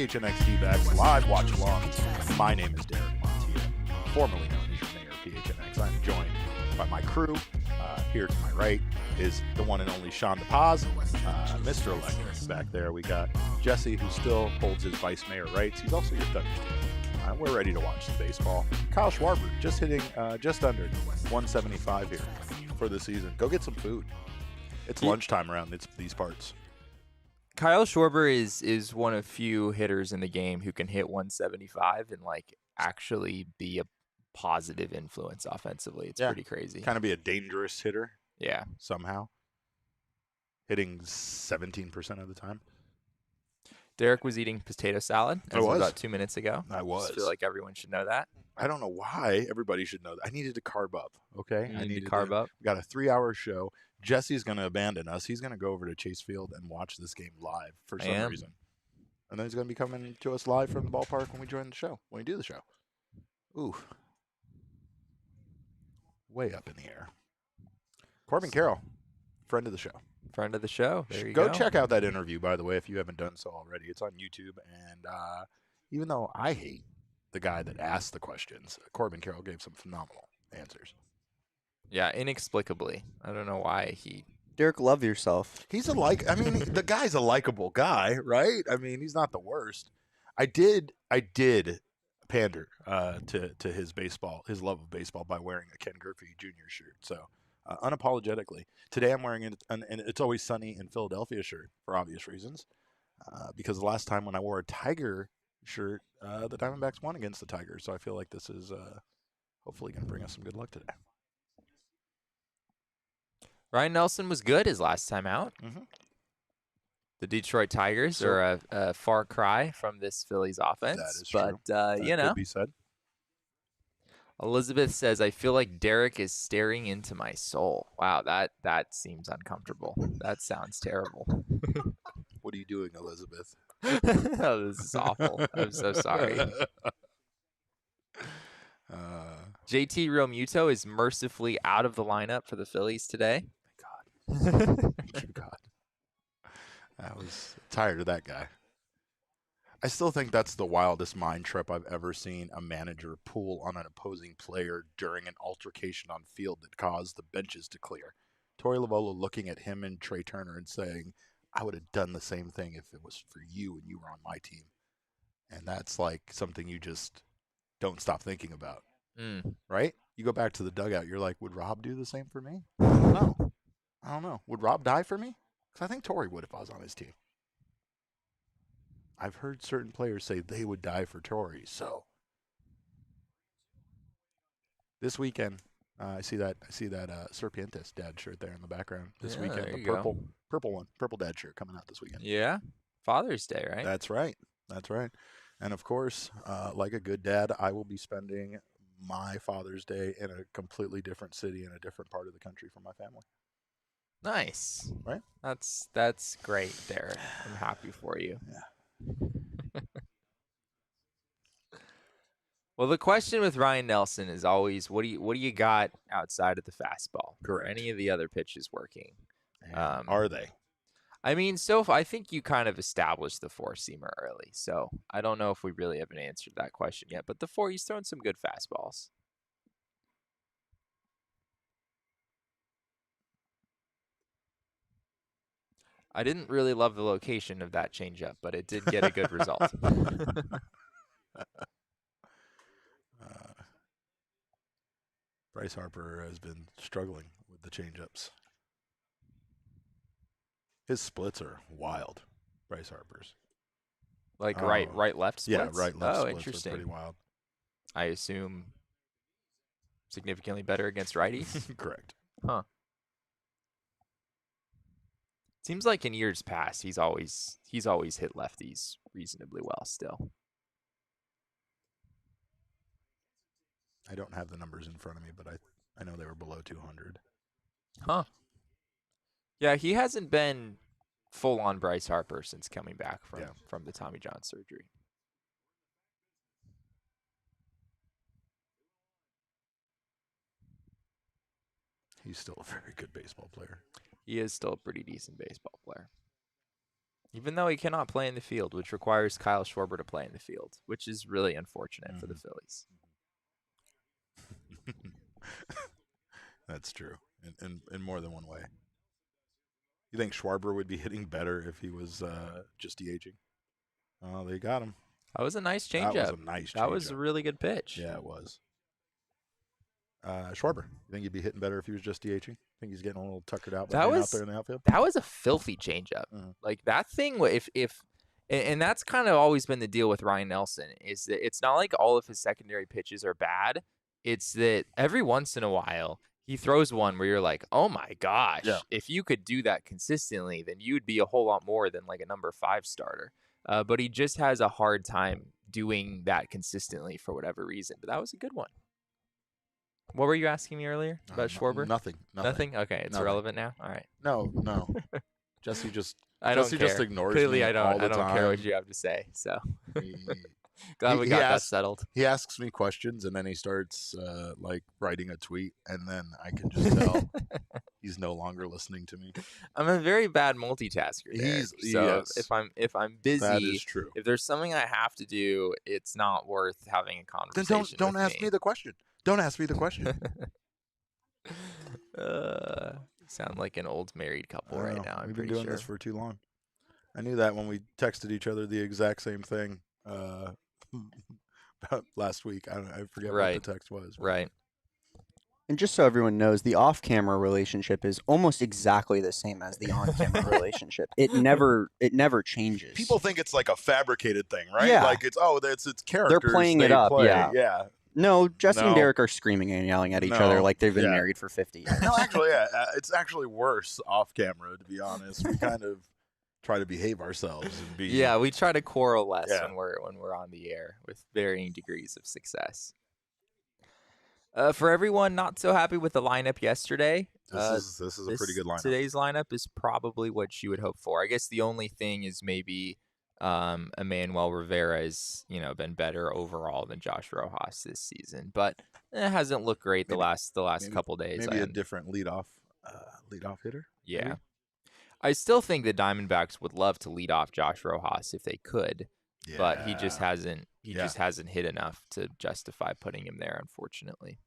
PHNXDbacks live watch along. My name is Derek Montiel, formerly known as your mayor, PHNX. I'm joined by my crew. Here to my right is the one and only Sean DePaz, Mr. Electric back there. We got Jesse, who still holds his vice mayor rights. He's also your Thunder. We're ready to watch the baseball. Kyle Schwarber just hitting just under 175 here for the season. Go get some food. It's lunchtime around these parts. Kyle Schwarber is one of few hitters in the game who can hit 175 and like actually be a positive influence offensively. It's pretty crazy. Kind of be a dangerous hitter. Yeah. Somehow. Hitting 17% of the time. Derek was eating potato salad about 2 minutes ago. I was. I feel like everyone should know that. I don't know why everybody should know that. I needed to carb up, okay? I needed to carb up. We got a 3-hour show. Jesse's going to abandon us. He's going to go over to Chase Field and watch this game live for some reason. And then he's going to be coming to us live from the ballpark when we join the show, when we do the show. Ooh. Way up in the air. Corbin Carroll, friend of the show. Friend of the show. There you go. Go check out that interview, by the way, if you haven't done so already. It's on YouTube. And even though I hate the guy that asked the questions, Corbin Carroll gave some phenomenal answers. Yeah, inexplicably. I don't know why he... Derek, love yourself. He's the guy's a likable guy, right? I mean, he's not the worst. I did pander to his love of baseball by wearing a Ken Griffey Jr. shirt. So unapologetically, today I'm wearing an It's Always Sunny in Philadelphia shirt for obvious reasons. Because the last time when I wore a Tiger shirt, the Diamondbacks won against the Tigers. So I feel like this is hopefully going to bring us some good luck today. Ryan Nelson was good his last time out. Mm-hmm. The Detroit Tigers are a far cry from this Phillies offense. That is true. But, that could be said. Elizabeth says, I feel like Derek is staring into my soul. Wow, that seems uncomfortable. That sounds terrible. What are you doing, Elizabeth? Oh, this is awful. I'm so sorry. JT Realmuto is mercifully out of the lineup for the Phillies today. Thank you, God. I was tired of that guy. I still think that's the wildest mind trip I've ever seen a manager pull on an opposing player during an altercation on field that caused the benches to clear. Torey Lovullo looking at him and Trey Turner and saying, I would have done the same thing if it was for you and you were on my team. And that's like something you just don't stop thinking about. Right? You go back to the dugout, you're like, would Rob do the same for me? I don't know. Would Rob die for me? Because I think Torey would if I was on his team. I've heard certain players say they would die for Torey. So this weekend, I see that Serpientes dad shirt there in the background. This weekend, the purple dad shirt coming out this weekend. Yeah, Father's Day, right? That's right. And of course, like a good dad, I will be spending my Father's Day in a completely different city in a different part of the country for my family. Nice. Right? That's great, Derek. I'm happy for you. Yeah. Well, the question with Ryan Nelson is always, what do you got outside of the fastball? Correct. Are any of the other pitches working? Are they? I mean, I think you kind of established the four-seamer early, so I don't know if we really haven't answered that question yet. But he's thrown some good fastballs. I didn't really love the location of that changeup, but it did get a good result. Bryce Harper has been struggling with the changeups. His splits are wild, Bryce Harper's. Like right, left splits? Yeah, right, left splits interesting. are pretty wild. I assume significantly better against righties? Correct. Huh. Seems like in years past, he's always hit lefties reasonably well still. I don't have the numbers in front of me, but I know they were below 200. Huh. Yeah, he hasn't been full-on Bryce Harper since coming back from the Tommy John surgery. He's still a very good baseball player. He is still a pretty decent baseball player. Even though he cannot play in the field, which requires Kyle Schwarber to play in the field, which is really unfortunate for the Phillies. That's true, in more than one way. You think Schwarber would be hitting better if he was just DHing? Oh, they got him. That was a nice changeup. That was a nice That was a really good pitch. Yeah, it was. Schwarber, you think he'd be hitting better if he was just DHing? Think he's getting a little tuckered out out there in the outfield? That was a filthy changeup. Like that thing, and that's kind of always been the deal with Ryan Nelson, is that it's not like all of his secondary pitches are bad. It's that every once in a while he throws one where you're like, oh my gosh, if you could do that consistently, then you'd be a whole lot more than like a number 5 starter. But he just has a hard time doing that consistently for whatever reason. But that was a good one. What were you asking me earlier about Schwarber? Nothing. Okay, it's irrelevant now. All right. No. Jesse just just ignores Clearly, me I don't. all the I don't time. care what you have to say. So glad we got that settled. He asks me questions and then he starts like writing a tweet, and then I can just tell he's no longer listening to me. I'm a very bad multitasker. If I'm busy, that is true. If there's something I have to do, it's not worth having a conversation. Then don't ask me the question. Don't ask me the question. Sound like an old married couple right now. We've been doing this for too long. I knew that when we texted each other the exact same thing last week. I forget what the text was. Right. And just so everyone knows, the off-camera relationship is almost exactly the same as the on-camera relationship. It never changes. People think it's like a fabricated thing, right? Yeah. Like it's characters. They're playing it up. Yeah. No, Jesse and Derek are screaming and yelling at each other like they've been married for 50 years. No, actually, it's actually worse off camera, to be honest. We kind of try to behave ourselves and be. Yeah, we try to quarrel less when we're on the air with varying degrees of success. For everyone not so happy with the lineup yesterday, this is a pretty good lineup. Today's lineup is probably what you would hope for. I guess the only thing is maybe Emmanuel Rivera has been better overall than Josh Rojas this season, but it hasn't looked great the last couple days. Maybe a different leadoff hitter. Yeah, maybe? I still think the Diamondbacks would love to lead off Josh Rojas if they could, but he just hasn't. He just hasn't hit enough to justify putting him there, unfortunately.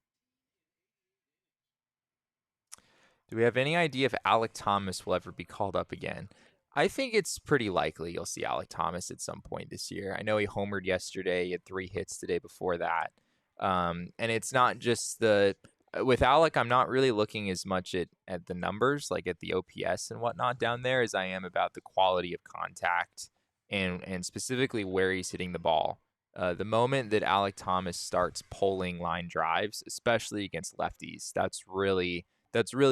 Do we have any idea if Alek Thomas will ever be called up again? I think it's pretty likely you'll see Alek Thomas at some point this year. I know he homered yesterday. He had 3 hits the day before that. And it's not just with Alek, I'm not really looking as much at the numbers, like at the OPS and whatnot down there, as I am about the quality of contact and specifically where he's hitting the ball. The moment that Alek Thomas starts pulling line drives, especially against lefties, that's really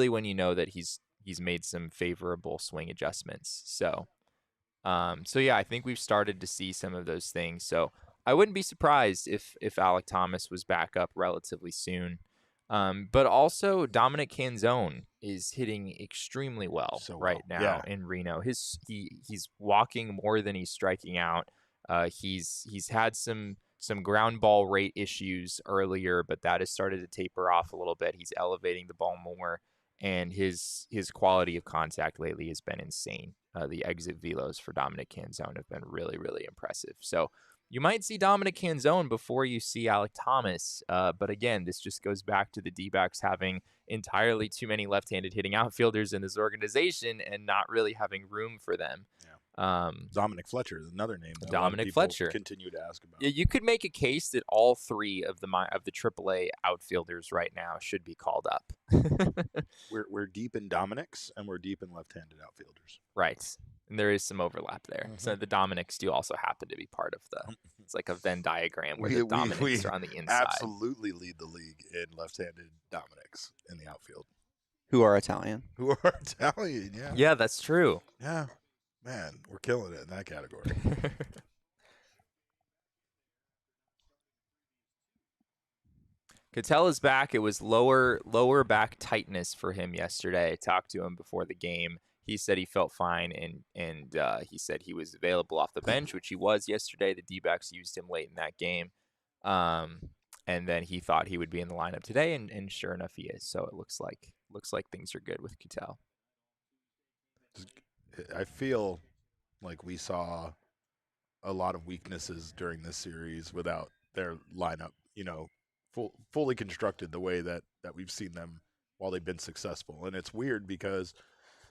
when you know that he's made some favorable swing adjustments. So yeah, I think we've started to see some of those things. So I wouldn't be surprised if Alek Thomas was back up relatively soon. But also Dominic Canzone is hitting extremely well now in Reno. He's walking more than he's striking out. He's had some ground ball rate issues earlier, but that has started to taper off a little bit. He's elevating the ball more, and his quality of contact lately has been insane. The exit velos for Dominic Canzone have been really, really impressive. So you might see Dominic Canzone before you see Alek Thomas. But again, this just goes back to the D-backs having entirely too many left-handed hitting outfielders in this organization and not really having room for them. Dominic Fletcher is another name that Dominic Fletcher continue to ask about. Yeah, you could make a case that all 3 of the AAA outfielders right now should be called up. We're deep in Dominics and we're deep in left-handed outfielders. Right. And there is some overlap there. Mm-hmm. So the Dominics do also happen to be part of it's like a Venn diagram where the Dominics are on the inside. Absolutely lead the league in left-handed Dominics in the outfield. Who are Italian. Yeah. Yeah, that's true. Yeah. Man, we're killing it in that category. Ketel is back. It was lower back tightness for him yesterday. I talked to him before the game. He said he felt fine, and he said he was available off the bench, which he was yesterday. The D-backs used him late in that game. And then he thought he would be in the lineup today, and sure enough, he is. So it looks like things are good with Ketel. I feel like we saw a lot of weaknesses during this series without their lineup, fully constructed the way that we've seen them while they've been successful. And it's weird because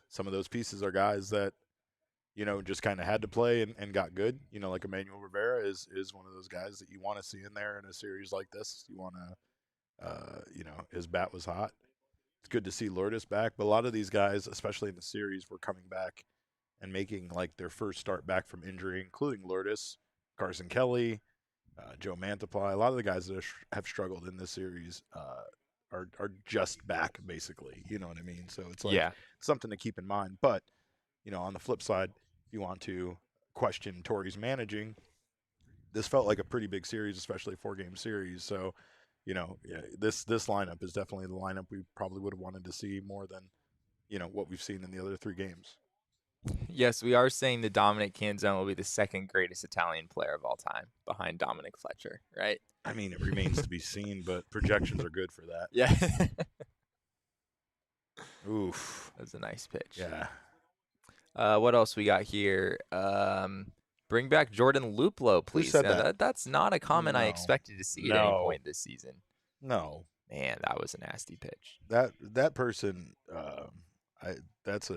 some of those pieces are guys that just kind of had to play and got good. Like Emmanuel Rivera is one of those guys that you want to see in there in a series like this. You want to, his bat was hot. It's good to see Lourdes back, but a lot of these guys, especially in the series, were coming back and making like their first start back from injury, including Lourdes, Carson Kelly, Joe Mantiply. A lot of the guys that have struggled in this series are just back, basically. You know what I mean? So it's like something to keep in mind. But on the flip side, if you want to question Torrey's managing, this felt like a pretty big series, especially a 4-game series. So, this lineup is definitely the lineup we probably would have wanted to see more than, what we've seen in the other 3 games. Yes, we are saying that Dominic Canzone will be the second greatest Italian player of all time, behind Dominic Fletcher, right? I mean, it remains to be seen, but projections are good for that. Yeah. Oof. That was a nice pitch. Yeah. What else we got here? Bring back Jordan Luplow, please. Who said that? That's not a comment I No. expected to see at any point this season. No. Man, that was a nasty pitch. That person, that's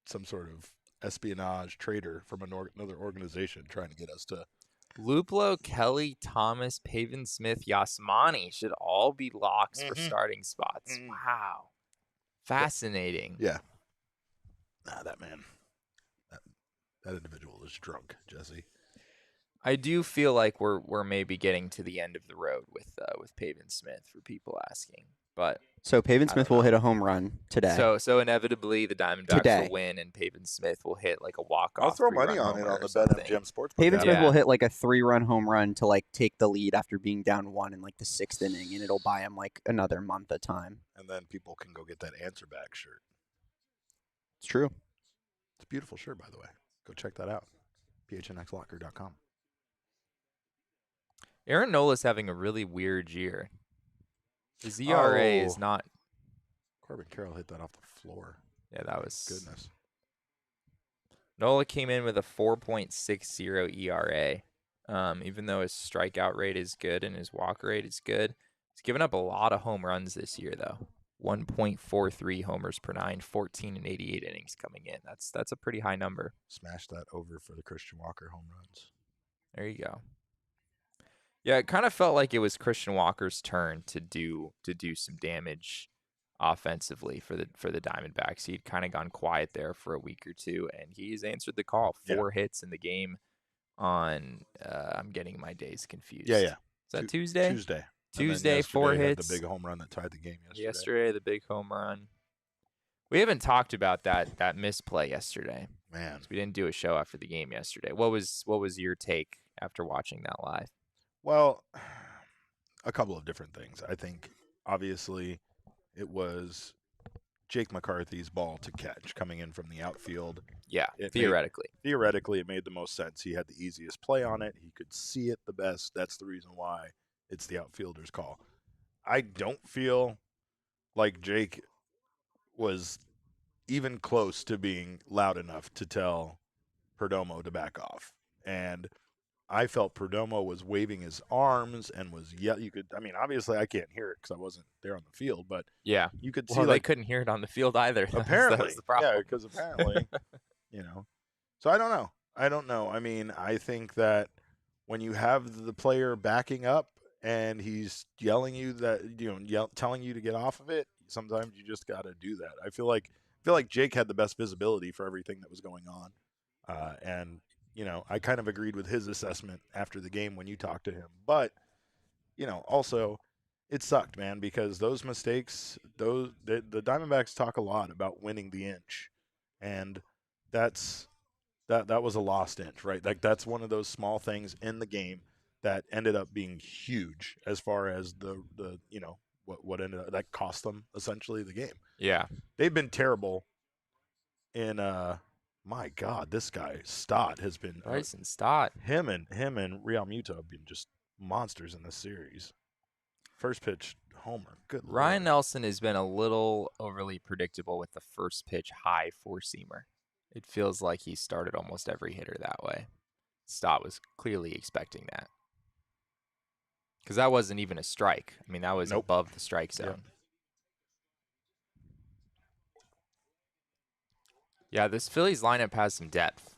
some sort of espionage traitor from another organization trying to get us to. Luplow, Kelly, Thomas, Pavin Smith, Yasmani should all be locks for starting spots. Wow. Fascinating. Yeah. Nah, that man. That individual is drunk, Jesse. I do feel like we're maybe getting to the end of the road with Pavin Smith, for people asking. But so Pavin Smith will hit a home run today. So inevitably the Diamondbacks will win, and Pavin Smith will hit like a walk-off. I'll throw money on it on the BetMGM Sportsbook. Pavin Smith will hit like a 3-run home run to like take the lead after being down 1 in like the 6th inning, and it'll buy him like another month of time. And then people can go get that answer back shirt. It's true. It's a beautiful shirt, by the way. Go check that out. PHNXLocker.com. Aaron Nola's having a really weird year. His ERA is not. Corbin Carroll hit that off the floor. Yeah, that was goodness. Nola came in with a 4.60 ERA. Even though his strikeout rate is good and his walk rate is good, he's given up a lot of home runs this year, though. 1.43 homers per 9, 14 and 88 innings coming in. That's a pretty high number. Smash that over for the Christian Walker home runs. There you go. Yeah, it kind of felt like it was Christian Walker's turn to do some damage offensively for the Diamondbacks. He'd kind of gone quiet there for a week or two, and he's answered the call. 4 hits in the game on I'm getting my days confused. Yeah. Is that Tuesday? Tuesday, 4 hits. The big home run that tied the game yesterday. Yesterday, the big home run. We haven't talked about that misplay yesterday. Man, we didn't do a show after the game yesterday. What was your take after watching that live? Well, a couple of different things. I think obviously it was Jake McCarthy's ball to catch coming in from the outfield. Yeah, theoretically. Theoretically, it made the most sense. He had the easiest play on it. He could see it the best. That's the reason why it's the outfielder's call. I don't feel like Jake was even close to being loud enough to tell Perdomo to back off. And I felt Perdomo was waving his arms and was obviously I can't hear it because I wasn't there on the field, but yeah, you could see they couldn't hear it on the field either. Apparently, that was the problem. Yeah, because apparently, So I don't know. I mean, I think that when you have the player backing up and he's yelling you that telling you to get off of it, sometimes you just got to do that. I feel like Jake had the best visibility for everything that was going on, and I kind of agreed with his assessment after the game when you talked to him. But also it sucked, man, because those mistakes, the Diamondbacks talk a lot about winning the inch, and that was a lost inch, right? Like that's one of those small things in the game that ended up being huge as far as the what ended up that cost them essentially the game. Yeah, they've been terrible in my God, this guy Stott has been Bryson Stott. Him and Real Muto have been just monsters in this series. First pitch homer. Good Ryan Lord. Nelson has been a little overly predictable with the first pitch high 4-seamer It feels like he started almost every hitter that way. Stott was clearly expecting that. Because that wasn't even a strike. I mean, that was Nope. above the strike zone. Yep. Yeah, this Phillies lineup has some depth.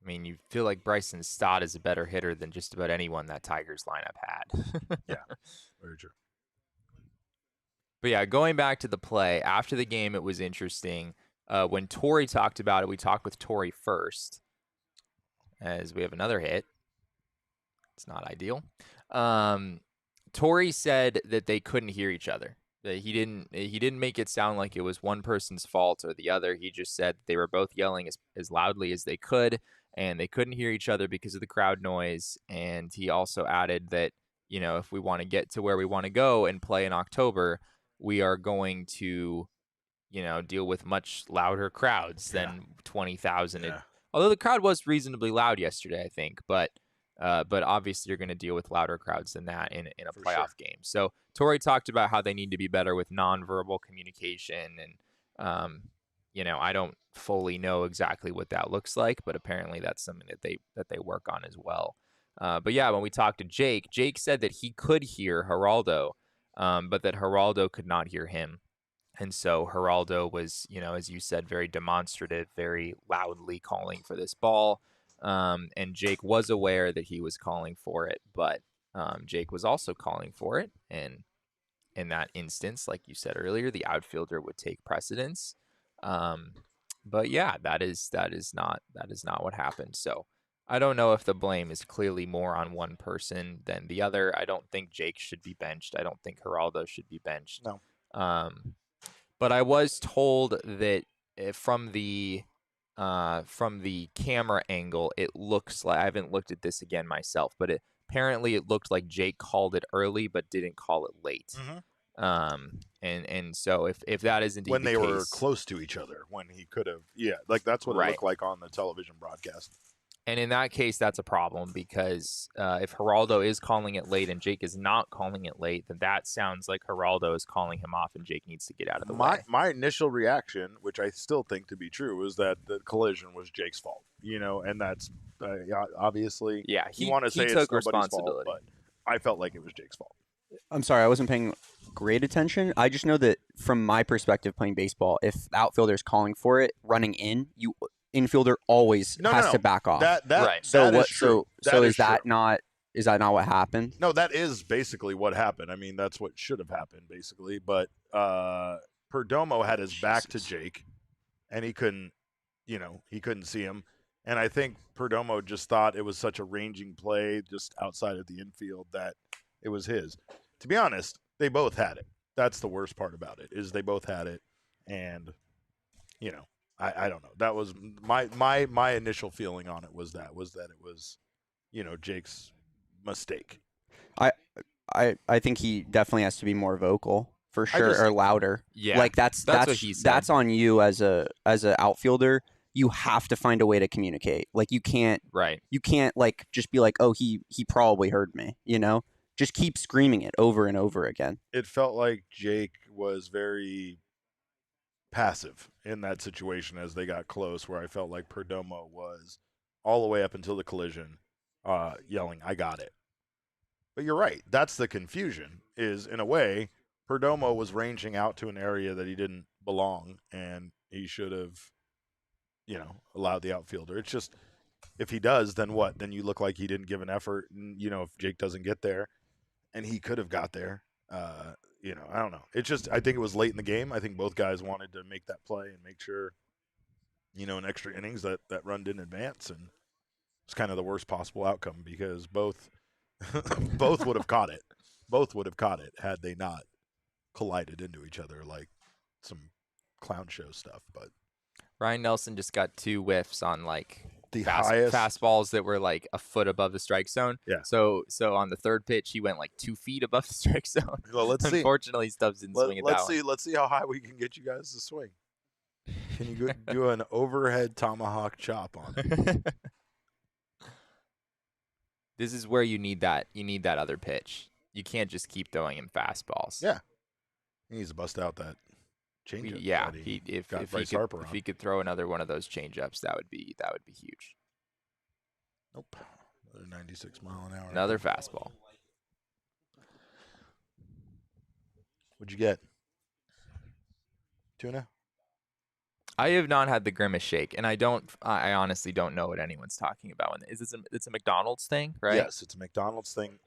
I mean, you feel like Bryson Stott is a better hitter than just about anyone that Tigers lineup had. Yeah, very true. But yeah, going back to the play, after the game, it was interesting. When Torrey talked about it, we talked with Torrey first, as we have another hit. It's not ideal. Torrey said that they couldn't hear each other. That he didn't make it sound like it was one person's fault or the other. He just said they were both yelling as loudly as they could, and they couldn't hear each other because of the crowd noise. And he also added that, if we want to get to where we want to go and play in October, we are going to, deal with much louder crowds than 20,000. Yeah. Although the crowd was reasonably loud yesterday, I think, but obviously you're going to deal with louder crowds than that in a playoff game. So Torrey talked about how they need to be better with nonverbal communication, and I don't fully know exactly what that looks like, but apparently that's something that they work on as well. But yeah, when we talked to Jake said that he could hear Geraldo, but that Geraldo could not hear him. And so Geraldo was, as you said, very demonstrative, very loudly calling for this ball. And Jake was aware that he was calling for it, but Jake was also calling for it. And in that instance, like you said earlier, the outfielder would take precedence. But yeah, that is not what happened. So I don't know if the blame is clearly more on one person than the other. I don't think Jake should be benched. I don't think Geraldo should be benched. No. But I was told that from the camera angle, it looks like, I haven't looked at this again myself, but apparently it looked like Jake called it early but didn't call it late. And so if that is indeed when the they case, were close to each other, when he could have, like that's what it looked like on the television broadcast. And in that case, that's a problem because if Geraldo is calling it late and Jake is not calling it late, then that sounds like Geraldo is calling him off and Jake needs to get out of the way. My initial reaction, which I still think to be true, is that the collision was Jake's fault. And that's obviously, he want to say took it's nobody's responsibility. fault, but I felt like it was Jake's fault. I'm sorry, I wasn't paying great attention. I just know that from my perspective playing baseball, if the outfielder's calling for it, running in, infielder always has to back off. Right. So that is true. So is that not what happened? No, that is basically what happened. I mean, that's what should have happened basically. But Perdomo had his back to Jake, and he couldn't see him. And I think Perdomo just thought it was such a ranging play just outside of the infield that it was his. To be honest, they both had it. That's the worst part about it, is they both had it, and I don't know. That was my initial feeling on it was that it was, Jake's mistake. I think he definitely has to be more vocal for sure, or louder. Yeah, like that's what he said. That's on you as a outfielder. You have to find a way to communicate. Like you can't like just be like, oh, he probably heard me. Just keep screaming it over and over again. It felt like Jake was very passive in that situation as they got close, where I felt like Perdomo was all the way up until the collision yelling, I got it. But you're right. That's the confusion, is in a way Perdomo was ranging out to an area that he didn't belong, and he should have, allowed the outfielder. It's just, if he does, then what? Then you look like he didn't give an effort, and, if Jake doesn't get there, and he could have got there, I don't know. It's just, I think it was late in the game. I think both guys wanted to make that play and make sure, in extra innings that run didn't advance, and it's kind of the worst possible outcome because both would have caught it. Both would have caught it had they not collided into each other like some clown show stuff. But Ryan Nelson just got 2 whiffs on the highest fastballs that were like a foot above the strike zone. Yeah. So on the third pitch, he went like 2 feet above the strike zone. Well, let's see. Unfortunately, Stubbs didn't swing it that way. Let's see how high we can get you guys to swing. Can you do an overhead tomahawk chop on it? This is where you need that. You need that other pitch. You can't just keep throwing him fastballs. Yeah. He needs to bust out that Change it. Yeah, if he could throw another one of those changeups, that would be huge. Nope. Another 96 mile an hour. Another fastball. What'd you get? Tuna? I have not had the Grimace shake, and I honestly don't know what anyone's talking about. It's a McDonald's thing, right? Yes, it's a McDonald's thing.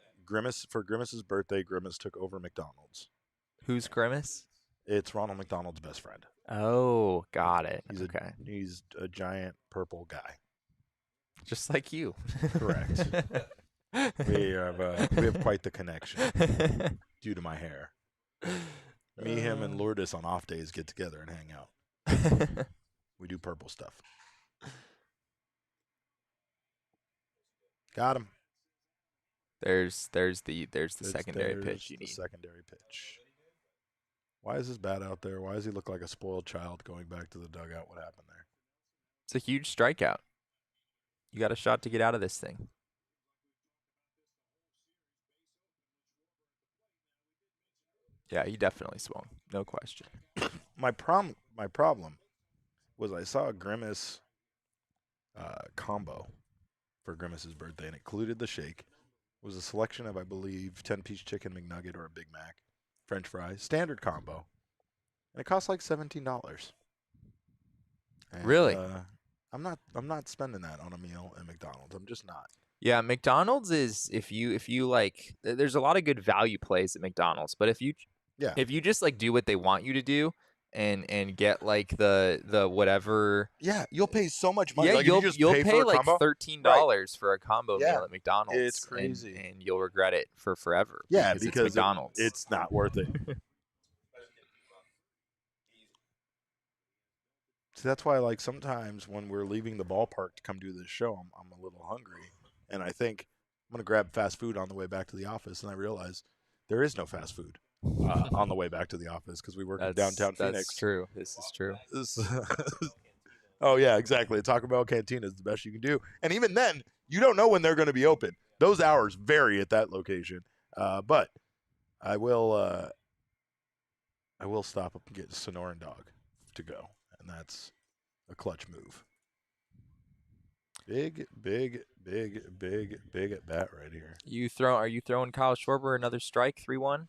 For Grimace's birthday, Grimace took over McDonald's. Who's Grimace? It's Ronald McDonald's best friend. Oh, got it. He's a giant purple guy. Just like you. Correct. we have quite the connection due to my hair. Me, him, and Lourdes on off days get together and hang out. We do purple stuff. Got him. There's the secondary pitch you need. Secondary pitch. Why is his bat out there? Why does he look like a spoiled child going back to the dugout? What happened there? It's a huge strikeout. You got a shot to get out of this thing. Yeah, he definitely swung. No question. My problem was I saw a Grimace combo for Grimace's birthday, and it included the shake. It was a selection of, I believe, 10-piece chicken McNugget or a Big Mac, French fries, standard combo, and it cost like $17. And, really? I'm not spending that on a meal at McDonald's. I'm just not. Yeah, McDonald's is if you like. There's a lot of good value plays at McDonald's, but if you just like do what they want you to do and get like the whatever. Yeah, you'll pay so much money. Yeah, like, you'll pay like combo? $13 for a combo Yeah, meal at McDonald's. it's crazy, and you'll regret it for forever. Yeah, because it's McDonald's. It's not worth it. See, that's why, like, sometimes when we're leaving the ballpark to come do this show, I'm a little hungry, and I think I'm gonna grab fast food on the way back to the office, and I realize there is no fast food on the way back to the office because we work in downtown Phoenix. That's true. This is true. Oh yeah, exactly. Taco Bell Cantina is the best you can do, and even then, you don't know when they're going to be open. Those hours vary at that location, but I will stop up and get a Sonoran dog to go, and that's a clutch move. Big at bat right here. Are you throwing Kyle Schwarber another strike 3-1?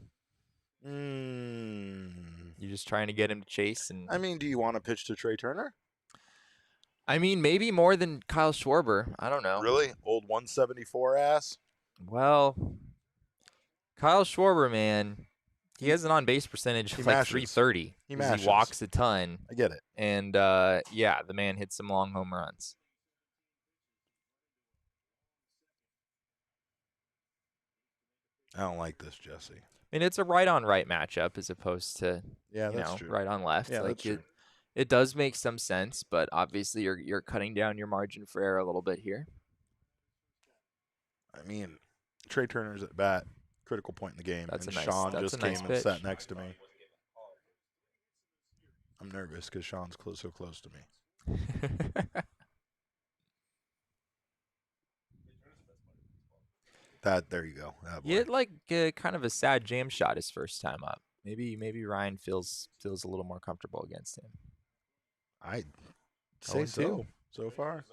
You're just trying to get him to chase and. I mean, do you want to pitch to Trey Turner? I mean, maybe more than Kyle Schwarber. I don't know. Really? Old 174 ass? Well, Kyle Schwarber, man, he has an on-base percentage of like 330. He walks a ton. I get it. And, yeah, the man hits some long home runs. I don't like this, Jesse. I mean, it's a right-on-right matchup as opposed to, true. right-on-left. Yeah, like that's true. It does make some sense, but obviously you're cutting down your margin for error a little bit here. I mean, Trey Turner's at bat, critical point in the game, Sean just came and sat next to me. I'm nervous because Sean's so close to me. There you go. He had like kind of a sad jam shot his first time up. Maybe Ryan feels a little more comfortable against him. I'd say so far.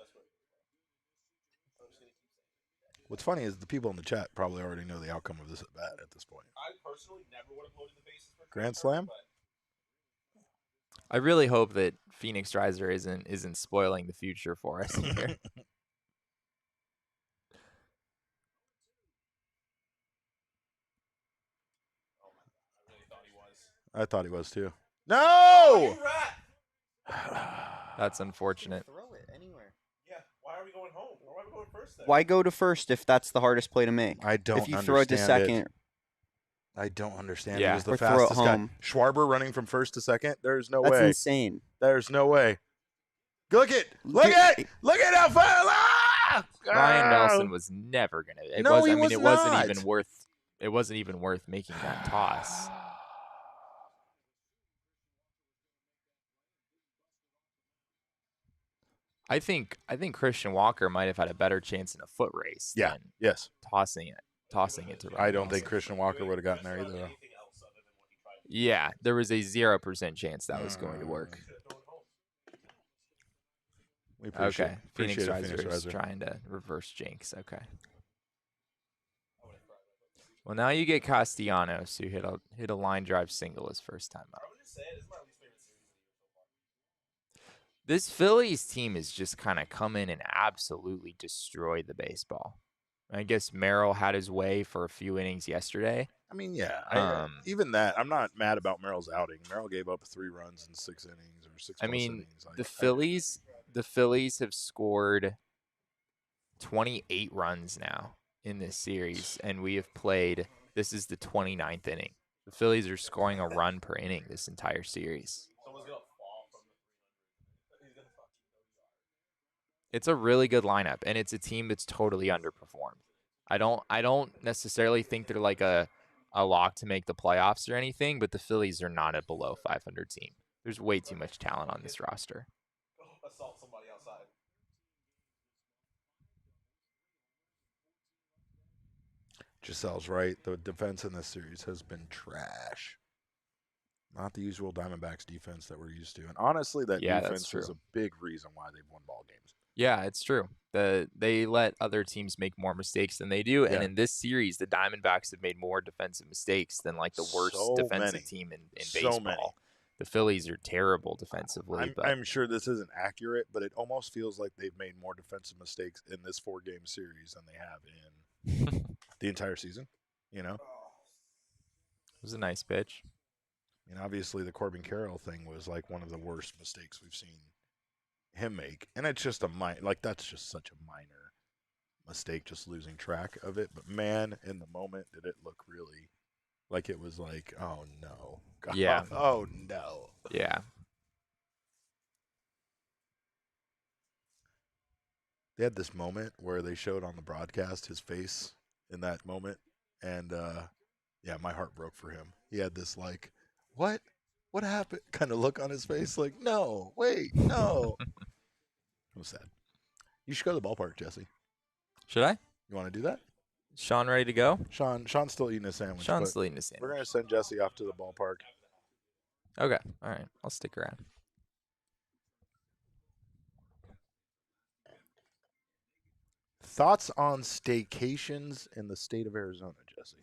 What's funny is the people in the chat probably already know the outcome of this at bat at this point. I personally never would have loaded the bases for Grand Slam? I really hope that Phoenix Riser isn't spoiling the future for us here. I thought he was too. No! That's unfortunate. Throw it anywhere. Yeah, why are we going home? Why are we going first then? Why go to first if that's the hardest play to make? I don't understand If you throw it to second. I don't understand. Yeah. He was the Or throw it fastest guy. home. Schwarber running from first to second? There's no That's way. insane. There's no way. Look at how far. Ah! Ryan Nelson was never gonna. It wasn't even worth making that toss. I think Christian Walker might have had a better chance in a foot race than tossing it to Ryan I don't think Nelson. Christian Walker would have gotten there either. Yeah, there was a 0% chance that was going to work. We appreciate Okay, it. Phoenix Appreciate it, Riser Phoenix is Riser. trying to reverse jinx. Okay. Well, now you get Castellanos, who hit a line drive single his first time up. This Phillies team has just kind of come in and absolutely destroyed the baseball. I guess Merrill had his way for a few innings yesterday. I mean, yeah. Even that, I'm not mad about Merrill's outing. Merrill gave up 3 runs in 6 innings or 6+ innings. The Phillies have scored 28 runs now in this series, and we have played. This is the 29th inning. The Phillies are scoring a run per inning this entire series. It's a really good lineup, and it's a team that's totally underperformed. I don't necessarily think they're like a lock to make the playoffs or anything, but the Phillies are not a below 500 team. There's way too much talent on this roster. Assault somebody outside. Giselle's right. The defense in this series has been trash. Not the usual Diamondbacks defense that we're used to. And honestly, that defense is a big reason why they've won ball games. Yeah, it's true. They let other teams make more mistakes than they do. And in this series, the Diamondbacks have made more defensive mistakes than like the worst defensive team in baseball. The Phillies are terrible defensively. I'm sure this isn't accurate, but it almost feels like they've made more defensive mistakes in this 4-game series than they have in the entire season. You know? It was a nice pitch. I mean, obviously, the Corbin Carroll thing was like one of the worst mistakes we've seen him make, and it's just that's just such a minor mistake, just losing track of it. But man, in the moment, did it look really like it was like, oh no, God, yeah, oh no, yeah. They had this moment where they showed on the broadcast his face in that moment, and yeah, my heart broke for him. He had this like, what happened kind of look on his face, like, no, wait, no. It was sad. You should go to the ballpark, Jesse. Should I? You want to do that? Sean ready to go? Sean's still eating a sandwich. Sean's still eating a sandwich. We're going to send Jesse off to the ballpark. Okay. All right. I'll stick around. Thoughts on staycations in the state of Arizona, Jesse?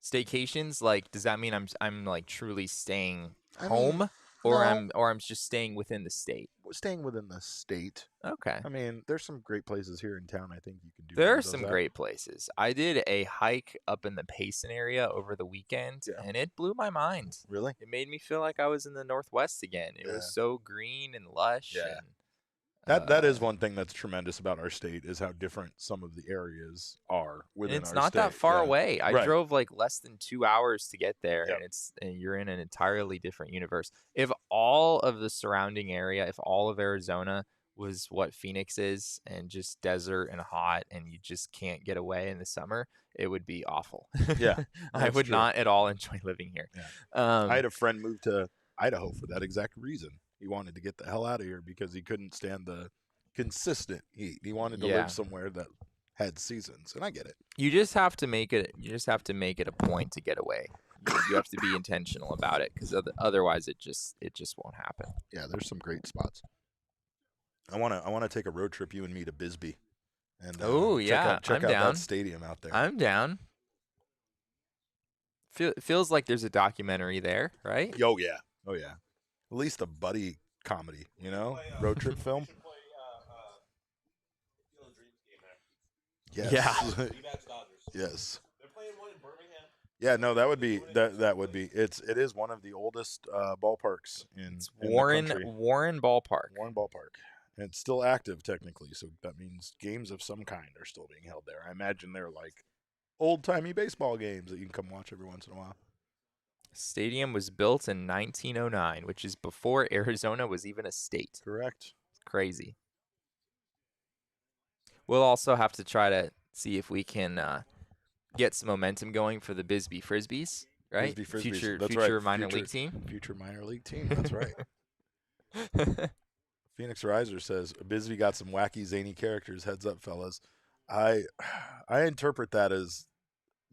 Staycations, like, does that mean I'm like truly staying home, or no. I'm just staying within the state? We're staying within the state. Okay. I mean, there's some great places here in town. I think you can do. There are some great places. I did a hike up in the Payson area over the weekend, and it blew my mind. Really? It made me feel like I was in the Northwest again. It was so green and lush. Yeah. And, that is one thing that's tremendous about our state, is how different some of the areas are within our state. It's not that far away. I drove like less than 2 hours to get there, and you're in an entirely different universe. If all of the surrounding area, if all of Arizona was what Phoenix is, and just desert and hot, and you just can't get away in the summer, it would be awful. Yeah, I would not at all enjoy living here. Yeah. I had a friend move to Idaho for that exact reason. He wanted to get the hell out of here because he couldn't stand the consistent heat. He wanted to live somewhere that had seasons, and I get it. You just have to make it. You just have to make it a point to get away. You have to be intentional about it, because otherwise it just won't happen. Yeah, there's some great spots. I wanna take a road trip, you and me, to Bisbee, and check out that stadium out there. I'm down. Feels like there's a documentary there, right? Oh yeah. At least a buddy comedy, road trip film. Yes. Yeah. Yes. They're playing one in Birmingham. Yeah, no, that would be that would be. It is one of the oldest ballparks in Warren the country. Warren Ballpark. Warren Ballpark. And it's still active technically, so that means games of some kind are still being held there. I imagine they're like old-timey baseball games that you can come watch every once in a while. Stadium was built in 1909, which is before Arizona was even a state. Correct. Crazy. We'll also have to try to see if we can get some momentum going for the Bisbee Frisbees, right? Bisbee Frisbees. Future minor league team. Future minor league team. That's right. Phoenix Riser says Bisbee got some wacky, zany characters. Heads up, fellas. I interpret that as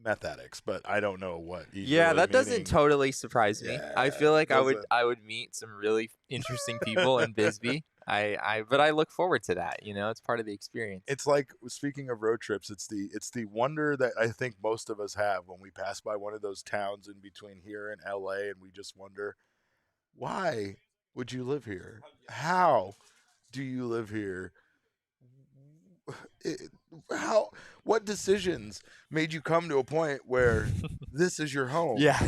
meth addicts, but I don't know what. He's Yeah, really that meaning. doesn't totally surprise me. I feel like I would meet some really interesting people in Bisbee. But I look forward to that. It's part of the experience. It's like, speaking of road trips, it's the wonder that I think most of us have when we pass by one of those towns in between here and LA, and we just wonder, why would you live here? How do you live here? What decisions made you come to a point where this is your home? Yeah.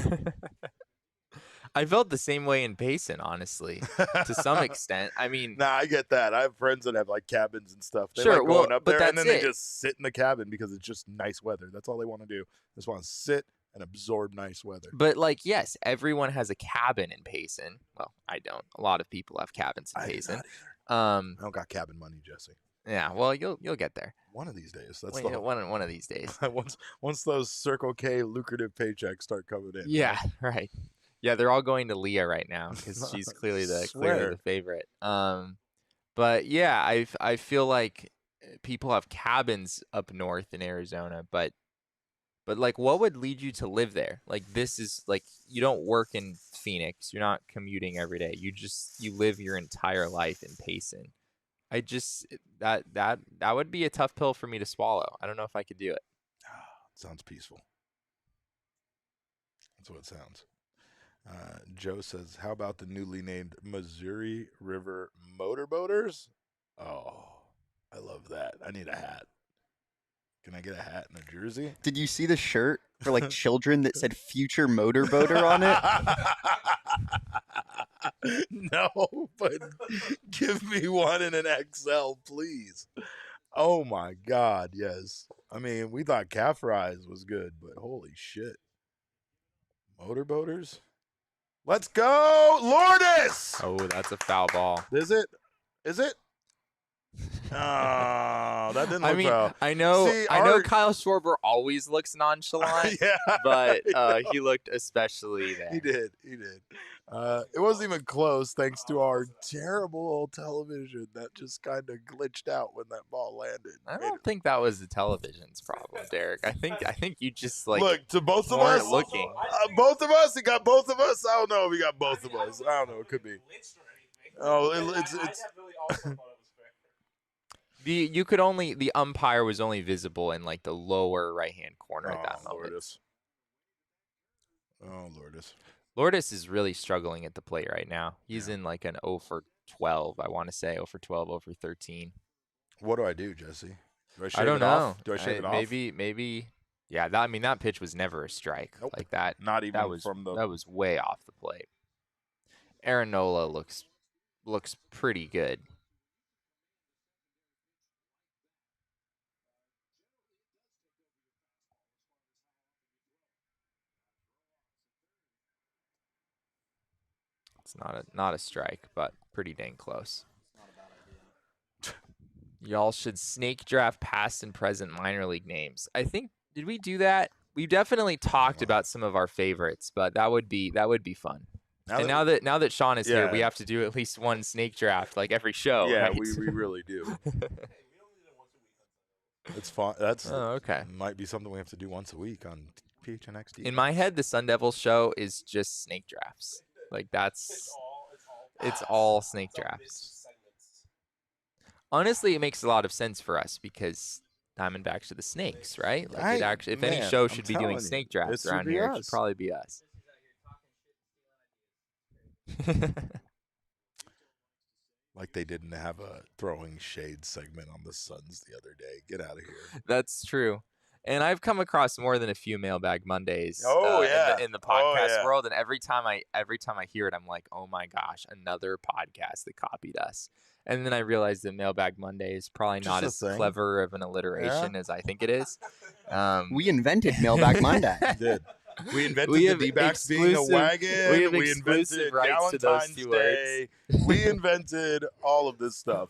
I felt the same way in Payson, honestly, to some extent. I mean, nah, I get that. I have friends that have like cabins and stuff. They sure, like going up there, and then they it. just sit in the cabin because it's just nice weather. That's all they want to do. They just want to sit and absorb nice weather. But yes, everyone has a cabin in Payson. Well, I don't. A lot of people have cabins in Payson. I don't got cabin money, Jesse. Yeah, well, you'll get there one of these days. That's one of these days. once those Circle K lucrative paychecks start coming in. Yeah, right. Yeah, they're all going to Leah right now because she's clearly the favorite. But yeah, I feel like people have cabins up north in Arizona, but like, what would lead you to live there? Like, this is like, you don't work in Phoenix. You're not commuting every day. You live your entire life in Payson. That would be a tough pill for me to swallow. I don't know if I could do it. Sounds peaceful. That's what it sounds. Joe says, how about the newly named Missouri River Motorboaters? Oh, I love that. I need a hat. Can I get a hat and a jersey? Did you see the shirt for like children that said future motorboater on it? No, but give me one in an XL, please. Oh my God, yes. I mean, we thought calf rise was good, but holy shit. Motorboaters? Let's go, Lourdes! Oh, that's a foul ball. Is it? Is it? Oh, that didn't look foul. I know Kyle Schwarber always looks nonchalant, yeah, but he looked especially there. He did. It wasn't even close, thanks to our terrible old television that just kind of glitched out when that ball landed. I don't think that was the television's problem, Derek. I think you just look to both of weren't us. Looking, both of us. It got both of us. I don't know if we got both of us. I don't know. It could be. Oh, it's. The umpire was only visible in like the lower right hand corner at that moment. Lourdes. Lourdes is really struggling at the plate right now. He's in like an 0 for 12, I want to say. 0 for 12, 0 for 13. What do I do, Jesse? Do I shave I don't it know. off? Do I shave it off? Maybe. Yeah, that pitch was never a strike. Nope. Like that. Not even that was way off the plate. Aaron Nola looks pretty good. It's not a strike, but pretty dang close. Y'all should snake draft past and present minor league names. I think, did we do that? We definitely talked about some of our favorites, but that would be fun. Now that Sean is here, we have to do at least one snake draft like every show. Yeah, right? we really do. It's fun. That's okay. Might be something we have to do once a week on PHNX. In my head, the Sun Devils show is just snake drafts. Like it's all snake drafts. Honestly, it makes a lot of sense for us because Diamondbacks are the snakes, right? Like if any show should be doing snake drafts around here, it should probably be us. Like they didn't have a throwing shade segment on the Suns the other day. Get out of here. That's true. And I've come across more than a few Mailbag Mondays in the podcast world, and every time I hear it, I'm like, oh my gosh, another podcast that copied us. And then I realized that Mailbag Monday is probably not as clever of an alliteration as I think it is. We invented Mailbag Monday. We did. We invented the D-backs being a wagon. We invented Valentine's Day. We invented all of this stuff.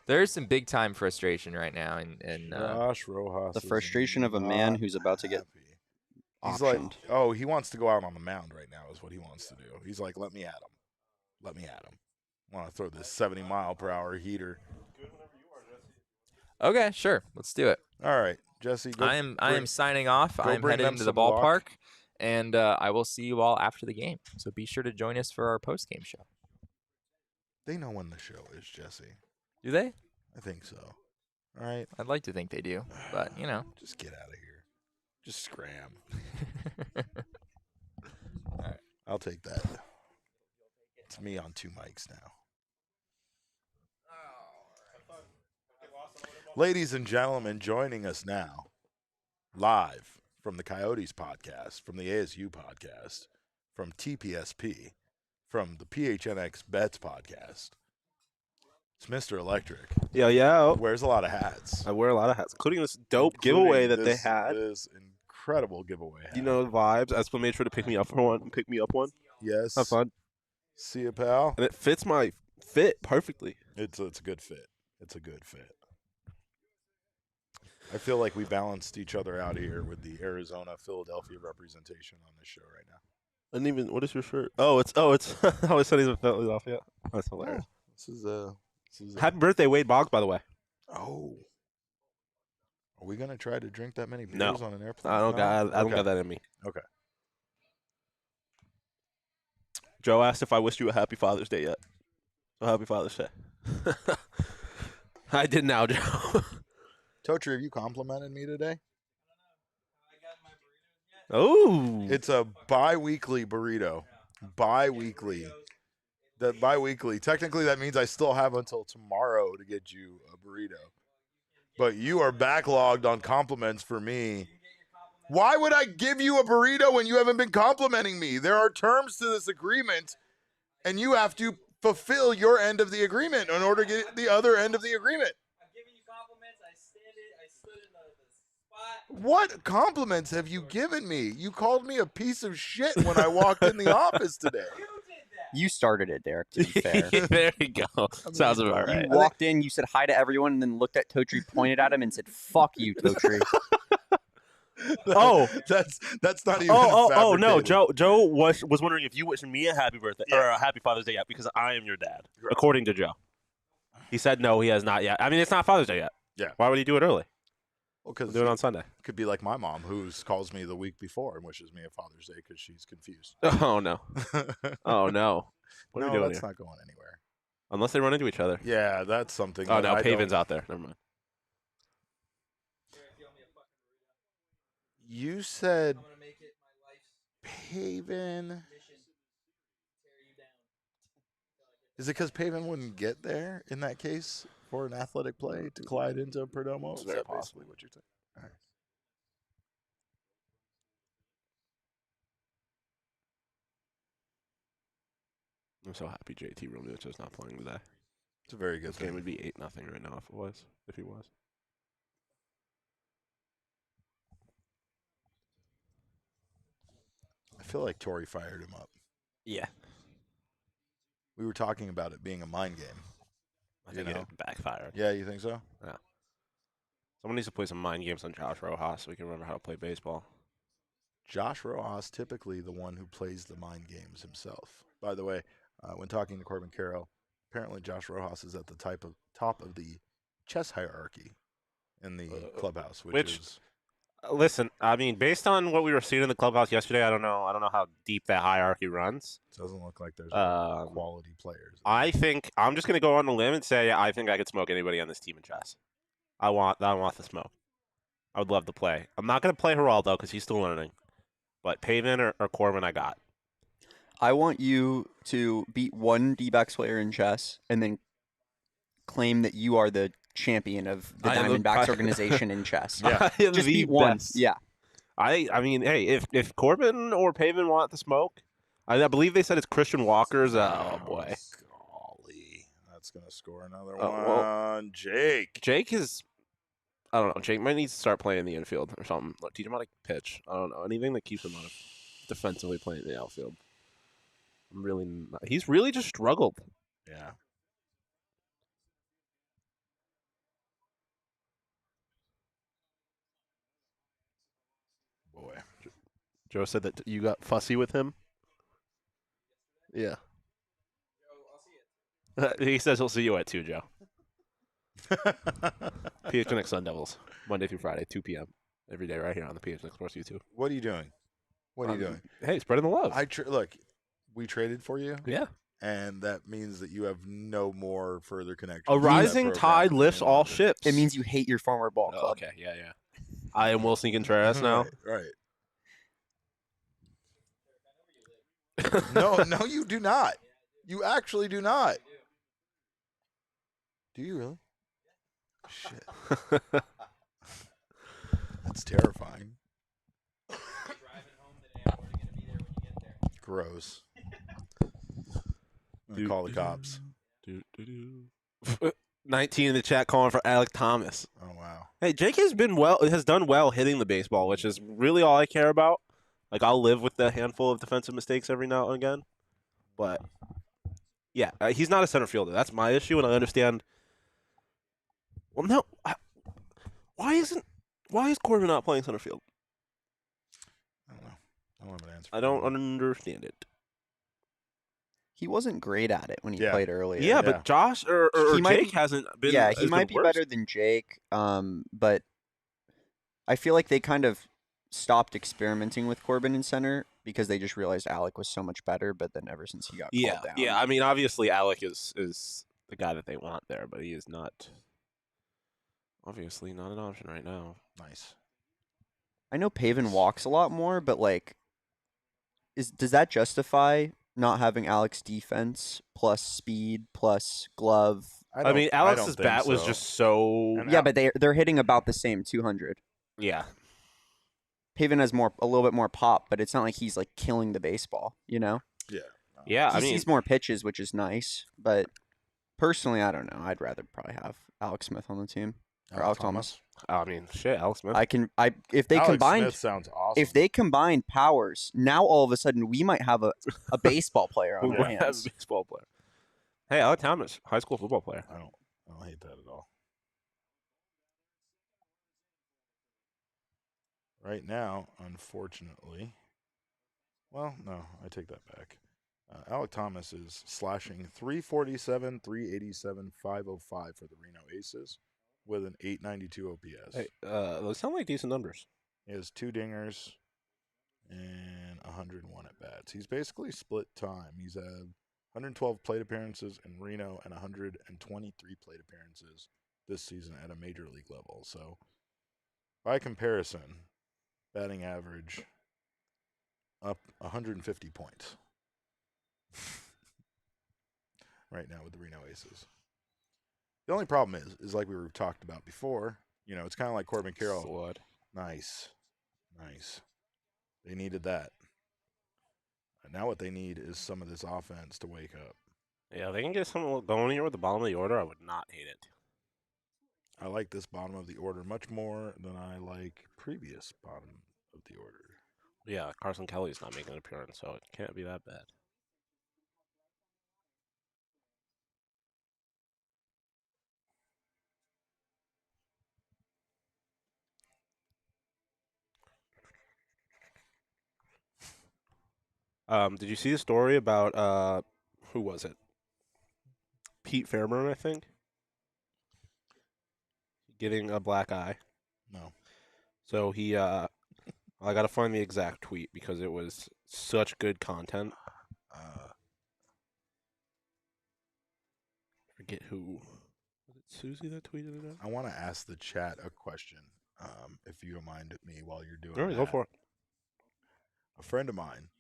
There's some big time frustration right now, and Josh Rojas. The frustration of a man who's about to get. He's optioned. like, he wants to go out on the mound right now. Is what he wants to do. He's like, let me at him. I want to throw this 70-mile-per-hour heater. Okay, sure. Let's do it. All right, Jesse. Go I am signing off. I'm bring headed them into the some luck. ballpark, and I will see you all after the game. So be sure to join us for our post-game show. They know when the show is, Jesse. Do they? I think so. All right. I'd like to think they do, but you know. Just get out of here. Just scram. All right. I'll take that. It's me on 2 mics now. Ladies and gentlemen, joining us now, live from the Coyotes podcast, from the ASU podcast, from TPSP, from the PHNX Bets podcast. It's Mr. Electric. Yo. Wears a lot of hats. I wear a lot of hats, including this dope giveaway that they had. This incredible giveaway hat. You know the vibes. Espo made sure to pick me up one. Yes. Have fun. See you, pal. And it fits my fit perfectly. It's a good fit. It's a good fit. I feel like we balanced each other out here with the Arizona-Philadelphia representation on this show right now. I didn't even. What is your shirt? Oh, it's I was sunny's with Philadelphia. That's hilarious. This is Happy birthday, Wade Boggs, by the way. Oh. Are we gonna try to drink that many beers No. on an airplane? I don't got that in me. Okay. Joe asked if I wished you a happy Father's Day yet. So happy Father's Day. I did now, Joe. Totri, have you complimented me today? Oh. It's a bi-weekly burrito. Bi-weekly. That bi-weekly. Technically, that means I still have until tomorrow to get you a burrito. But you are backlogged on compliments for me. Why would I give you a burrito when you haven't been complimenting me? There are terms to this agreement, and you have to fulfill your end of the agreement in order to get the other end of the agreement. I'm giving you compliments. I stood in the spot. What compliments have you given me? You called me a piece of shit when I walked in the office today. You did that. You started it, Derek, to be fair. There you go. Sounds about You right. walked in, you said hi to everyone, and then looked at Totri, pointed at him, and said, "Fuck you, Totri." Oh. that's not even. Oh no, fabricated. Joe was wondering if you wishing me a happy birthday or a happy Father's Day yet because I am your dad, according to Joe. He said no, he has not yet. I mean, it's not Father's Day yet. Yeah. Why would he do it early? Well, because Do it on Sunday. could be like my mom, who calls me the week before and wishes me a Father's Day because she's confused. Oh no. Oh no. What are we doing that's here? not going anywhere. Unless they run into each other. Yeah, that's something. Oh that no, I Pavin's don't- out there. Never mind. You said I'm gonna make it my life's Pavin. mission to tear you down. Is it because Pavin wouldn't get there in that case for an athletic play to collide into Perdomo? It's Is very that possible. basically what you're saying? All right. I'm so happy JT Realmuto is not playing today. It's a very good This game thing. would be 8-0 right now if he was. I feel like Torrey fired him up. Yeah. We were talking about it being a mind game. I You think know? it backfired. Yeah, you think so? Someone needs to play some mind games on Josh Rojas so we can remember how to play baseball. Josh Rojas, typically the one who plays the mind games himself. By the way, when talking to Corbin Carroll, apparently Josh Rojas is at the top of the chess hierarchy in the clubhouse, which is Listen, I mean, based on what we were seeing in the clubhouse yesterday, I don't know how deep that hierarchy runs. doesn't look like there's Um, quality players. I think I'm just gonna go on the limb and say I think I could smoke anybody on this team in chess. I want the smoke. I would love to play. I'm not gonna play Geraldo because he's still learning, but Pavin or Corbin, I got. I want you to beat one D-backs player in chess, and then claim that you are the champion of the I am the- Diamondbacks organization in chess. Yeah. I am Just the beat one. best. Yeah. I mean, hey, if Corbin or Pavin want the smoke, I believe they said it's Christian Walker's. Oh boy, Golly. That's going to score another Oh, one. well- Jake. Jake is. I don't know. Jake might need to start playing in the infield or something. Like, teach him how to pitch. I don't know anything that keeps him out of defensively playing in the outfield. I'm really. Not, he's really just struggled. Yeah. Boy. Joe said that you got fussy with him. Yeah. Joe, I'll see you. He says he'll see you at 2, Joe. PHNX Sun Devils, Monday through Friday, 2 p.m. every day, right here on the PHNX Sports YouTube. What are you doing? What are you doing? Hey, spreading the love. Look, we traded for you. Yeah. And that means that you have no more further connection. A rising tide lifts all ships. It means you hate your former ball club. Okay, yeah. I am Wilson Contreras now. Right. No, you do not. You actually do not. Do you really? Shit. That's terrifying. Gross. I'm gonna call the cops. 19 in the chat calling for Alec Thomas. Oh wow. Hey, Jake has done well hitting the baseball, which is really all I care about. Like, I'll live with the handful of defensive mistakes every now and again. But yeah, he's not a center fielder. That's my issue, and I understand. Well, no. Why is Corbin not playing center field? I don't know. I don't have an answer. I don't understand it. He wasn't great at it when he Yeah. played earlier. Yeah, but Josh or He might Jake be- hasn't been. Yeah, has he been might be worse. better than Jake. But I feel like they kind of stopped experimenting with Corbin in center because they just realized Alec was so much better. But then ever since he got Yeah, called down, yeah. I mean, obviously, Alec is the guy that they want there, but he is not. Obviously, not an option right now. Nice. I know Pavin walks a lot more, but like, does that justify not having Alec's defense plus speed plus glove? I mean, Alex's don't think bat was so. just so. And Yeah, but they're hitting about the same 200. Yeah. Pavin has a little bit more pop, but it's not like he's like killing the baseball. You know, Yeah. Yeah, he I mean, sees more pitches, which is nice. But personally, I don't know. I'd rather probably have Alex Smith on the team or Alex Thomas. shit, Alex Smith. If they Alex combined Smith sounds awesome. if they combine powers, now all of a sudden we might have a baseball player on Who our has hands. a baseball player? Hey, Alec Thomas, high school football player. I don't hate that at all. Right now, unfortunately, well, no, I take that back. Alec Thomas is slashing 347, 387, 505 for the Reno Aces with an 892 OPS. Hey, those sound like decent numbers. He has 2 dingers and 101 at bats. He's basically split time. He's had 112 plate appearances in Reno and 123 plate appearances this season at a major league level. So, by comparison, batting average up 150 points right now with the Reno Aces. The only problem is like we were talked about before. You know, it's kind of like Corbin Carroll. Flood. Nice. They needed that. And now what they need is some of this offense to wake up. Yeah, they can get something going here with the bottom of the order. I would not hate it. I like this bottom of the order much more than I like previous bottom of the order. Yeah, Carson Kelly's not making an appearance, so it can't be that bad. Did you see the story about who was it? Pete Fairburn, I think, getting a black eye. No. So he, I got to find the exact tweet because it was such good content. Forget who. Was it Susie that tweeted it out? I want to ask the chat a question, if you don't mind me while you're doing All right, that. go for it. A friend of mine,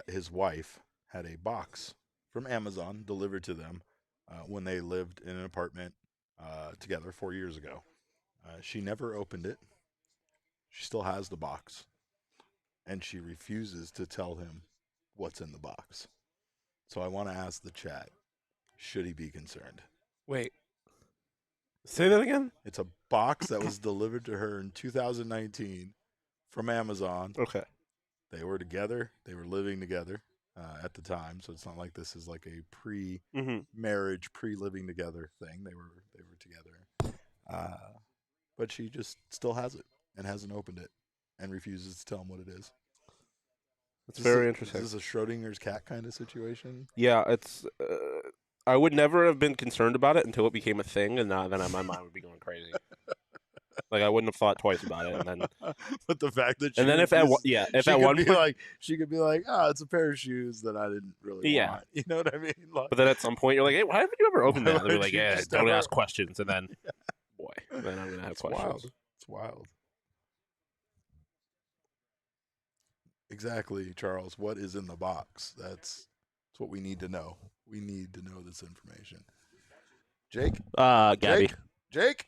his wife had a box from Amazon delivered to them when they lived in an apartment together 4 years ago. She never opened it. She still has the box, and she refuses to tell him what's in the box. So I want to ask the chat, should he be concerned? Wait. Say that again? It's a box that was delivered to her in 2019 from Amazon. Okay. They were together. They were living together at the time, so it's not like this is like a pre-marriage, pre-living together thing. They were together, but she just still has it and hasn't opened it and refuses to tell him what it is. That's very interesting. Is this a Schrodinger's cat kind of situation? Yeah, it's. I would never have been concerned about it until it became a thing, and then my mind would be going crazy. Like I wouldn't have thought twice about it, and then. But the fact that she And then if at one point, she could be like, oh, it's a pair of shoes that I didn't really want. You know what I mean? Like, but then at some point you're like, hey, why haven't you ever opened that? They're like, you yeah, just don't never- ask questions, and then, boy, then I'm gonna have it's questions. wild. It's wild. Exactly, Charles. What is in the box? That's what we need to know. We need to know this information. Jake? Gabby. Jake?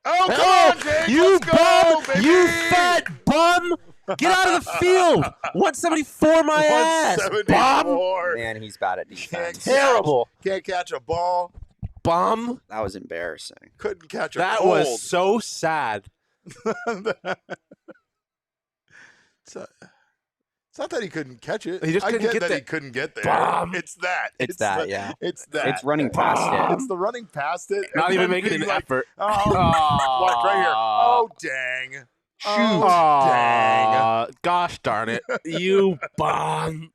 Oh, come on, Jake! You Let's go, bum! baby! You fat bum! Get out of the field! 174 my ass! Bum! 174. Man, he's bad at defense. Terrible! Can't catch a ball. Bum! That was embarrassing. Couldn't catch a That cold. was so sad. It's not that he couldn't catch it. He just I couldn't get get that there. he couldn't get there. Bum. It's that. It's that, the- yeah. It's that. It's running past it. It's the running past it. Not and even then making being an like, effort. Oh, watch right here. Oh, dang. Shoot. Oh, dang. Gosh darn it. You bum.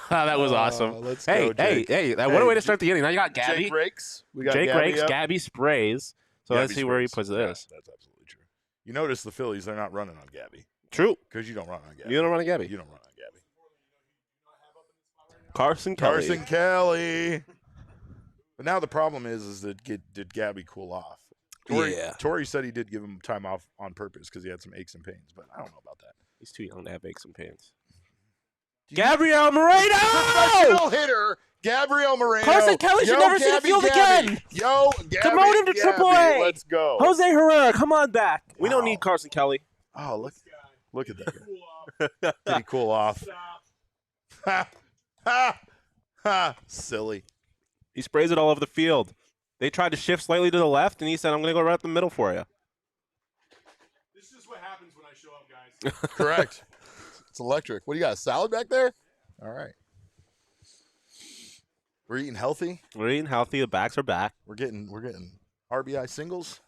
That was awesome. Let's Hey, go, Jake. what a way to start the inning. Now you got Gabby. Jake rakes. We got Jake Gabby rakes, up. Gabby sprays. So Gabby let's see where he sprays. puts this. Yeah, that's absolutely true. You notice the Phillies, they're not running on Gabby. True. Because you don't run on Gabby. You don't run a Gabby. You don't run on Gabby. Carson Kelly. Carson Kelly. But now the problem is that did Gabby cool off? Torrey said he did give him time off on purpose because he had some aches and pains, but I don't know about that. He's too young to have aches and pains. Do you- Gabriel Moreno! Professional hitter, Gabriel Moreno. Carson Kelly should never see the field again. Yo, Gabby, Promote him to Gabby, AAA. Let's go. Jose Herrera, come on back. We don't Wow. need Carson Kelly. Oh, look at that. Did he cool off? Ha, ha, ha. Silly. He sprays it all over the field. They tried to shift slightly to the left, and he said, I'm going to go right up the middle for you. This is what happens when I show up, guys. Correct. It's electric. What do you got? A salad back there? All right. We're eating healthy. We're eating healthy. The backs are back. We're getting RBI singles.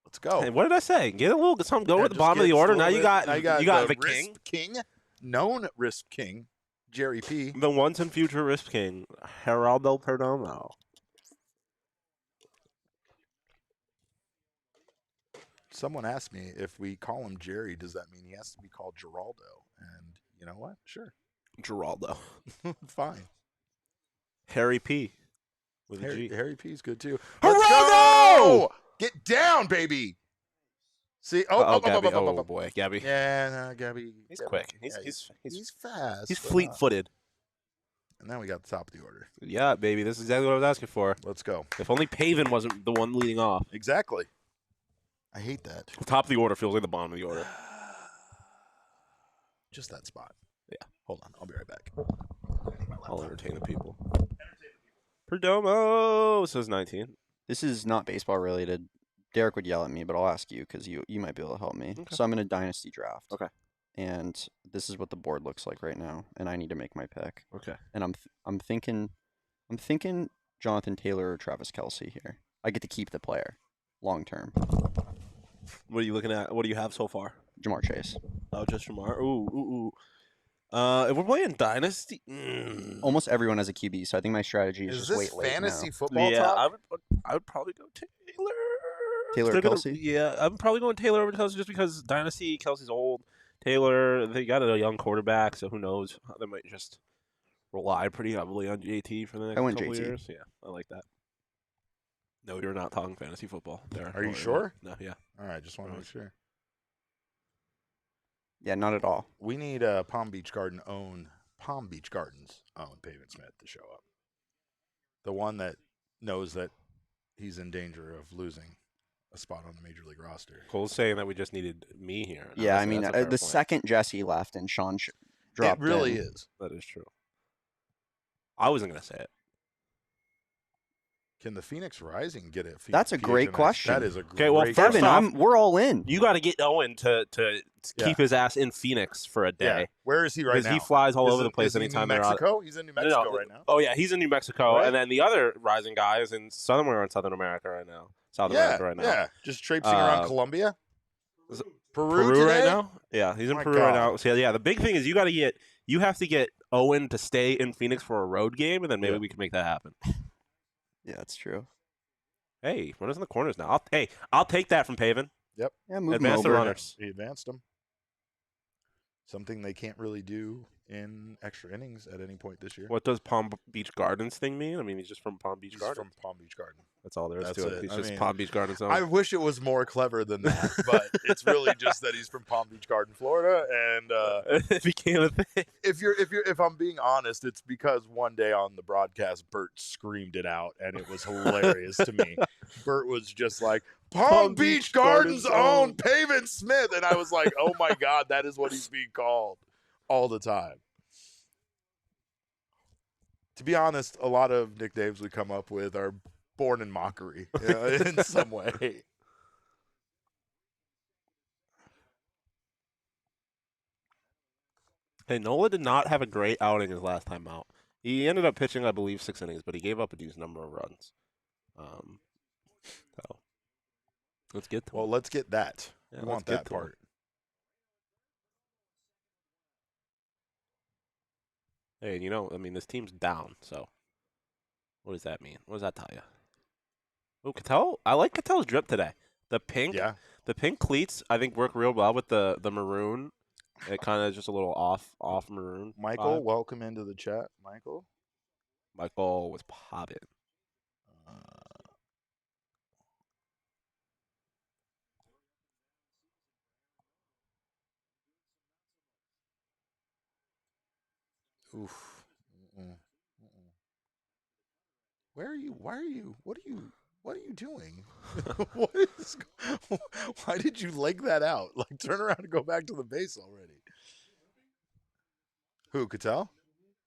Let's go. Hey, what did I say? Get a little something going Yeah, at the just bottom of get the order. just a Now little you bit. got you got the Risp king. Known Risp King, Jerry P. The once and future Risp King, Geraldo Perdomo. Someone asked me if we call him Jerry, does that mean he has to be called Geraldo? And you know what? Sure. Geraldo. Fine. Harry P. With a G. Harry P's good too. Geraldo! Let's go! Get down, baby. See, Gabby. oh, Boy, Gabby. Yeah, no, Gabby. He's Gabby. quick. Yeah, he's fast. He's but fleet-footed. And now we got the top of the order. Yeah, baby. This is exactly what I was asking for. Let's go. If only Pavin wasn't the one leading off. Exactly. I hate that. The top of the order feels like the bottom of the order. Just that spot. Yeah. Hold on. I'll be right back. I'll entertain the people. Perdomo says 19. This is not baseball related. Derek would yell at me, but I'll ask you because you might be able to help me. Okay. So I'm in a dynasty draft. Okay. And this is what the board looks like right now, and I need to make my pick. Okay. And I'm thinking Jonathan Taylor or Travis Kelce here. I get to keep the player long term. What are you looking at? What do you have so far? Jamar Chase. Oh, just Jamar. Ooh. If we're playing Dynasty, Almost everyone has a QB, so I think my strategy is Is just this wait late fantasy now. football yeah, talk? I would probably go Taylor. Taylor They're or gonna- Kelce? Yeah, I'm probably going Taylor over Kelce just because Dynasty, Kelsey's old. Taylor, they got a young quarterback, so who knows? They might just rely pretty heavily on JT for the next I went couple JT. years. Yeah, I like that. No, you're not talking fantasy football there. Are you Oh, sure? No, yeah. All right. Just want to make sure. Yeah, not at all. We need Palm Beach Gardens own Pavin Smith to show up. The one that knows that he's in danger of losing a spot on the major league roster. Cole's saying that we just needed me here. Yeah, I Honestly, mean, that's a fair the point. second Jesse left and Sean dropped It really in. is. That is true. I wasn't going to say it. Can the Phoenix Rising get it? That's a great question. That is a Okay, well, great first Evan, off- we're all in. You got to get Owen to Yeah. keep his ass in Phoenix for a Yeah. day. Where is he right Because now? he flies all Is over it- the place is he in anytime New they're out. Mexico? He's in New No, Mexico right now. Oh, yeah, he's in New Mexico. Right? And then the other rising guy is in somewhere in Southern America right now. South America right now. Yeah, just traipsing around Colombia. Peru Peru today? right now? Yeah, he's in My Peru right God. now. So, yeah, the big thing is you have to get Owen to stay in Phoenix for a road game, and then maybe we can make that happen. Yeah, that's true. Hey, runners in the corners now. I'll take that from Paven. Yep. Yeah, move Advance the him over. runners. He advanced them. Something they can't really do in extra innings at any point this year. What does Palm Beach Gardens thing mean? I mean, he's just from Palm Beach He's Gardens. from Palm Beach Garden. That's all there is That's to it. it. He's I just mean, Palm Beach Gardens. I wish it was more clever than that, but it's really just that he's from Palm Beach Garden, Florida, and it became a thing. if I'm being honest, it's because one day on the broadcast, Bert screamed it out, and it was hilarious to me. Bert was just like, Palm Beach Gardens own Paven Smith, and I was like, oh my God, that is what he's being called all the time. To be honest, a lot of nicknames we come up with are born in mockery in some way. Hey, Nola did not have a great outing his last time out. He ended up pitching, I believe, 6 innings, but he gave up a decent number of runs. So let's get to Well, let's get that. Yeah, We let's want get that to 'em. part. Hey, you know, I mean, this team's down, so what does that mean? What does that tell you? Oh, Cattell, I like Cattell's drip today. The pink, the pink cleats, I think work real well with the maroon. It kind of just a little off maroon. Michael, vibe. welcome into the chat. Michael was popping. Oof. Where are you? Why are you? What are you doing? Why did you leg that out? Like, turn around and go back to the base already. Who, Cattell?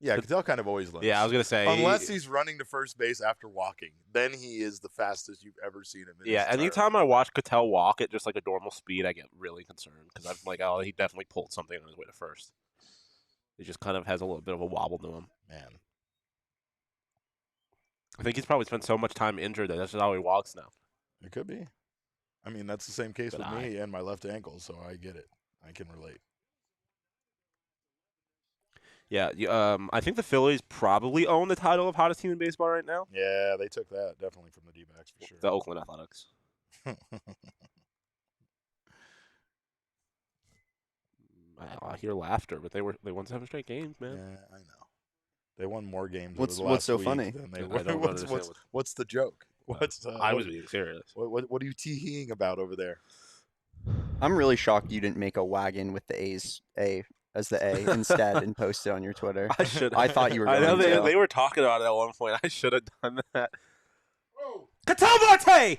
Yeah, Cattell kind of always limps. Yeah, I was gonna say, unless he's running to first base after walking, then he is the fastest you've ever seen him. Yeah, anytime I watch Cattell walk at just like a normal speed, I get really concerned because I'm like, oh, he definitely pulled something on his way to first. He just kind of has a little bit of a wobble to him. Man, I think he's probably spent so much time injured that that's just how he walks now. it could be. I mean, that's the same case with me and my left ankle, so I get it. I can relate. Yeah, I think the Phillies probably own the title of hottest team in baseball right now. Yeah, they took that definitely from the D-backs for sure. The Oakland Athletics. I hear laughter, but they won 7 straight games, man. Yeah, I know. They won more games. What's so funny? Than they I don't understand what's the joke? I was being serious. What are you teeing about over there? I'm really shocked you didn't make a wagon with the A as the A instead and post it on your Twitter. I should. I thought you were going I know to. they were talking about it at one point. I should have done that. Cattell Marte!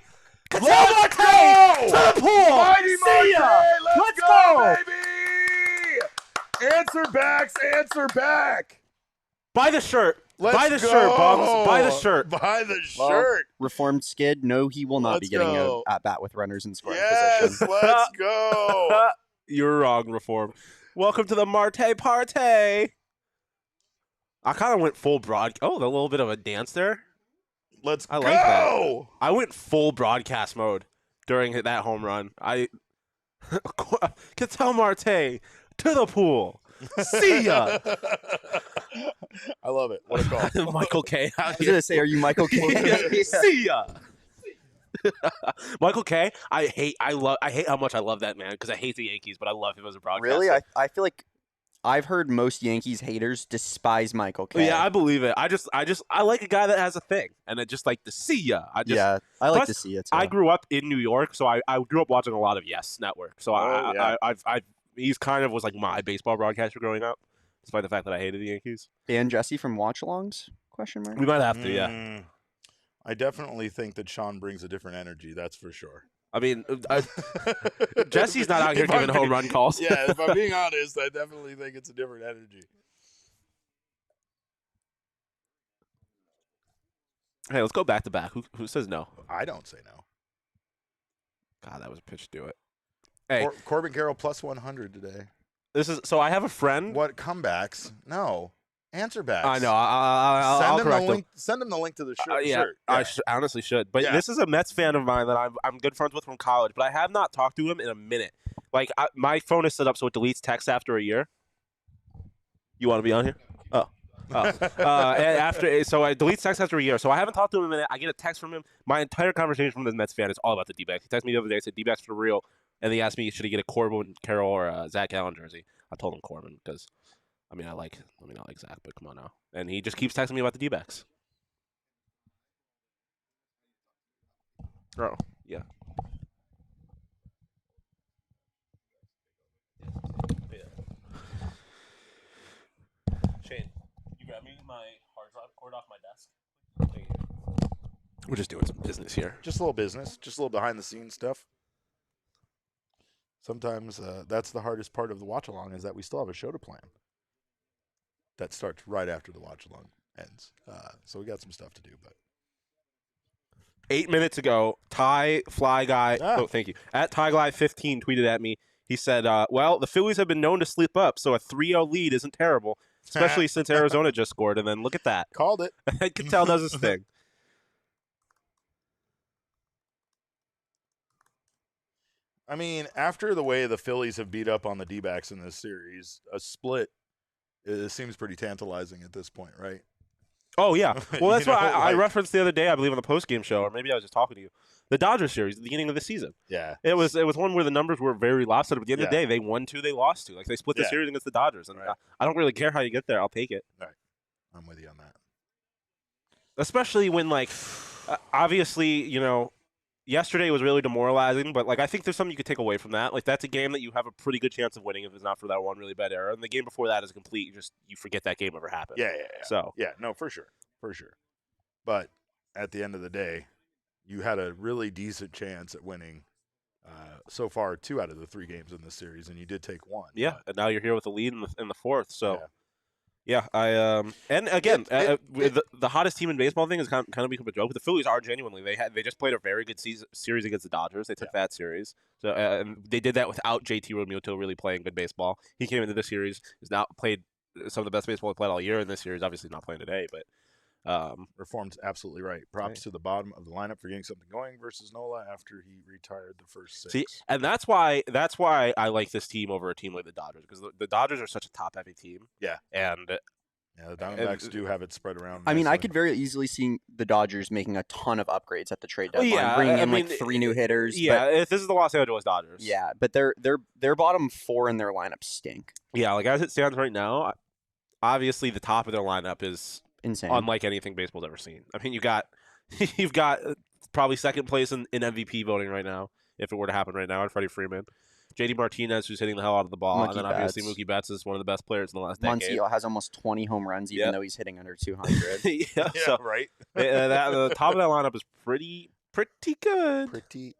Cattell Marte! To the pool! Mighty See ya! Let's go, baby! Answer back! Buy the shirt. Let's Buy the go! shirt, bums. Buy the shirt. Buy the Well, shirt. Reformed Skid, no, he will not Let's be getting go. a at bat with runners in scoring Yes, position. let's go. You're wrong, Reform. Welcome to the Marte Party. I kind of went full broad. Oh, the little bit of a dance there. I like that. I went full broadcast mode during that home run. Cattell Marte to the pool. See ya. I love it. What a call. Michael K. I was gonna say, are you Michael K? See ya. Michael K. I hate how much I love that man because I hate the Yankees, but I love him as a broadcaster. Really? I feel like I've heard most Yankees haters despise Michael K. Yeah, I believe it. I like a guy that has a thing, and I just like to see ya. I like to see it too. I grew up in New York, so I grew up watching a lot of Yes Network. So he's kind of was like my baseball broadcaster growing up, despite the fact that I hated the Yankees. And Jesse from Watch-Alongs? Question mark. We might have to, yeah. I definitely think that Sean brings a different energy. That's for sure. I mean, Jesse's not out here giving home run calls. Yeah, if I'm being honest, I definitely think it's a different energy. Hey, let's go back to back. Who says no? I don't say no. God, that was a pitch to do it. Hey, Corbin Carroll plus 100 today. This is so. I have a friend. What comebacks? No. Answer backs. I know. I'll correct him. Send him the link to the shirt. Yeah, I honestly should. But this is a Mets fan of mine that I'm good friends with from college, but I have not talked to him in a minute. Like, my phone is set up so it deletes text after a year. You want to be on here? So I delete text after a year. So I haven't talked to him in a minute. I get a text from him. My entire conversation from the Mets fan is all about the D-backs. He texted me the other day, said D-backs for real, and he asked me should he get a Corbin Carroll or a Zach Allen jersey. I told him Corbin because I like Zach, but come on now. And he just keeps texting me about the D-backs. Oh, yeah. Shane, you grab me my hard drive cord off my desk? Thank you. We're just doing some business here. Just a little business, just a little behind-the-scenes stuff. Sometimes that's the hardest part of the watch-along is that we still have a show to plan. That starts right after the watch-along ends. So we got some stuff to do, but 8 minutes ago, Ty Fly Guy. Oh, thank you. At TyGuy15 tweeted at me. He said, well, the Phillies have been known to sleep up, so a 3-0 lead isn't terrible, especially since Arizona just scored. And then look at that. Called it. Cattell does his thing. I mean, after the way the Phillies have beat up on the D-backs in this series, a split seems pretty tantalizing at this point, right? Oh, yeah. Well, that's You know, what I like- referenced the other day, I believe, on the postgame show, or maybe I was just talking to you. The Dodgers series, at the beginning of the season. Yeah. It was one where the numbers were very lopsided. But at the end of the day, they won 2, they lost 2. Like, they split the Yeah. series against the Dodgers. And Right. I don't really care how you get there. I'll take it. I'm with you on that. Especially when, like, obviously, you know, yesterday was really demoralizing, but, like, I think there's something you could take away from that. Like, that's a game that you have a pretty good chance of winning if it's not for that one really bad error. And the game before that is complete. You forget that game ever happened. Yeah. So, Yeah, no, for sure. But at the end of the day, you had a really decent chance at winning so far 2 out of the 3 games in this series, and you did take 1. yeah. but- And now you're here with the lead in the fourth. So, Yeah. yeah, and again, It- the hottest team in baseball thing has kind of become a joke. But the Phillies are genuinely they just played a very good series against the Dodgers. They took that series, so and they did that without JT Realmuto really playing good baseball. He came into this series, has now played some of the best baseball he played all year in this series. Obviously not playing today, but Reform's absolutely right. Props to the bottom of the lineup for getting something going versus Nola after he retired the first 6. see, and that's why I like this team over a team like the Dodgers, because the Dodgers are such a top heavy team. Yeah. And Yeah, the Diamondbacks do have it spread around. I mean, I nicely. could very easily see the Dodgers making a ton of upgrades at the trade Well, deadline, yeah, bringing I in mean, like 3 new hitters. yeah, if this is the Los Angeles Dodgers. but, yeah, but their bottom 4 in their lineup stink. Yeah, like as it stands right now, obviously the top of their lineup is Insane. unlike anything baseball's ever seen. I mean, you've got probably second place in MVP voting right now, if it were to happen right now, and Freddie Freeman. JD Martinez, who's hitting the hell out of the ball, and then obviously Mookie Betts is one of the best players in the last decade. Muncy has almost 20 home runs, even though he's hitting under 200. yeah, so right. the top of that lineup is pretty good. Pretty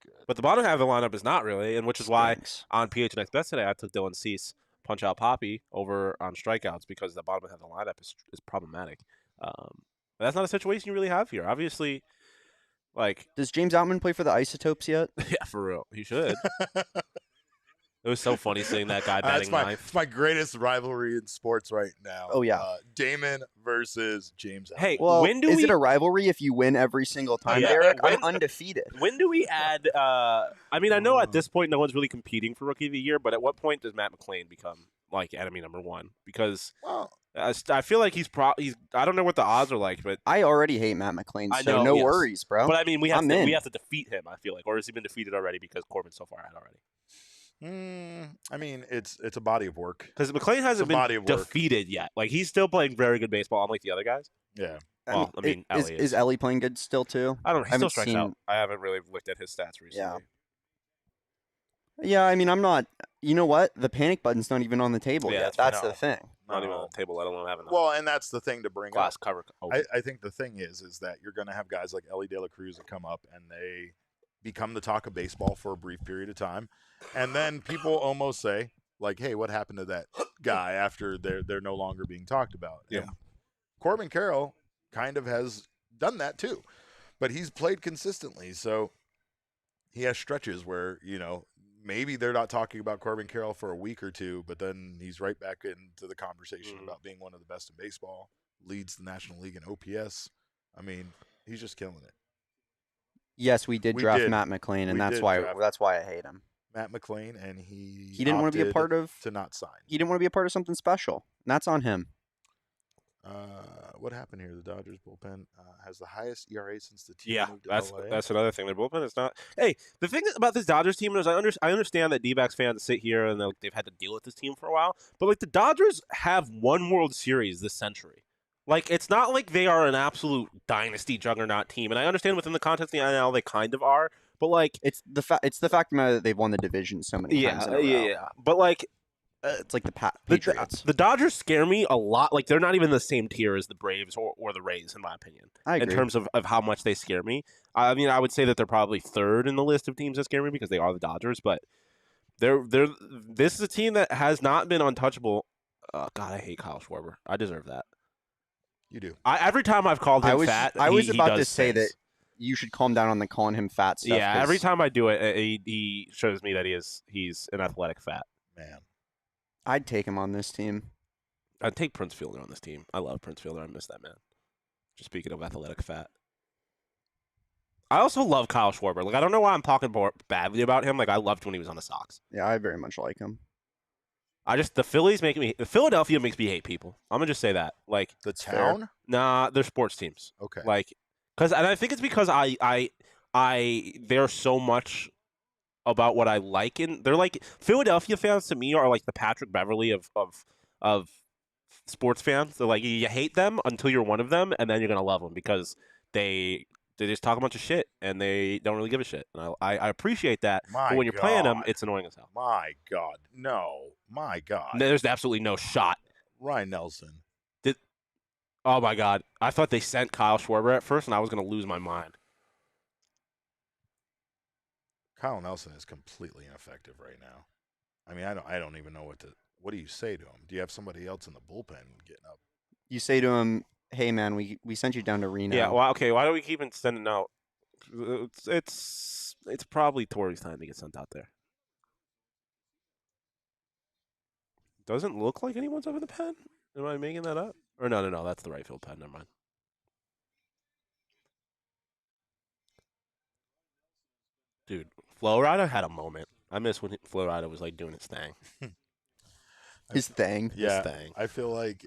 good. But the bottom half of the lineup is not really, and which is why Stinks. on PHNX today I took Dylan Cease punch out Poppy over on strikeouts because the bottom half of the lineup is problematic. But that's not a situation you really have here. Obviously, like Does James Outman play for the Isotopes yet? yeah, for real, he should. It was so funny seeing that guy batting ninth. It's my greatest rivalry in sports right now. Oh, yeah. Damon versus James. Hey, Well, when do is we? it a rivalry if you win every single time, Yeah, Derek? when- I'm undefeated. When do we add? I mean, I know at this point no one's really competing for Rookie of the Year, but at what point does Matt McClain become like enemy number 1? Because Well, I feel like he's I don't know what the odds are like, but I already hate Matt McClain, I so know, no yes. worries, bro. I mean we have I'm to in. we have to defeat him. I feel like, or has he been defeated already because Corbin's so far ahead already? I mean, it's a body of work. Because McClain hasn't body been of work. defeated yet. Like he's still playing very good baseball, unlike the other guys. Yeah. Well, I mean, is, Ellie is Ellie playing good still too? I don't know. He still haven't strikes seen- out. I haven't really looked at his stats recently. Yeah. Yeah, I mean, I'm not. You know what? The panic button's not even on the table Yeah, yet. that's That's the thing. Not even on the table, let alone having a Well, and that's the thing to bring glass up. cover. Open. I think the thing is that you're going to have guys like Ellie De La Cruz that come up and they become the talk of baseball for a brief period of time, and then people almost say like, "Hey, what happened to that guy?" After they're no longer being talked about. Yeah. And Corbin Carroll kind of has done that too, but he's played consistently, so he has stretches where maybe they're not talking about Corbin Carroll for a week or two, but then he's right back into the conversation about being one of the best in baseball, leads the National League in OPS. I mean, he's just killing it. Yes, we did We draft did. Matt McClain, and We that's did why draft- I hate him. Matt McClain, and he He didn't want to be a opted part of. to not sign. He didn't want to be a part of something special, and that's on him. What happened here? The Dodgers bullpen has the highest ERA since the team Yeah, moved to that's LA. that's another thing. Their bullpen is not. Hey, the thing about this Dodgers team is I understand that D-backs fans sit here and they've had to deal with this team for a while, but like the Dodgers have one World Series this century. Like it's not like they are an absolute dynasty juggernaut team, and I understand within the context of the NL they kind of are, but like It's the fact of the matter that they've won the division so many times in a row. yeah. But like It's like the Patriots. the Dodgers scare me a lot. Like they're not even the same tier as the Braves or the Rays, in my opinion. I agree. In terms of how much they scare me. I mean, I would say that they're probably third in the list of teams that scare me because they are the Dodgers. But this is a team that has not been untouchable. God, I hate Kyle Schwarber. I deserve that. You do. Every time I've called him fat, I was he about does to say things. that you should calm down on the calling him fat stuff. Yeah, 'cause every time I do it, he shows me that he's an athletic fat. Man. I'd take him on this team. I'd take Prince Fielder on this team. I love Prince Fielder. I miss that man. Just speaking of athletic fat. I also love Kyle Schwarber. Like I don't know why I'm talking badly about him. Like I loved when he was on the Sox. Yeah, I very much like him. The Philadelphia makes me hate people. I'm gonna just say that. Like The town? nah, they're sports teams. Okay. Like, and I think it's because they're so much about what I like, and they're like Philadelphia fans to me are like the Patrick Beverly of sports fans. They're like you hate them until you're one of them, and then you're gonna love them because they just talk a bunch of shit and they don't really give a shit. And I appreciate that, but when you're playing them, it's annoying as hell. My God, no! My God, There's absolutely no shot. Ryan Nelson. Oh my God, I thought they sent Kyle Schwarber at first, and I was gonna lose my mind. Kyle Nelson is completely ineffective right now. I mean, I don't even know what do you say to him? Do you have somebody else in the bullpen getting up? You say to him, "Hey man, we sent you down to Reno." Yeah, well, okay. Why do we keep sending out? It's probably Torrey's time to get sent out there. Doesn't look like anyone's up in the pen. Am I making that up? Or no, that's the right field pen. Never mind. Dude, Florida had a moment. I miss when Florida was like doing its thing. His thing. Yeah, His thing. I feel like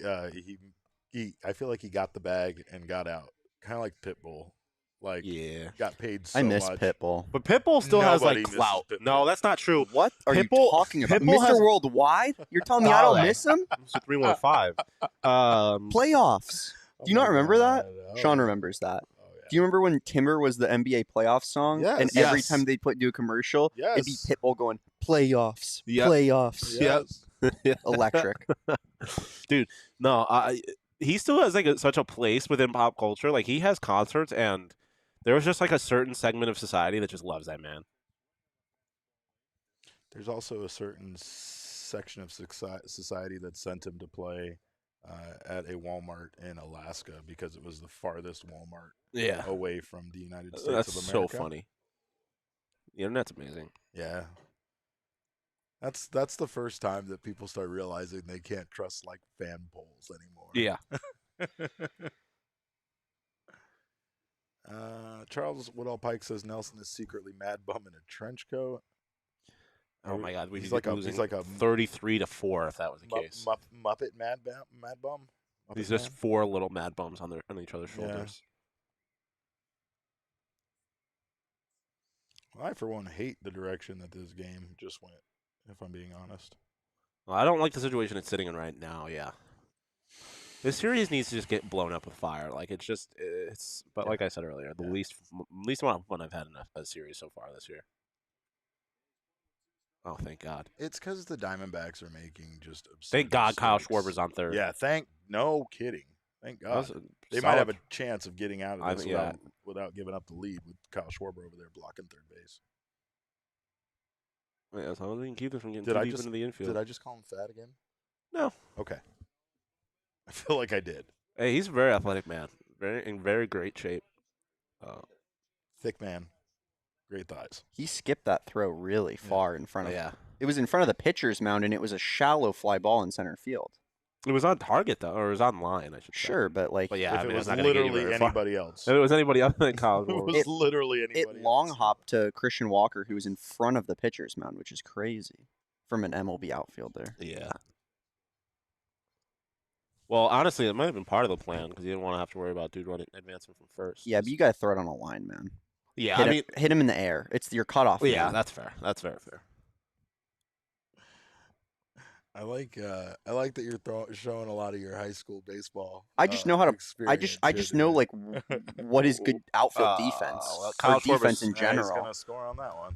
he got the bag and got out, kind of like Pitbull. Like Yeah. got paid so I miss much. Pitbull. But Pitbull still has Nobody like misses clout. Pitbull. No, that's not true. What are you Pitbull- talking about, Pitbull Mr. has- Worldwide? You're telling me I don't miss him? It's a 315. Playoffs. Do you not remember that? Oh, Sean yeah. remembers that. Oh, yeah. Do you remember when Timber was the NBA playoff song? Yes. And every Yes. time they'd do a commercial, it'd be Yes. Pitbull going, playoffs, Yep. playoffs. Yes. Electric. Dude, no, he still has like such a place within pop culture. Like he has concerts, and there's just like a certain segment of society that just loves that man. There's also a certain section of society that sent him to play at a Walmart in Alaska because it was the farthest Walmart Yeah, away from the United States that's of so America. funny. The internet's amazing. Yeah. That's the first time that people start realizing they can't trust like fan polls anymore. Yeah, Charles Woodall Pike says Nelson is secretly mad bum in a trench coat. Oh my God, he's like a 33-4 if that was the case. Muppet mad bum. Muppet He's just man? 4 little mad bums on each other's Yeah. shoulders. Well, I for one hate the direction that this game just went. If I'm being honest. Well, I don't like the situation it's sitting in right now. Yeah, this series needs to just get blown up with fire. Like it's. But like I said earlier, the least amount of fun I've had in a series so far this year. Oh, thank God! It's because the Diamondbacks are making just absurd Thank God Kyle mistakes. Schwarber's on third. Yeah, no kidding. Thank That was God. a They solid- might have a chance of getting out of I this think- yeah. without giving up the lead with Kyle Schwarber over there blocking third base. Yeah, as long as we can keep them from getting Did too I deep just- into the infield. Did I just call him fat again? No. Okay. I feel like I did. Hey, he's a very athletic man. In very great shape. Thick man. Great thighs. He skipped that throw really far in front of Yeah. It was in front of the pitcher's mound, and it was a shallow fly ball in center field. It was on target, though, or it was on line, I should say. Sure, but like But yeah, if I mean, it was it's not gonna get you literally very far. anybody else. If it was anybody other than Kyle It Schwarber. was literally anybody it long else. hopped to Christian Walker, who was in front of the pitcher's mound, which is crazy from an MLB outfielder. Yeah. Well, honestly, it might have been part of the plan because you didn't want to have to worry about dude running advancing from first. Yeah, but you got to throw it on a line, man. Yeah, hit him in the air. It's your cutoff. Yeah, man. that's fair. That's very fair. I like that you're showing a lot of your high school baseball. I just know how to. experience I just here know today. like what is good outfield defense well, or Kyle defense Schwarber's- in Yeah, he's general. gonna score on that one.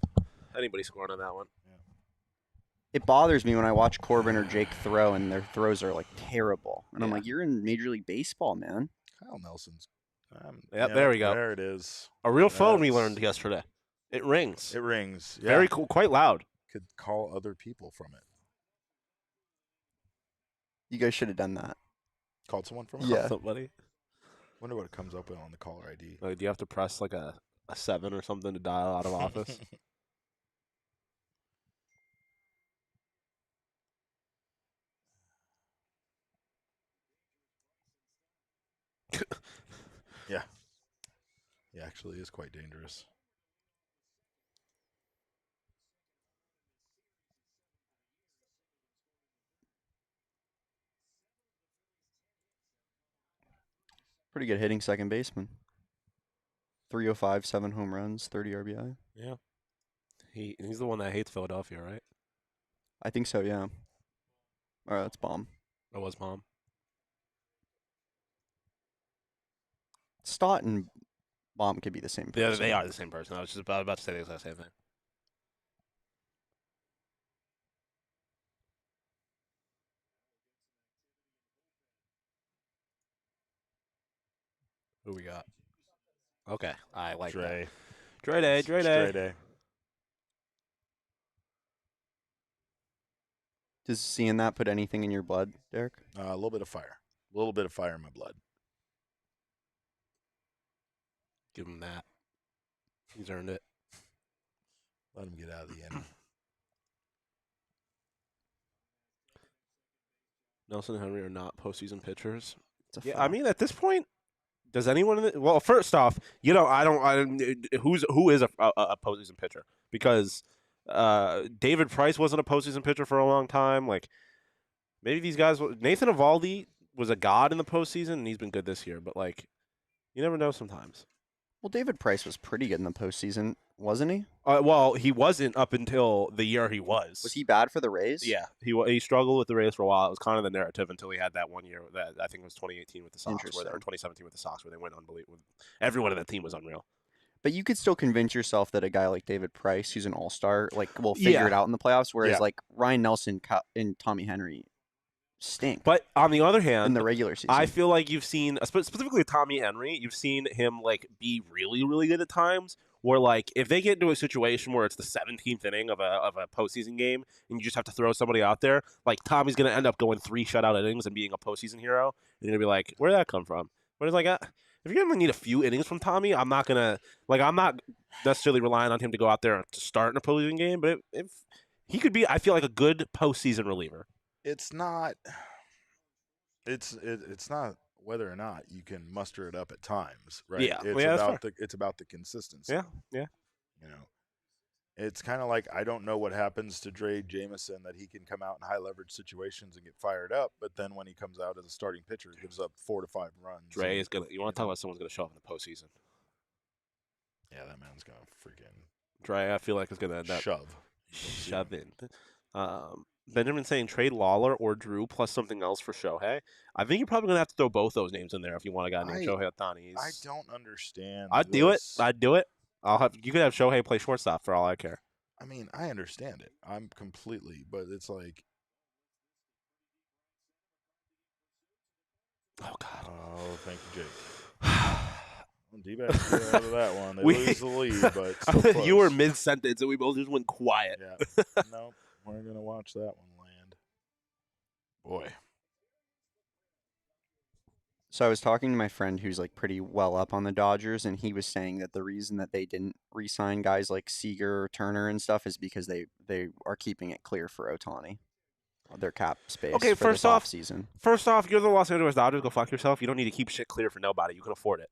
Anybody scoring on that one? It bothers me when I watch Corbin or Jake throw and their throws are like terrible, and I'm Yeah. like, you're in Major League Baseball, man. Kyle Nelson's. Yep, there we go. There it is. A real phone we That's- learned yesterday. It rings. It rings. Yeah. Very cool, quite loud. Could call other people from it. You guys should have done that. Called someone from it. Yeah. Somebody. Wonder what it comes up with on the caller ID. Like, do you have to press like a 7 or something to dial out of office? Yeah. He actually is quite dangerous. Pretty good hitting second baseman. 305, 7 home runs, 30 RBI. Yeah. He's the one that hates Philadelphia, right? I think so, yeah. All right, that's bomb. That was Mom. Stott and Bomb could be the same person. Yeah, they are the same person. I was just about to say the exact same thing. Who we got? Okay, I like Dre. that. Dre Day. Straight A. Does seeing that put anything in your blood, Derek? A little bit of fire. A little bit of fire in my blood. Give him that. He's earned it. Let him get out of the inning. Nelson and Henry are not postseason pitchers. It's a Yeah, I fact. mean, at this point, does anyone? Well, first off, I don't. Who is a postseason pitcher? Because David Price wasn't a postseason pitcher for a long time. Like, maybe these guys. Nathan Eovaldi was a god in the postseason, and he's been good this year. But like, you never know sometimes. Well, David Price was pretty good in the postseason, wasn't he? Well, he wasn't up until the year he was. Was he bad for the Rays? Yeah, he struggled with the Rays for a while. It was kind of the narrative until he had that one year that I think it was 2018 with the Sox, or Interesting. 2017 with the Sox, where they went unbelievable. Everyone in that team was unreal. But you could still convince yourself that a guy like David Price, who's an all-star, like will figure it out in the playoffs, whereas Yeah. like Ryan Nelson and Tommy Henry stink But on the other hand, in the regular season. I feel like you've seen, specifically with Tommy Henry, you've seen him like be really, really good at times. Where like if they get into a situation where it's the 17th inning of a postseason game and you just have to throw somebody out there, like Tommy's gonna end up going 3 shutout innings and being a postseason hero. And you're gonna be like, where did that come from? But it's like, if you're gonna need a few innings from Tommy, I'm not necessarily relying on him to go out there to start in a postseason game. But if he could be, I feel like a good postseason reliever. It's not. It's not whether or not you can muster it up at times, right? Yeah. It's Yeah, that's about it's about the consistency. Yeah, yeah. You know, it's kind of like I don't know what happens to Dre Jameson that he can come out in high leverage situations and get fired up, but then when he comes out as a starting pitcher, he gives up 4 to 5 runs. Dre is gonna. You want to talk about someone's gonna show up in the postseason? Yeah, that man's gonna freaking Dre, I feel like is gonna end up shove in. Benjamin saying trade Lawler or Drew plus something else for Shohei. I think you're probably gonna have to throw both those names in there if you want a guy named Shohei Ohtani. I don't understand. I'd do it. this. I'd do it. You could have Shohei play shortstop for all I care. I mean, I understand it. I'm completely, but it's like, Oh God. oh, thank you, Jake. D-backs get out of that one. They lose the lead, but still You were close. mid-sentence and we both just went quiet. Yeah. Nope. We're gonna watch that one land. Boy. So I was talking to my friend who's like pretty well up on the Dodgers, and he was saying that the reason that they didn't re-sign guys like Seager, Turner, and stuff is because they are keeping it clear for Ohtani, their cap space. Okay, for first this off- offseason. First off, you're the Los Angeles Dodgers. Go fuck yourself. You don't need to keep shit clear for nobody. You can afford it.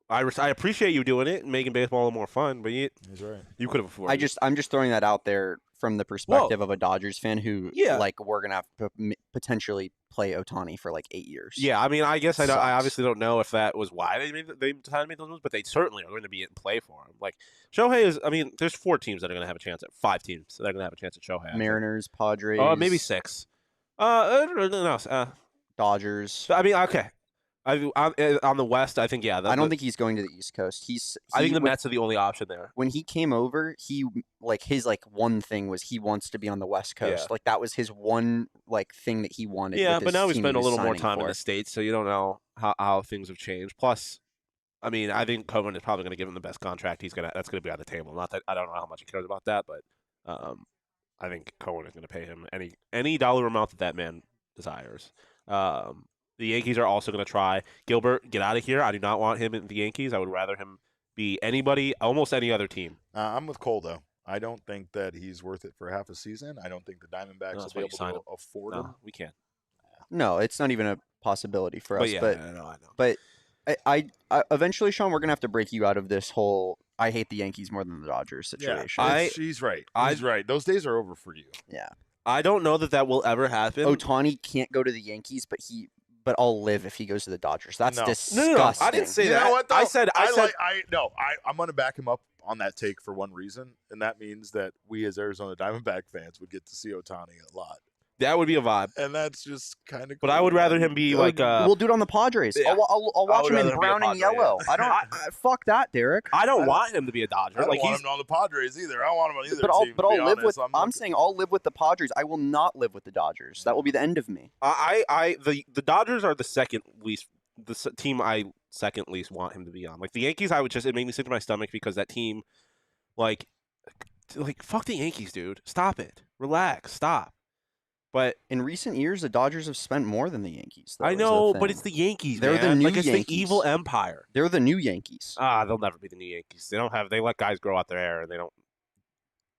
I appreciate you doing it and making baseball a little more fun, but you He's right. could have afforded it. I'm just throwing that out there from the perspective of a Dodgers fan who, Yeah. like, we're gonna have to potentially play Ohtani for like 8 years. Yeah, I mean, I guess I Sucks. obviously don't know if that was why they decided to make those moves, but they certainly are going to be in play for him. Like Shohei is, I mean, there's 4 teams that are going to have a chance at 5 teams that are going to have a chance at Shohei. Mariners, Padres. Maybe 6. No, Dodgers. I mean, okay. On the West, I think I don't think he's going to the East Coast. I think the Mets are the only option there. When he came over, his one thing was he wants to be on the West Coast. Yeah. Like that was his one thing that he wanted. Yeah, with but this now we team spend he a was little more signing time in for. the States, so you don't know how things have changed. Plus, I mean, I think Cohen is probably going to give him the best contract. That's going to be on the table. Not that I don't know how much he cares about that, but I think Cohen is going to pay him any dollar amount that man desires. The Yankees are also going to try Gilbert. Get out of here! I do not want him in the Yankees. I would rather him be almost any other team. I'm with Cole though. I don't think that he's worth it for half a season. I don't think the Diamondbacks will be able to afford him. No, we can't. No, it's not even a possibility for us. But yeah, but I know. But I eventually, Sean, we're gonna have to break you out of this whole "I hate the Yankees more than the Dodgers" situation. He's right. He's right. Those days are over for you. Yeah. I don't know that will ever happen. Ohtani can't go to the Yankees, but I'll live if he goes to the Dodgers. That's disgusting. No. I didn't say that. You know what, though? I said. I'm going to back him up on that take for one reason, and that means that we as Arizona Diamondback fans would get to see Ohtani a lot. That would be a vibe. And that's just kind of. But I would rather him be like. We'll do it on the Padres. Yeah. I'll watch him in brown and yellow. Yeah. I don't. Fuck that, Derek. I don't want him to be a Dodger. I don't want him on the Padres either. I don't want him on either team. But I'll live with. I'm saying I'll live with the Padres. I will not live with the Dodgers. That will be the end of me. The Dodgers are the second least. Team I second least want him to be on. Like the Yankees, it made me sick to my stomach because that team, like fuck the Yankees, dude. Stop it. Relax. Stop. But in recent years, the Dodgers have spent more than the Yankees. I know, but it's the Yankees. They're man. the new Yankees. It's the evil empire. They're the new Yankees. They'll never be the new Yankees. They let guys grow out their hair and they don't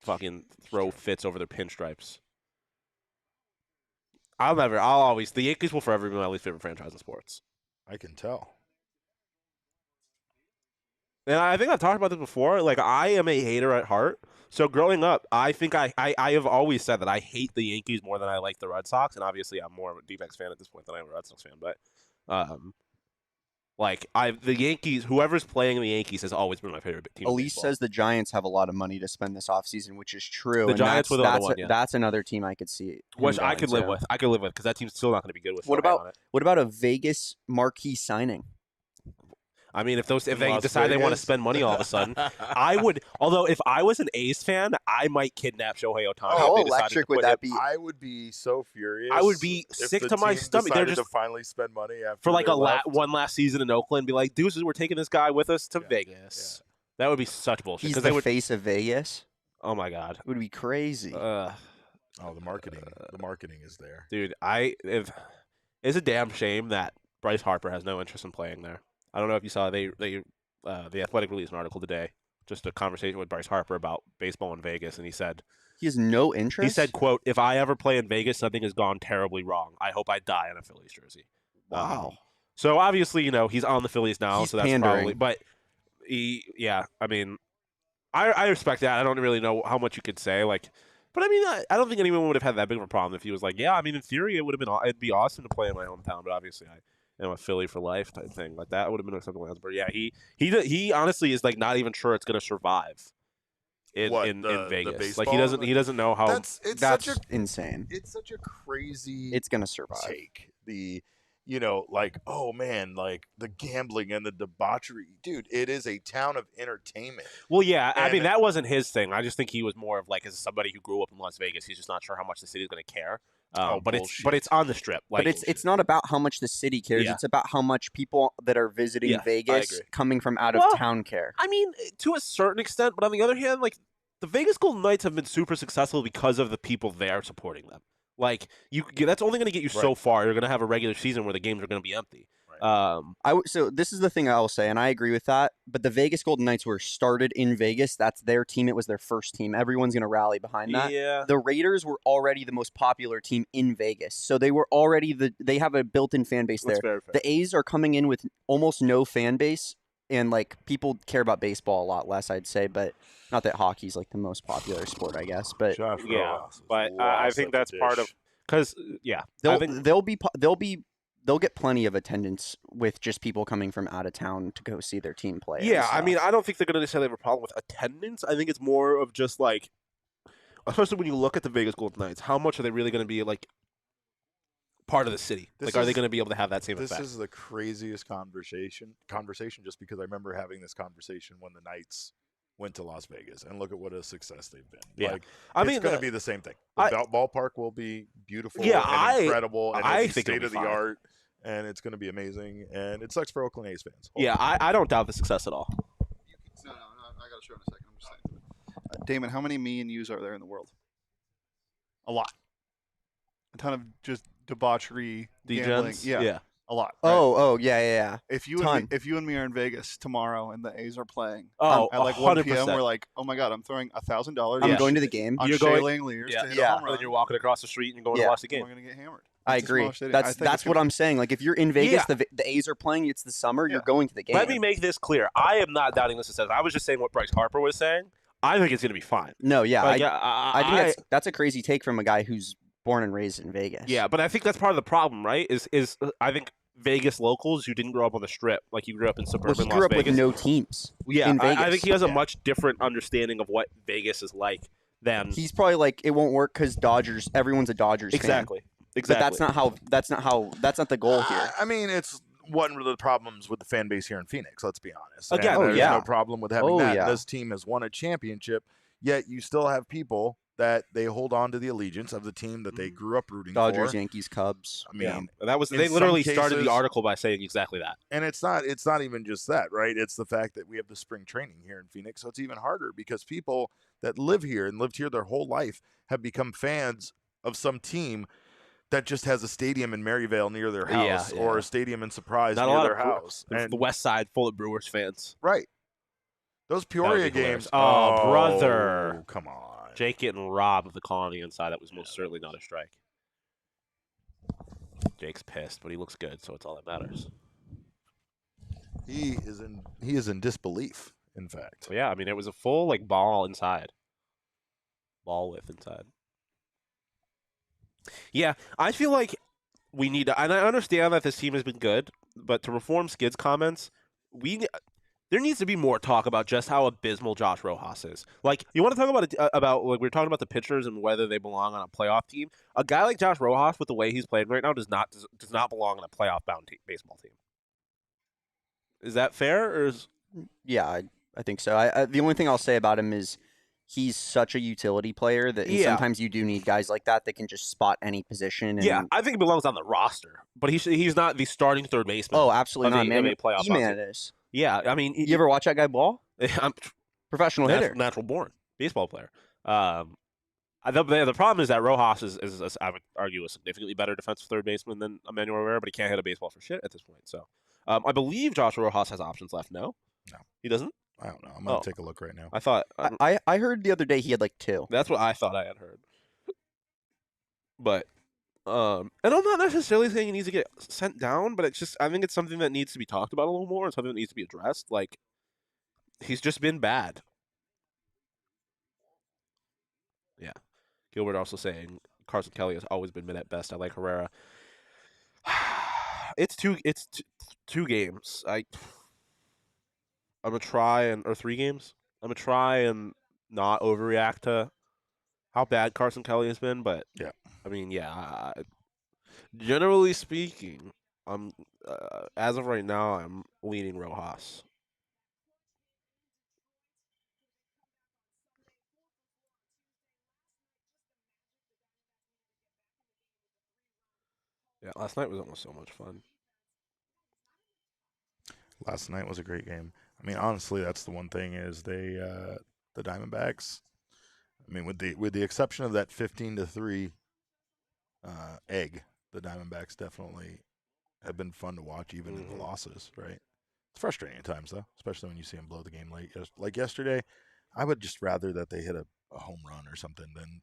fucking throw fits over their pinstripes. The Yankees will forever be my least favorite franchise in sports. I can tell. And I think I talked about this before. Like, I am a hater at heart. So growing up, I think I have always said that I hate the Yankees more than I like the Red Sox. And obviously, I'm more of a D-backs fan at this point than I am a Red Sox fan. But, the Yankees, whoever's playing the Yankees has always been my favorite team. Elise says the Giants have a lot of money to spend this offseason, which is true. The Giants were the other one, yeah. That's another team I could see. Which I could live with. I could live with because that team's still not going to be good with. What about a Vegas marquee signing? I mean, if they decide they want to spend money all of a sudden, I would. Although, if I was an A's fan, I might kidnap Shohei Ohtani. How electric would that be? I would be so furious. I would be sick to my stomach. They're just to finally spend money after for like one last season in Oakland. Be like, deuces, we're taking this guy with us to Vegas. Yeah. That would be such bullshit. He's the face of Vegas. Oh my god, it would be crazy. The marketing. The marketing is there, dude. It's a damn shame that Bryce Harper has no interest in playing there. I don't know if you saw the Athletic released an article today, just a conversation with Bryce Harper about baseball in Vegas, and he said he has no interest. He said, "quote If I ever play in Vegas, something has gone terribly wrong. I hope I die in a Phillies jersey." Wow. So obviously, he's on the Phillies now, he's so that's pandering. probably. But I mean, I respect that. I don't really know how much you could say, but I mean, I don't think anyone would have had that big of a problem if he was like, yeah, I mean, in theory, it'd be awesome to play in my hometown, but obviously, a Philly for life type thing. Like that would have been something else. But yeah, he honestly is not even sure it's going to survive in Vegas. Like he doesn't know how. That's insane. It's such a crazy. It's going to survive. Take oh man, the gambling and the debauchery, dude. It is a town of entertainment. Well, yeah, I mean that wasn't his thing. I just think he was more of as somebody who grew up in Las Vegas. He's just not sure how much the city's going to care. But it's on the Strip. But it's not about how much the city cares. Yeah. It's about how much people that are visiting Vegas coming from out of town care. I mean, to a certain extent, but on the other hand, the Vegas Golden Knights have been super successful because of the people there supporting them. That's only going to get you so far. You're going to have a regular season where the games are going to be empty. Right. So this is the thing I will say, and I agree with that. But the Vegas Golden Knights were started in Vegas. That's their team. It was their first team. Everyone's going to rally behind that. Yeah. The Raiders were already the most popular team in Vegas, so they were already they have a built-in fan base there. Fair. The A's are coming in with almost no fan base. and like people care about baseball a lot less, I'd say, but not that hockey's like the most popular sport, I guess. But Josh Yeah, Rojas but is I lost think at the that's part of dish. because I think they'll get plenty of attendance with just people coming from out of town to go see their team play. and I mean, stuff. I don't think they're going to necessarily have a problem with attendance. I think it's more of just like, especially when you look at the Vegas Golden Knights, how much are they really going to be like part of the city? This Are they is- going to be able to have that same This effect? is the craziest conversation just because I remember having this conversation when the Knights went to Las Vegas, and look at what a success they've been. Yeah. Like, I it's mean, going to be the same thing. The I- ballpark will be beautiful Yeah, and incredible, and I it'll be think it'll state be of the fine. art, and it's going to be amazing. And it sucks for Oakland A's fans. Yeah, I don't doubt the success at all. No, I got to show in a second. I'm just saying. Damon, how many me and yous are there in the world? A lot. A ton of just debauchery, gambling. Degens? Yeah, a lot. Right? Oh, yeah. If you ton. and me, if you and me are in Vegas tomorrow and the A's are playing, Oh, at like 1 p.m., 100%. we're like, oh my god, I'm throwing $1,000. I'm Yeah. going to the game. on You're Shea going- Langeliers Yeah. to hit Yeah. a home And run. then you're walking across the street and you're going to Yeah. watch the and game. we're gonna get hammered. I It's a agree. smaller stadium. I think That's it's what gonna I'm saying. Like if you're in Vegas, Yeah. the A's are playing. It's the summer. Yeah. You're going to the game. Let me make this clear. I am not doubting this success. I was just saying what Bryce Harper was saying. I think it's going to be fine. No, yeah, Like, I think that's a crazy take from a guy who's born and raised in Vegas. Yeah, but I think that's part of the problem, right? Is I think Vegas locals who didn't grow up on the Strip, like you grew up in Well, suburban he Las grew up Vegas. with no teams. Yeah, in I Vegas. think he has a Yeah. much different understanding of what Vegas is like than He's probably like, it won't work because Dodgers. Everyone's a Dodgers fan. exactly. But that's not the goal here. I mean, it's one of the problems with the fan base here in Phoenix. Let's be honest. Again, And there's yeah. no problem with having Oh, that. yeah. This team has won a championship, yet you still have people that they hold on to the allegiance of the team that they grew up rooting Dodgers, for. Yankees, Cubs. I mean, that was in they some literally started cases- the article by saying exactly that. and it's not even just that, right? It's the fact that we have the spring training here in Phoenix, so it's even harder because people that live here and lived here their whole life have become fans of some team that just has a stadium in Maryvale near their Yeah, house yeah. or a stadium in Surprise Not a near lot their of house. The West Side full of Brewers fans. Right. Those Peoria That'd be hilarious. games. Oh, brother. Come on. Jake getting robbed of the colony inside. That was most certainly not a strike. Jake's pissed, but he looks good, so it's all that matters. He is in disbelief, in fact. So yeah, I mean, it was a full like ball inside, ball width inside. Yeah, I feel like we need to, and I understand that this team has been good, but to reform Skid's comments, there needs to be more talk about just how abysmal Josh Rojas is. Like, you want to talk about like we were talking about the pitchers and whether they belong on a playoff team. A guy like Josh Rojas, with the way he's playing right now, does not belong on a playoff bound baseball team. Is that fair, or is Yeah, I think so. I the only thing I'll say about him is he's such a utility player that Yeah. sometimes you do need guys like that can just spot any position. And, yeah? I think he belongs on the roster, but he's not the starting third baseman. Oh, absolutely of not, man. a playoff E-man bound is. Yeah, I mean, You ever watch that guy ball? I'm Professional hitter. natural born baseball player. The problem is that Rojas is I would argue a significantly better defensive third baseman than Emmanuel Rivera, but he can't hit a baseball for shit at this point. So I believe Josh Rojas has options left. No, he doesn't. I don't know. I'm going Oh. to take a look right now. I thought I heard the other day he had like 2. that's what I thought I had heard. But and I'm not necessarily saying he needs to get sent down, but it's just I think it's something that needs to be talked about a little more and something that needs to be addressed. Like he's just been bad. Yeah. Gilbert also saying Carson Kelly has always been mid at best. I like Herrera. It's two games. I'm gonna try or 3 games. I'm gonna try and not overreact to how bad Carson Kelly has been, but Yeah. I mean, yeah. Generally speaking, I'm as of right now, I'm leaning Rojas. Yeah, last night was almost so much fun. Last night was a great game. I mean, honestly, that's the one thing is the Diamondbacks. I mean, with the exception of that 15-3 egg, the Diamondbacks definitely have been fun to watch, even in the losses. Right? It's frustrating at times, though, especially when you see them blow the game late. Like yesterday, I would just rather that they hit a home run or something than,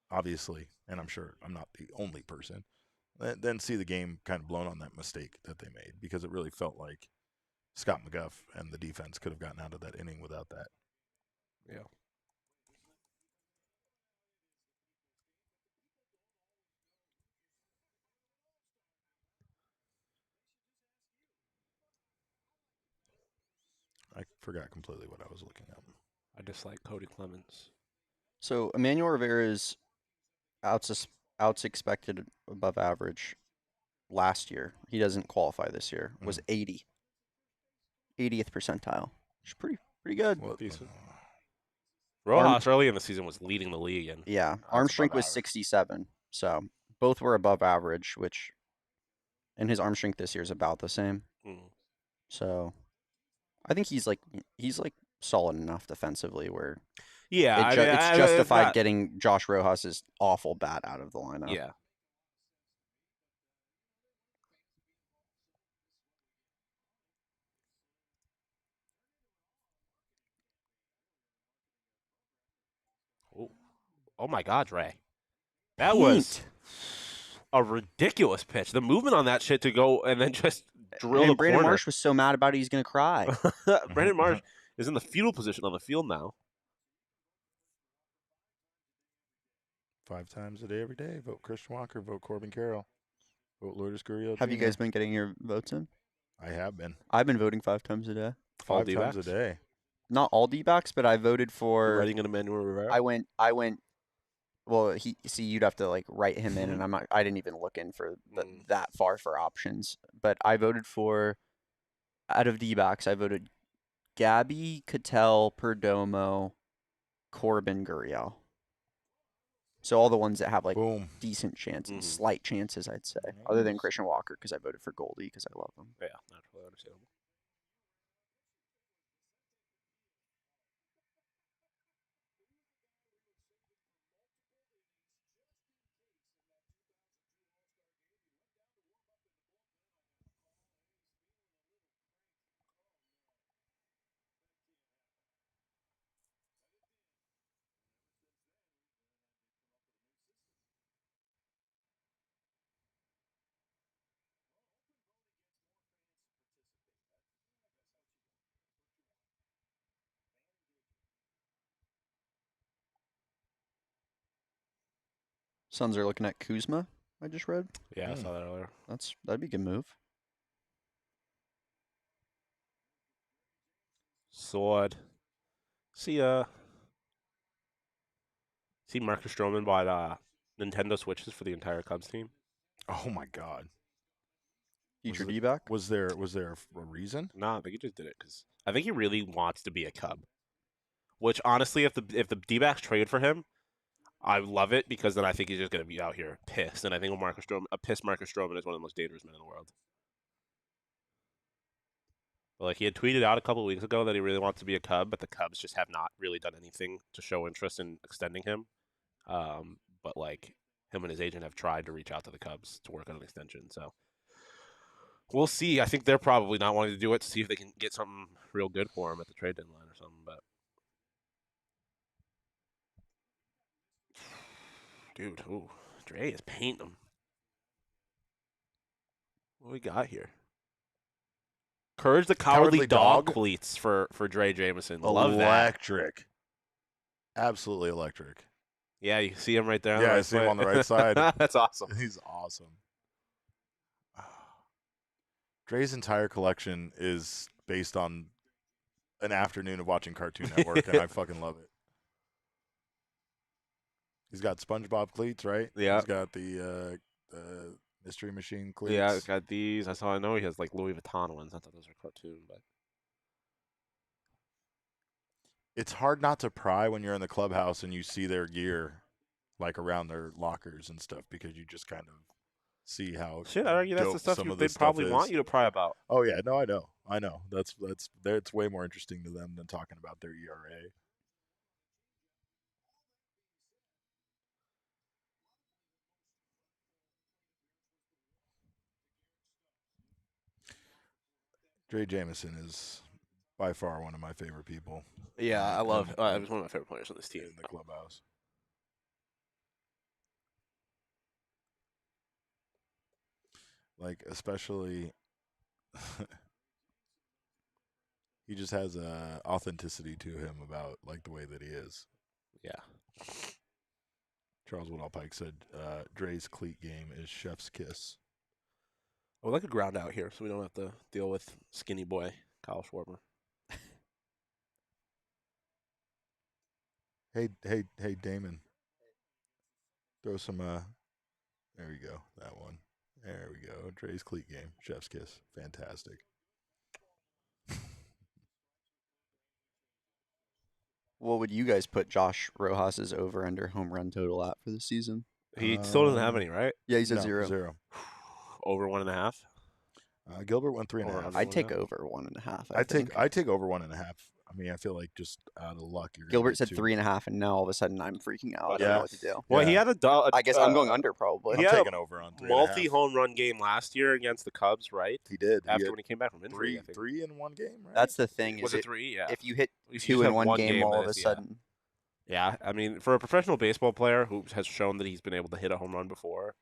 obviously, and I'm sure I'm not the only person, then see the game kind of blown on that mistake that they made, because it really felt like Scott McGuff and the defense could have gotten out of that inning without that. Yeah. I forgot completely what I was looking at. I dislike Cody Clemens. So Emmanuel Rivera's outs expected above average last year. He doesn't qualify this year. Was 80. 80th percentile. Which is pretty good. Well, Decent. Rojas early in the season was leading the league, and yeah, arm strength was 67. So both were above average, and his arm strength this year is about the same. So I think he's like solid enough defensively where it's justified getting Josh Rojas's awful bat out of the lineup. Yeah. Oh my God, Dre. That was a ridiculous pitch. The movement on that shit to go and then just drill the Brandon corner. Marsh was so mad about it, he's going to cry. Brandon Marsh is in the fetal position on the field now. 5 times a day, every day. Vote Christian Walker. Vote Corbin Carroll. Vote Lourdes Gurriel. Have you guys been getting your votes in? I have been. I've been voting 5 times a day. 5 times a day. Not all D-backs, but I voted for. Writing in Emmanuel Rivera. I went. Well, you'd have to like write him in, and I didn't even look in for that far for options. But I voted for, out of D-backs, I voted Gabby, Cattell, Perdomo, Corbin, Gurriel. So all the ones that have like decent chances, slight chances, I'd say, other than Christian Walker because I voted for Goldie because I love him. Yeah, naturally understandable. Suns are looking at Kuzma, I just read. Yeah, I saw that earlier. That'd be a good move. Sword. See Marcus Stroman bought Nintendo Switches for the entire Cubs team. Oh my God. Future D-back? Was there a reason? No, I think he just did it because I think he really wants to be a Cub. Which honestly, if the D-backs trade for him, I love it because then I think he's just gonna be out here pissed, and I think a pissed Marcus Stroman is one of the most dangerous men in the world. But like he had tweeted out a couple of weeks ago that he really wants to be a Cub, but the Cubs just have not really done anything to show interest in extending him. But like him and his agent have tried to reach out to the Cubs to work on an extension, so we'll see. I think they're probably not wanting to do it to see if they can get something real good for him at the trade deadline or something. But dude, Dre is painting them. What we got here? Courage the Cowardly Dog cleats for Dre Jameson. Love that. Electric. Absolutely electric. Yeah, you see him right there. Yeah, I see him on the right side. That's awesome. He's awesome. Dre's entire collection is based on an afternoon of watching Cartoon Network, and I fucking love it. He's got SpongeBob cleats, right? Yeah. He's got the Mystery Machine cleats. Yeah, he's got these. I know he has like Louis Vuitton ones. I thought those were cartoon, but it's hard not to pry when you're in the clubhouse and you see their gear like around their lockers and stuff because you just kind of see how shit. I argue that's the stuff they'd probably want you to pry about. Oh yeah, no, I know. That's it's way more interesting to them than talking about their ERA. Dre Jameson is by far one of my favorite people. Yeah, I love. He was one of my favorite players on this team in the clubhouse. Like especially He just has a authenticity to him about like the way that he is. Yeah. Charles Woodall Pike said Dre's cleat game is chef's kiss. I would like a ground out here so we don't have to deal with skinny boy Kyle Schwarber. Hey, Damon. Throw some. There we go. That one. There we go. Dre's cleat game. Chef's kiss. Fantastic. What would you guys put Josh Rojas's over/under home run total at for the season? He still doesn't have any, right? Yeah, he's at No, 0. 0. Over 1.5. Gilbert went 3.5. Over I'd take over 1.5. I take over 1.5. I mean, I feel like just out of luck, you're. Gilbert get said 2. 3.5, and now all of a sudden I'm freaking out. I don't Yeah. know what to do. Well, he Yeah. had a I guess I'm going under probably. I'm Yeah. taking over on 3.5. multi-home run game last year against the Cubs, right? He did. He After had when he came back from injury, I think. three in one game, right? That's the thing. Was Is it 3? Yeah. if you hit At least 2 just in have one game, all of a that is- sudden. Yeah, I mean, for a professional baseball player who has shown that he's been able to hit a home run before,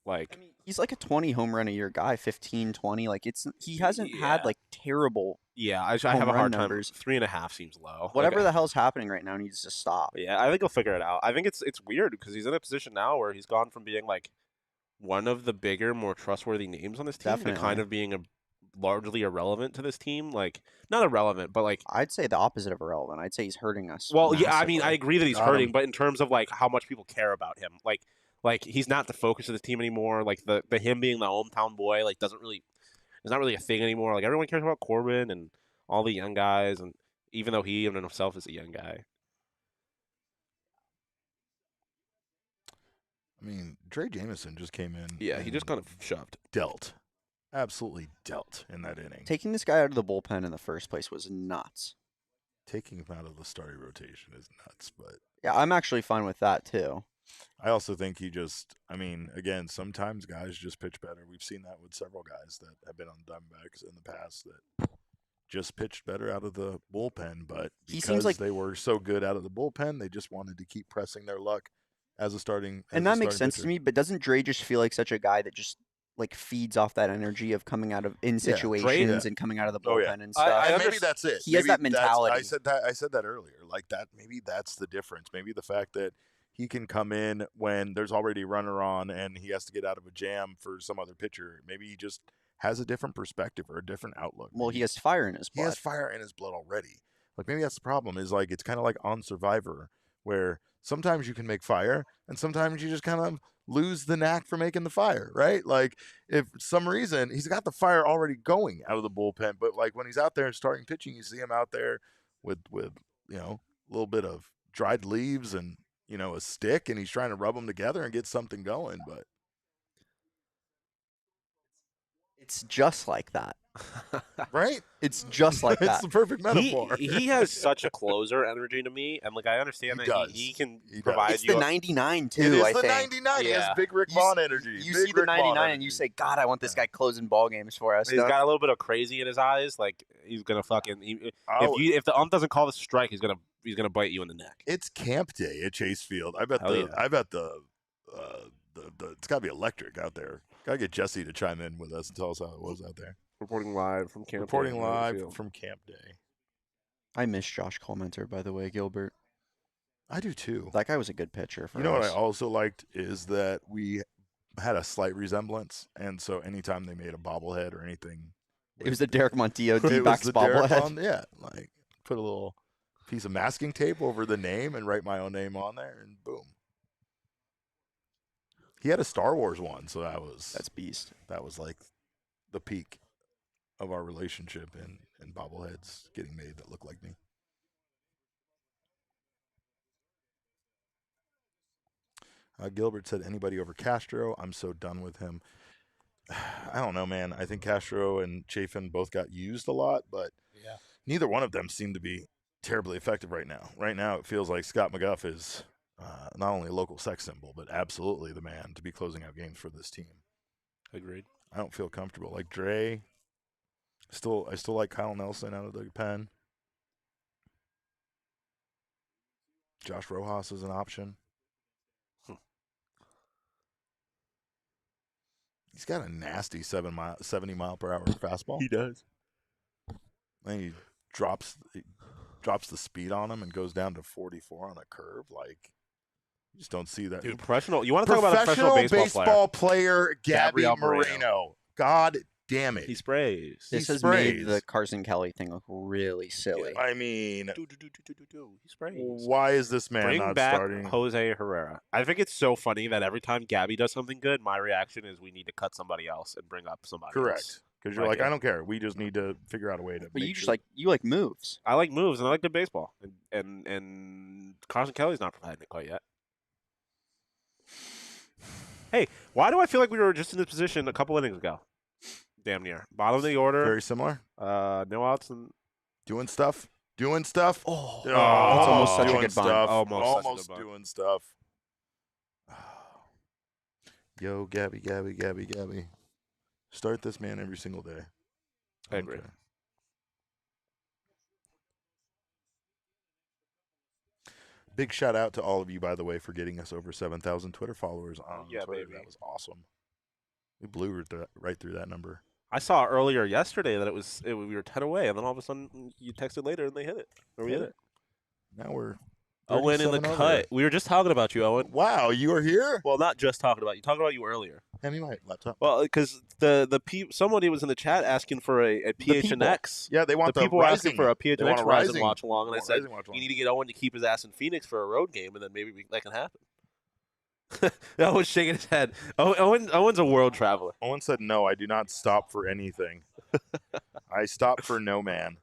like, I mean, he's like a 20 home run a year guy, 15, 20. Like he hasn't had Yeah. like terrible. yeah, I home have a run hard time. numbers. 3.5 seems low. Whatever Like, the hell's happening right now needs to stop. Yeah, I think he'll figure it out. I think it's weird because he's in a position now where he's gone from being like one of the bigger, more trustworthy names on this team to kind Definitely. of being largely irrelevant to this team. Like, not irrelevant, but like, I'd say the opposite of irrelevant. I'd say he's hurting us. well, yeah, I mean, I massively. agree that he's Got hurting, him. but in terms of like how much people care about him, like he's not the focus of the team anymore. Like the him being the hometown boy, like it's not really a thing anymore. Like everyone cares about Corbin and all the young guys, and even though he even himself is a young guy. I mean, Dre Jameson just came in. Yeah, he and just kind of shoved. dealt. Absolutely dealt in that inning. Taking this guy out of the bullpen in the first place was nuts. Taking him out of the starting rotation is nuts, but Yeah, I'm actually fine with that too. I also think he just, I mean, again, sometimes guys just pitch better. We've seen that with several guys that have been on the Diamondbacks in the past that just pitched better out of the bullpen, but He because seems like- they were so good out of the bullpen, they just wanted to keep pressing their luck as a starting. And that makes sense to me, but doesn't Dre just feel like such a guy that just like feeds off that energy of coming out of in Dre- situations and coming out of the bullpen Oh, yeah. and stuff? I And maybe understand- that's it. He has Maybe that that's- mentality. I said that earlier. Like that, maybe that's the difference. Maybe the fact that he can come in when there's already a runner on and he has to get out of a jam for some other pitcher. Maybe he just has a different perspective or a different outlook. Well, Maybe he has fire in his he blood. has fire in his blood already. Like maybe that's the problem. Is like it's kind of like on Survivor, where sometimes you can make fire and sometimes you just kind of lose the knack for making the fire, right? Like if for some reason he's got the fire already going out of the bullpen, but like when he's out there starting pitching, you see him out there with a little bit of dried leaves and a stick, and he's trying to rub them together and get something going. But It's just like that. right, It's just like it's that. the perfect metaphor. He has such a closer energy to me, and like I understand He that does. he can He does. provide It's you. the 99 too. It is I the think 99. He has Yeah. big Rick You Vaughn s- energy. You Big see the Rick Vaughn 99 and you energy. say, "God, I want this guy closing ball games for us." He's don't- got a little bit of crazy in his eyes. Like he's gonna fucking. Oh, If the ump doesn't call this a strike, he's gonna bite you in the neck. it's camp day at Chase Field. I bet Hell yeah. the it's got to be electric out there. Got to get Jesse to chime in with us and tell us how it was out there. Reporting live from camp. Reporting live from camp day. I miss Josh Colementer, by the way, Gilbert. I do too. That guy was a good pitcher for You know what I us. also liked is that we had a slight resemblance, and so anytime they made a bobblehead or anything, It was the Derek Montillo it was D-backs the Derek bobblehead. Bond- yeah, like put a little piece of masking tape over the name and write my own name on there, and boom. He had a Star Wars one, so That's beast. that was like the peak of our relationship and bobbleheads getting made that look like me. Gilbert said anybody over Castro. I'm so done with him. I don't know, man. I think Castro and Chafin both got used a lot, but neither one of them seem to be terribly effective right now. Right now, it feels like Scott McGuff is not only a local sex symbol, but absolutely the man to be closing out games for this team. Agreed. I don't feel comfortable. Like Dre, I still like Kyle Nelson out of the pen. Josh Rojas is an option. He's got a nasty 70 mile per hour fastball. does. And drops the speed on him and goes down to 44 on a curve. Like, you just don't see that. Dude, professional. You want to talk about a professional baseball player, Gabby Gabriel Moreno. God damn it. He sprays. This He has sprays. made the Carson Kelly thing look really silly. I mean, He sprays. why is this man Bring not back starting? Jose Herrera. I think it's so funny that every time Gabby does something good, my reaction is we need to cut somebody else and bring up somebody else. Correct. Because you're like, I don't care. We just need to figure out a way to. But make you just sure. you like moves. I like moves and I like good baseball. And Carson Kelly's not providing it quite yet. Hey, why do I feel like we were just in this position a couple innings ago? Damn near. Bottom of the order. Very similar. No outs and Doing stuff. Oh, that's almost such a doing good bunt. stuff. Almost such a Almost good bunt. doing stuff. Yo, Gabby. Start this man every single day. I agree. Okay. Big shout out to all of you, by the way, for getting us over 7,000 Twitter followers on Yeah, Twitter. baby. That was awesome. We blew right through that number. I saw earlier yesterday that we were 10 away, and then all of a sudden you texted later and they hit it. Or we hit it. Now we're Owen in the 37 over. cut. We were just talking about you, Owen. Wow, you are here? Well, not just talking about you. Talking about you earlier. Hand me my laptop. Well, because somebody was in the chat asking for a PHNX. Yeah, they want The people were asking Rising. for a They want PHNX a Rising watch along, and I They want said Rising watch you along. need to get Owen to keep his ass in Phoenix for a road game, and then maybe that can happen. Owen's shaking his head. Owen's a world traveler. Owen said, no, I do not stop for anything. I stop for no man.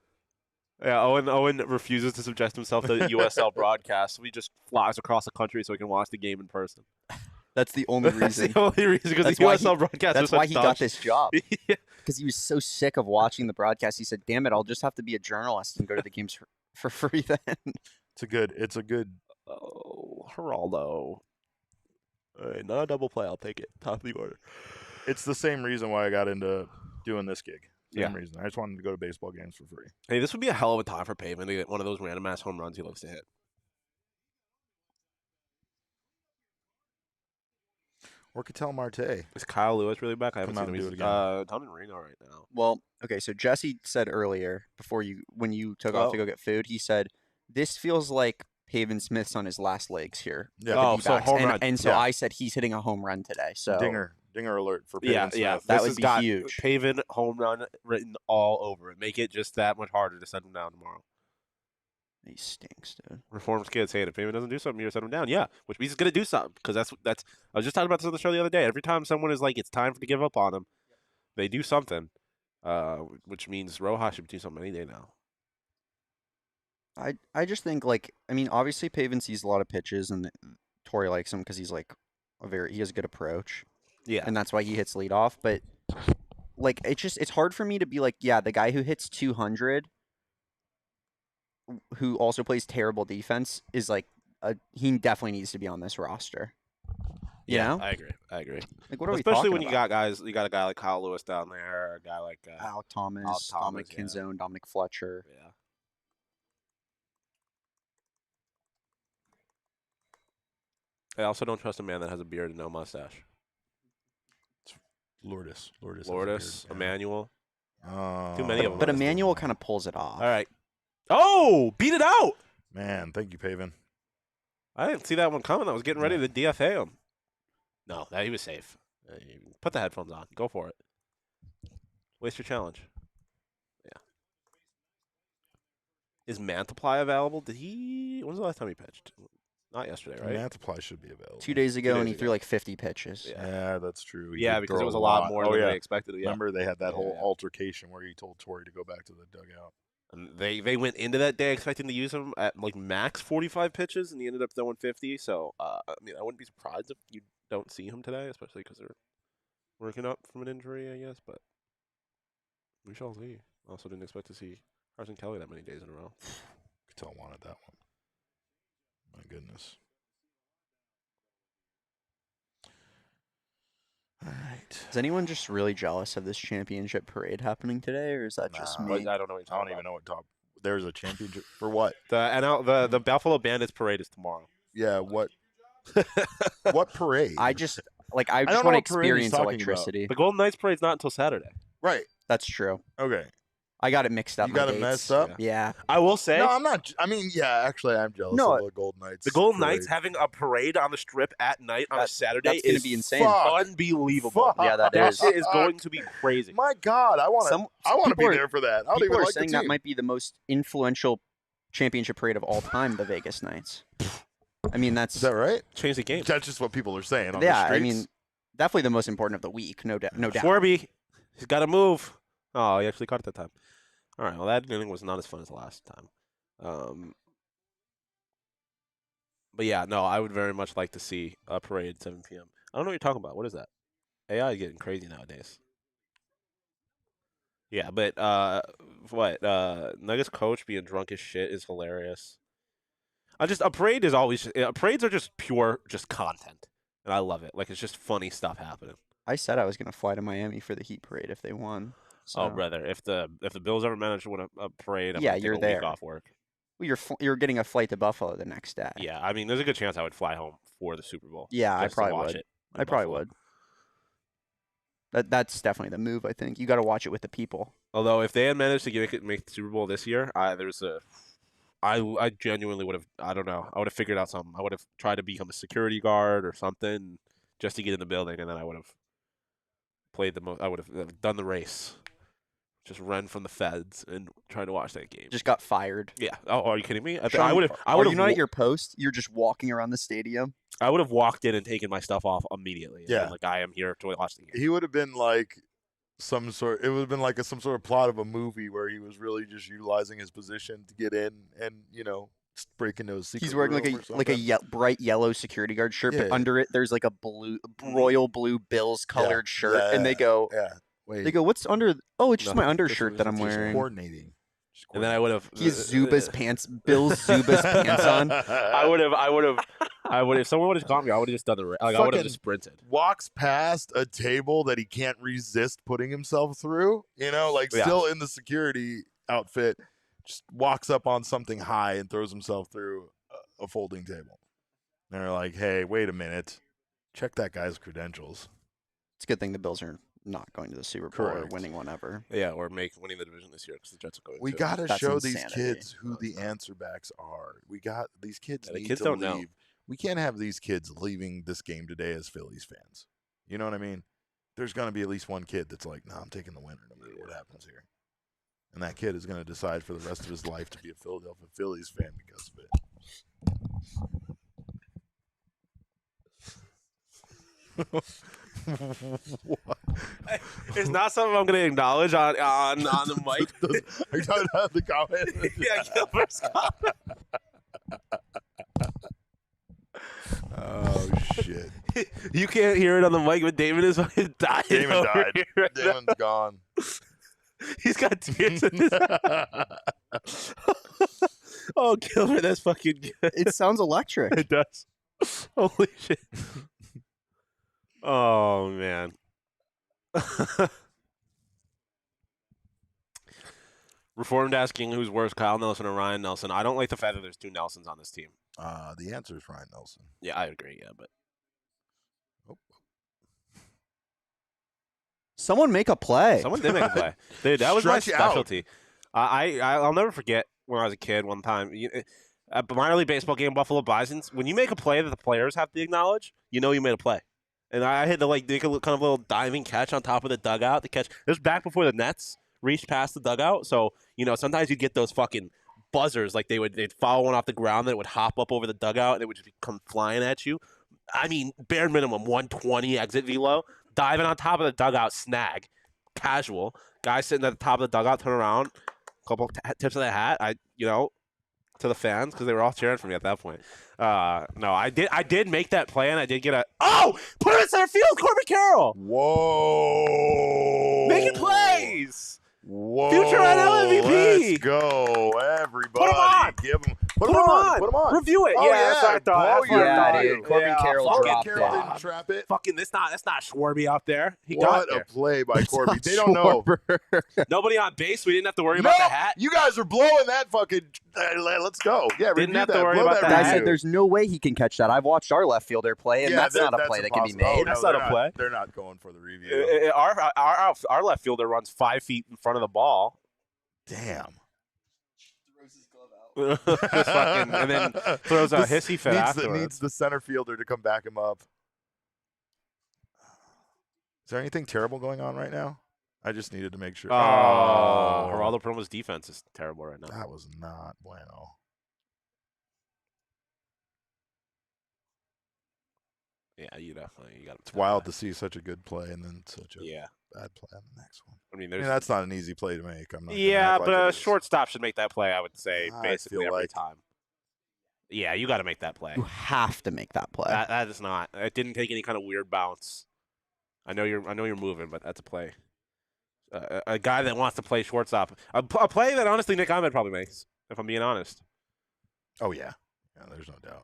Yeah, Owen refuses to subject himself to USL broadcasts. He just flies across the country so he can watch the game in person. That's the only That's reason. the only reason, because That's the why USL broadcast. That's why he got this job. Yeah. Because he was so sick of watching the broadcast. He said, "Damn it, I'll just have to be a journalist and go to the games for free then." It's a good. Oh, Geraldo. All right, not a double play. I'll take it. Top of the order. It's the same reason why I got into doing this gig. Same Yeah. reason. I just wanted to go to baseball games for free. Hey, this would be a hell of a time for Pavin to get one of those random ass home runs he loves to hit. Or Ketel Marte. Is Kyle Lewis really back? I haven't Come seen out him. and He's do it again. down in Reno right now. Well, okay, so Jesse said earlier when you took off to go get food, he said this feels like Pavin Smith's on his last legs here. Yeah. Oh, so D-backs. home and, run. and so Yeah. I said he's hitting a home run today. So Dinger alert for Pavin Yeah, Smith. yeah. That This would has be got huge. Pavin home run written all over it. Make it just that much harder to set him down tomorrow. he stinks, dude. Reforms kids hate it. If Pavin doesn't do something, you set him down. Yeah, which means he's gonna do something because that's. I was just talking about this on the show the other day. Every time someone is like, it's time to give up on him, they do something, which means Rojas should do something any day now. I just think obviously Pavin sees a lot of pitches and Torrey likes him because he's he has a good approach. Yeah, And that's why he hits leadoff. But it's hard for me to be like, yeah, the guy who hits 200, who also plays terrible defense, is he definitely needs to be on this roster. You know? I agree. Like, what are we Especially talking when you about? got a guy like Kyle Lewis down there, a guy like Alec Thomas, Alec Thomas, Dominic yeah. Kinzone, Dominic Fletcher. yeah. I also don't trust a man that has a beard and no mustache. Lourdes. Lourdes, Emmanuel. Oh, Too many of them. But Emmanuel kind of pulls it off. All right. Oh, beat it out. Man, thank you, Pavin. I didn't see that one coming. I was getting ready to DFA him. No, he was safe. Put the headphones on. Go for it. Waste your challenge. Yeah. Is Mantiply available? When's the last time he pitched? Not yesterday, right? Mantiply should be available. 2 days ago, and he ago. threw 50 pitches. Yeah. Yeah, that's true. He Yeah, did because throw it was a lot more than yeah. they expected. Yeah. Remember, they had that Yeah, whole yeah. altercation where he told Torrey to go back to the dugout. And they went into that day expecting to use him at max 45 pitches, and he ended up throwing 50. So, I wouldn't be surprised if you don't see him today, especially because they're working up from an injury, I guess. But we shall see. Also, didn't expect to see Carson Kelly that many days in a row. Ketel wanted that one. My goodness. All right. Is anyone just really jealous of this championship parade happening today, or is that just Nah. me? I don't know what you're I talking don't even know what top. There's a championship for what? The Buffalo Bandits parade is tomorrow. Yeah, what? What parade? I just don't want to know what parade he's experience talking electricity. The Golden Knights parade's not until Saturday. Right. That's true. Okay. I got it mixed up. You my got it dates. messed up? Yeah. I will say. No, I'm not. I mean, yeah, actually, I'm jealous No, of the Golden Knights. The Golden Knights parade. having a parade on the strip at night on a Saturday that's gonna is be insane. unbelievable. Fuck. Yeah, that That is. shit is going to be crazy. My God, I want to. I want to be people are- there for that. I don't People even are like saying the that team. might be the most influential championship parade of all time, the Vegas Knights. I mean, that's Is that right? Change the game. That's just what people are saying on yeah. the streets. I mean, definitely the most important of the week, no doubt. Schwarby, he's got to move. Oh, he actually caught it that time. All right, well, that inning was not as fun as the last time. But yeah, no, I would very much like to see a parade at 7 p.m. I don't know what you're talking about. What is that? AI is getting crazy nowadays. Yeah, but Nuggets coach being drunk as shit is hilarious. A parade is always parades are just pure content, and I love it. Like it's just funny stuff happening. I said I was going to fly to Miami for the Heat parade if they won. So. Oh, brother, if the Bills ever manage to win a parade, I'm Yeah, gonna take you're a week there. off work. Well, you're getting a flight to Buffalo the next day. Yeah, I mean, there's a good chance I would fly home for the Super Bowl. Yeah, I just to probably watch would. it in I probably Buffalo. would. That's definitely the move. I think you got to watch it with the people. Although, if they had managed to make the Super Bowl this year, I genuinely would have. I don't know. I would have figured out something. I would have tried to become a security guard or something just to get in the building, and then I would have played the most. I would have done the race, just run from the feds and try to watch that game. Just got fired. Yeah. Oh, are you kidding me? I Sean, would have. Are you not at your post? You're just walking around the stadium. I would have walked in and taken my stuff off immediately. And Yeah. been like I am here to watch the game. He would have been like some sort. It would have been like some sort of plot of a movie where he was really just utilizing his position to get in and break into his secret. He's wearing room or something. bright yellow security guard shirt, but Yeah. under it there's like a royal blue Bills colored shirt, Yeah, and they go, Wait. what's under? Oh, it's just my Nothing. undershirt that I'm Just wearing. coordinating. And then I would have. He has Zuba's pants, Bill's Zuba's pants on. I would have. If someone would have caught me, I would have just done the. I would have Fucking just sprinted. Walks past a table that he can't resist putting himself through. Yeah. Still in the security outfit, just walks up on something high and throws himself through a folding table. And they're like, "Hey, wait a minute, check that guy's credentials." It's a good thing the Bills are not going to the Super Bowl or Correct. winning one ever. Yeah, or winning the division this year because the Jets are going. We to. got to That's show these insanity. kids who the answer backs are. We got these kids. Yeah, the need kids to don't leave. know. We can't have these kids leaving this game today as Phillies fans. You know what I mean? There's going to be at least one kid that's like, "No, I'm taking the winner no matter what happens here," and that kid is going to decide for the rest of his life to be a Philadelphia Phillies fan because of it. What? It's not something I'm going to acknowledge on the mic. Are you talking about the comment? Yeah, Gilbert's comment. Oh shit! You can't hear it on the mic, but Damon is fucking dying. Damon over died. here right now. Damon's gone. He's got tears in his eyes. Oh, Gilbert, that's fucking good. It sounds electric. It does. Holy shit. Oh, man. Reformed asking who's worse, Kyle Nelson or Ryan Nelson. I don't like the fact that there's two Nelsons on this team. The answer is Ryan Nelson. Yeah, I agree. Yeah, but Someone make a play. someone did make a play. Dude, that was my Stretch out. specialty. I'll never forget when I was a kid one time. At minor league baseball game, Buffalo Bisons, when you make a play that the players have to acknowledge, you know you made a play. And I had to make a kind of little diving catch on top of the dugout. The catch, it was back before the Nets reached past the dugout. So, sometimes you'd get those fucking buzzers. Like they'd follow one off the ground, then it would hop up over the dugout, and it would just come flying at you. I mean, bare minimum, 120 exit velo. Diving on top of the dugout, snag. Casual. Guy sitting at the top of the dugout, turn around. Couple tips of the hat. To the fans because they were all cheering for me at that point. No, I did make that play and I did get put it in center field, Corbin Carroll. Whoa! Making plays. Whoa! Future NL MVP. Let's go, everybody! Put him on. Put him on. Put him on. Review it. Oh, yeah, that's what I thought. blow That's what I your thought. Yeah, dude. Corbin Carroll fucking dropped Carroll it. didn't trap it. Fucking that's not Schwarby out there. He What got a there. play by Corby. They don't know. Nobody on base. We didn't have to worry No, about the hat. you guys are blowing that fucking. Let's go. Yeah, Didn't review have to that. worry Blow about that that. Guy review. said there's no way he can catch that. I've watched our left fielder play, and Yeah, that's not a play that can be impossible. made. Oh, That's no, not a they're play. They're not going for the review. Our left fielder runs 5 feet in front of the ball. Damn. Just fucking, and then throws a hissy fit afterwards. Needs the center fielder to come back him up. Is there anything terrible going on right now? I just needed to make sure. Oh, Geraldo Perdomo's defense is terrible right now. That was not bueno. Yeah, you got. It's wild to see such a good play and then such a bad play on the next one. I mean, that's not an easy play to make. I'm not. Yeah, but a shortstop should make that play. I would say basically every time. Yeah, you got to make that play. You have to make that play. That is not. It didn't take any kind of weird bounce. I know you're moving, but that's a play. A guy that wants to play shortstop, a play that honestly Nick Ahmed probably makes, if I'm being honest. Oh yeah, there's no doubt.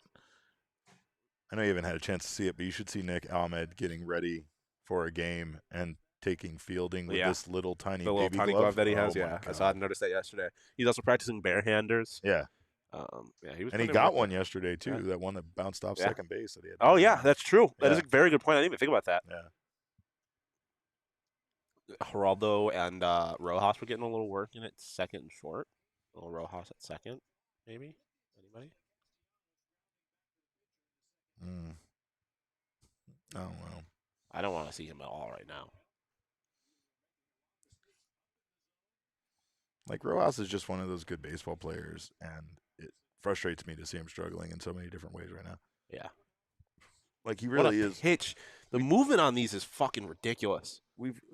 I know you haven't had a chance to see it, but you should see Nick Ahmed getting ready for a game and taking fielding with this little tiny baby glove that he has. I noticed that yesterday. He's also practicing barehanders. Yeah. He was. And he got one yesterday too. That one that bounced off second base that he had. Oh yeah, that's true. That is a very good point. I didn't even think about that. Yeah. Geraldo and Rojas were getting a little work in it, second and short. A little Rojas at second, maybe. Anybody? I don't know. I don't want to see him at all right now. Like Rojas is just one of those good baseball players, and it frustrates me to see him struggling in so many different ways right now. Yeah. Like he really is. Pitch. The movement on these is fucking ridiculous.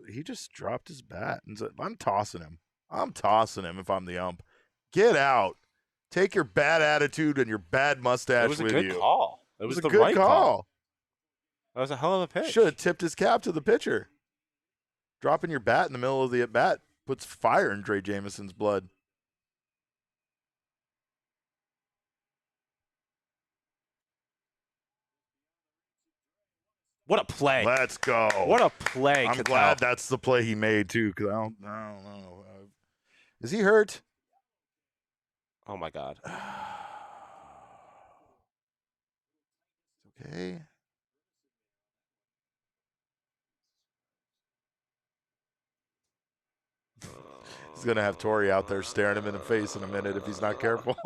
He just dropped his bat and said, I'm tossing him if I'm the ump. Get out. Take your bad attitude and your bad mustache with you. It was a good call. It was the good right call. That was a hell of a pitch. Should have tipped his cap to the pitcher. Dropping your bat in the middle of the at-bat puts fire in Dre Jameson's blood. What a play. Let's go. What a play. I'm glad that's the play he made, too, because I don't know. Is he hurt? Oh, my God. Okay. He's going to have Torrey out there staring him in the face in a minute if he's not careful.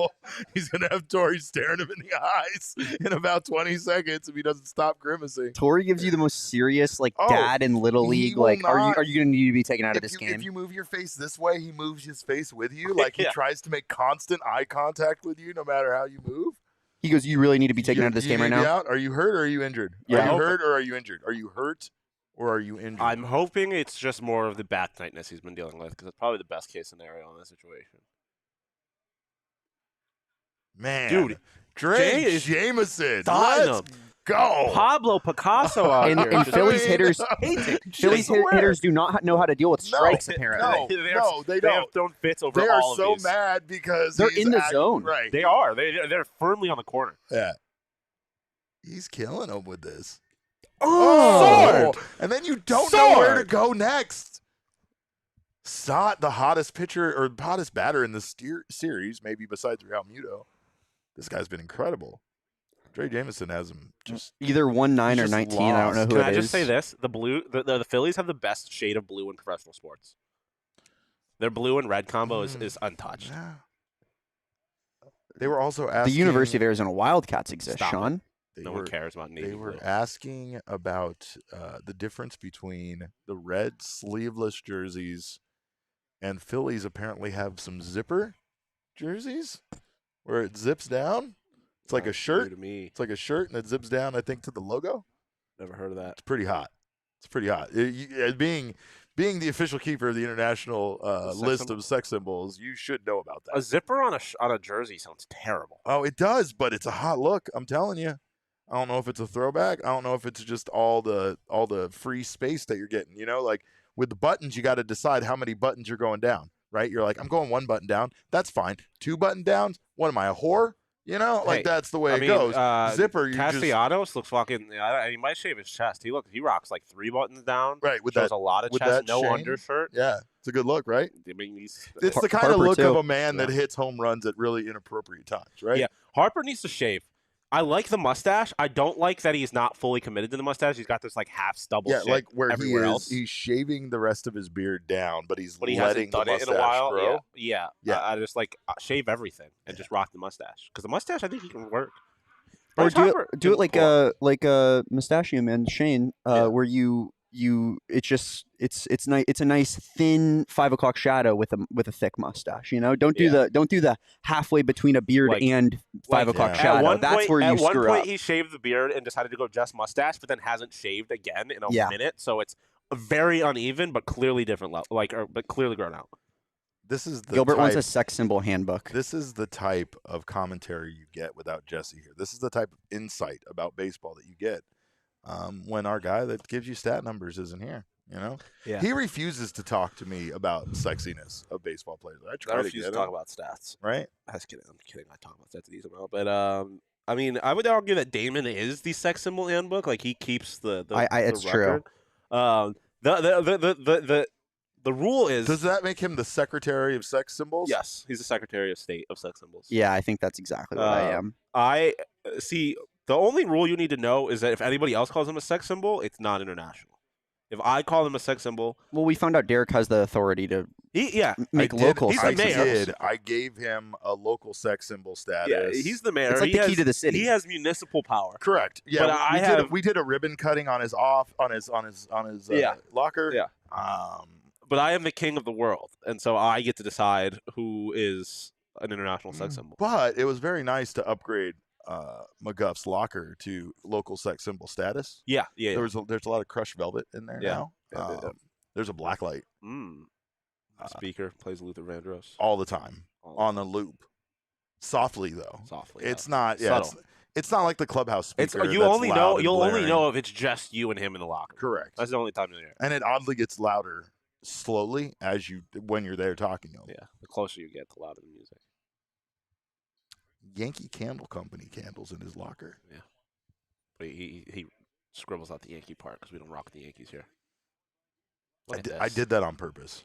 He's going to have Torrey staring him in the eyes in about 20 seconds if he doesn't stop grimacing. Torrey gives you the most serious, dad in Little League. Like, are you going to need to be taken out of this game? If you move your face this way, he moves his face with you. Like, he tries to make constant eye contact with you no matter how you move. He goes, you really need to be taken out of this game right now? Are you hurt or are you injured? Yeah. Are you hurt or are you injured? Are you hurt or are you injured? I'm hoping it's just more of the back tightness he's been dealing with because it's probably the best case scenario in this situation. Man. Dude, Dre Jameson. Let's go. Pablo Picasso out here. And Phillies hitters hitters do not know how to deal with strikes, apparently. No, they don't. They have thrown fits over all of these. They are so mad because they're in the zone. Right. They are. They're firmly on the corner. Yeah. He's killing them with this. Oh! And then you don't know where to go next. Stott, the hottest pitcher or hottest batter in the series, maybe besides Real Muto. This guy's been incredible. Dre Jameson has him just either 1-9 or 19. Lost. I don't know who Can it is. I just say this? The Phillies have the best shade of blue in professional sports. Their blue and red combo is untouched. Yeah. They were also asking. The University of Arizona Wildcats exist, Sean. No one cares about navy blue. They were asking about the difference between the red sleeveless jerseys and Phillies apparently have some zipper jerseys where it zips down. It's like a shirt. It's like a shirt and it zips down, I think, to the logo. Never heard of that. It's pretty hot. Being the official keeper of the international list of sex symbols, you should know about that. A zipper on a jersey sounds terrible. Oh, it does, but it's a hot look. I'm telling you. I don't know if it's a throwback. I don't know if it's just all the free space that you're getting. You know, like with the buttons, you got to decide how many buttons you're going down, right? You're like, I'm going 1 button down. That's fine. 2 button downs. What am I, a whore? You know, like that's the way it goes. Zipper, you Castellanos looks fucking. He might shave his chest. He rocks like 3 buttons down. Right, with shows that, a lot of with chest, that no chain. undershirt. Yeah, it's a good look, right? I mean, it's the kind of look of a man that hits home runs at really inappropriate times, right? Yeah, Harper needs to shave. I like the mustache. I don't like that he's not fully committed to the mustache. He's got this like half stubble shit like where he everywhere is, else. he's shaving the rest of his beard down, but he's But he letting hasn't done the it in a mustache while. grow. Yeah. I just like shave everything and just rock the mustache because the mustache I think he can work. Or Bryce do Harper it can like pull off. Mustachio Man Shane, Yeah. where you it's nice. It's a nice thin 5 o'clock shadow with a thick mustache. Don't do the halfway between a beard and 5 o'clock shadow. At one That's point, where you screw At one point, up. he shaved the beard and decided to go just mustache, but then hasn't shaved again in a minute. So it's very uneven, but clearly different level, but clearly grown out. This is the Gilbert type, wants a sex symbol handbook. This is the type of commentary you get without Jesse here. This is the type of insight about baseball that you get when our guy that gives you stat numbers isn't here. He refuses to talk to me about sexiness of baseball players. I refuse to talk about stats. Right? I'm kidding. I talk about stats a decent amount, but I mean, I would argue that Damon is the sex symbol handbook. Like he keeps the it's record. true. The rule is. Does that make him the Secretary of Sex Symbols? Yes, he's the Secretary of State of Sex Symbols. Yeah, I think that's exactly what I am. I see. The only rule you need to know is that if anybody else calls him a sex symbol, it's not international. If I call him a sex symbol, well, we found out Derek has the authority to make local. He's the mayor. I gave him a local sex symbol status. Yeah, he's the mayor. It's like the key to the city. He has municipal power. Correct. Yeah, but we did a ribbon cutting on his locker. Yeah. But I am the king of the world, and so I get to decide who is an international sex symbol. But it was very nice to upgrade McGuff's locker to local sex symbol status. Yeah. There's a lot of crushed velvet in there now. There's a black light. Speaker plays Luther Vandross all the time on a loop. Softly though. Softly. It's not. Yeah. It's not like the clubhouse speaker. You'll only know if it's just you and him in the locker. Correct. That's the only time you'll hear it. And it oddly gets louder slowly when you're there talking to him. Yeah. The closer you get, the louder the music. Yankee Candle Company candles in his locker. Yeah, but he scribbles out the Yankee part because we don't rock the Yankees here. I did that on purpose.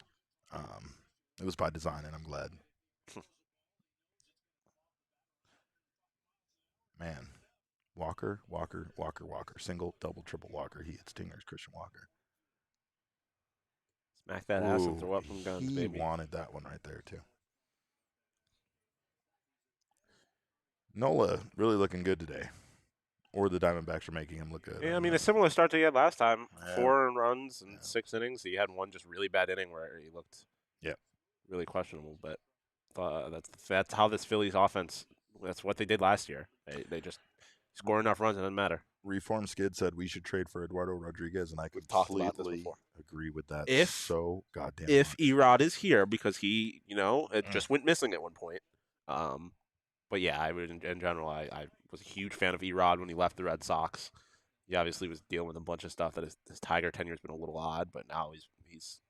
It was by design, and I'm glad. Man, Walker, single, double, triple Walker. He hits dingers. Christian Walker. Smack that ass and throw up some guns, baby. He wanted that one right there too. Nola really looking good today. Or the Diamondbacks are making him look good. Yeah, I mean, a similar start to he had last time. 4 runs and 6 innings. He had one just really bad inning where he looked really questionable. But that's how this Phillies offense, that's what they did last year. They just score enough runs, it doesn't matter. Reform Skid said we should trade for Eduardo Rodriguez, and I completely agree with that. So goddamn. If Erod is here, because he, it just went missing at one point. But yeah, I would in general, I was a huge fan of Erod when he left the Red Sox. He obviously was dealing with a bunch of stuff that his Tiger tenure has been a little odd, but now he's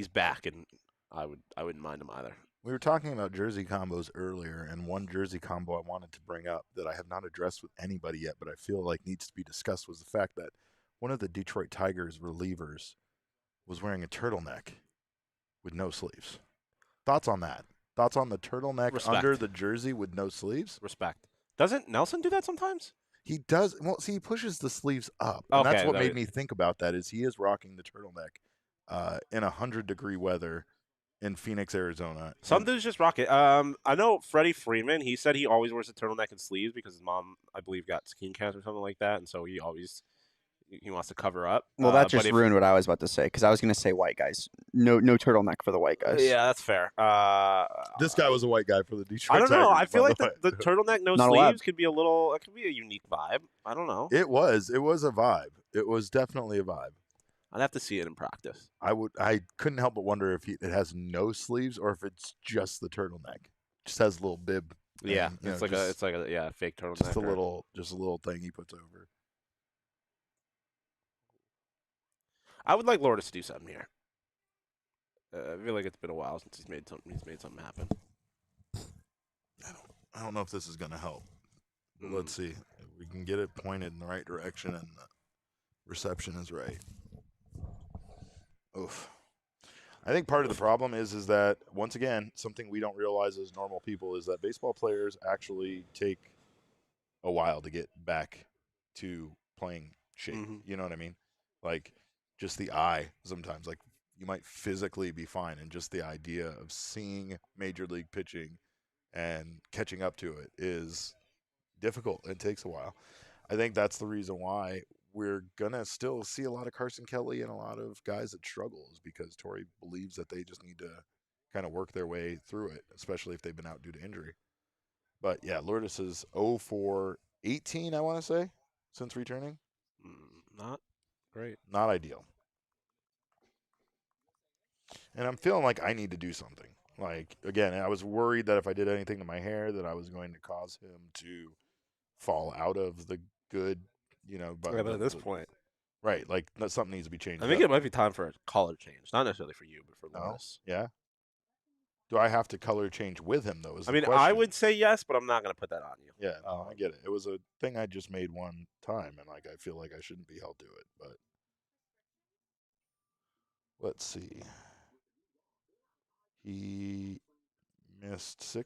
back, and I wouldn't mind him either. We were talking about jersey combos earlier, and one jersey combo I wanted to bring up that I have not addressed with anybody yet, but I feel like needs to be discussed was the fact that one of the Detroit Tigers relievers was wearing a turtleneck with no sleeves. Thoughts on that? Thoughts on the turtleneck under the jersey with no sleeves? Respect. Doesn't Nelson do that sometimes? He does. Well, see, he pushes the sleeves up. And that's what made me think about that is he is rocking the turtleneck in 100-degree weather in Phoenix, Arizona. Some dudes just rock it. I know Freddie Freeman, he said he always wears a turtleneck and sleeves because his mom, I believe, got skin cancer or something like that, and so he wants to cover up. Well, that just ruined what I was about to say because I was going to say white guys. No turtleneck for the white guys. Yeah, that's fair. This guy was a white guy for the Detroit I don't know. Tigers, I feel like the turtleneck, no sleeves could be it could be a unique vibe. I don't know. It was a vibe. It was definitely a vibe. I'd have to see it in practice. I couldn't help but wonder if it has no sleeves or if it's just the turtleneck. Just has a little bib. Yeah, it's like a fake turtleneck. Just a little thing he puts over. I would like Lourdes to do something here. I feel like it's been a while since he's made something happen. I don't know if this is going to help. But let's see. If we can get it pointed in the right direction and the reception is right. Oof. I think part of the problem is that, once again, something we don't realize as normal people is that baseball players actually take a while to get back to playing shape. Mhm. You know what I mean? Like just the eye sometimes, like you might physically be fine, and just the idea of seeing major league pitching and catching up to it is difficult. It takes a while. I think that's the reason why we're gonna still see a lot of Carson Kelly and a lot of guys that struggle, is because Torrey believes that they just need to kind of work their way through it, especially if they've been out due to injury. But yeah, Lourdes is 0 for 18, I want to say, since returning. Not great. Not ideal. And I'm feeling like I need to do something. Like, again, I was worried that if I did anything to my hair, that I was going to cause him to fall out of the good, but Yeah, but at this point, right, like something needs to be changed. I think it might be time for a color change. Not necessarily for you, but for Lourdes. Yeah. Do I have to color change with him though? I mean, I would say yes, but I'm not going to put that on you. Yeah, no, I get it. It was a thing I just made one time, and like I feel like I shouldn't be held to it. But let's see. He missed 7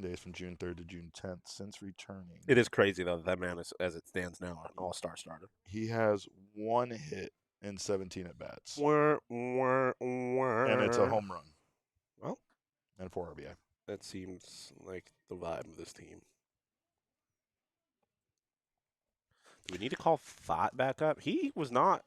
days from June 3rd to June 10th since returning. It is crazy though that man is, as it stands now, an all-star starter. He has 1 hit in 17 at bats, And and it's a home run. Well, and 4 RBI. That seems like the vibe of this team. Do we need to call Fott back up? He's not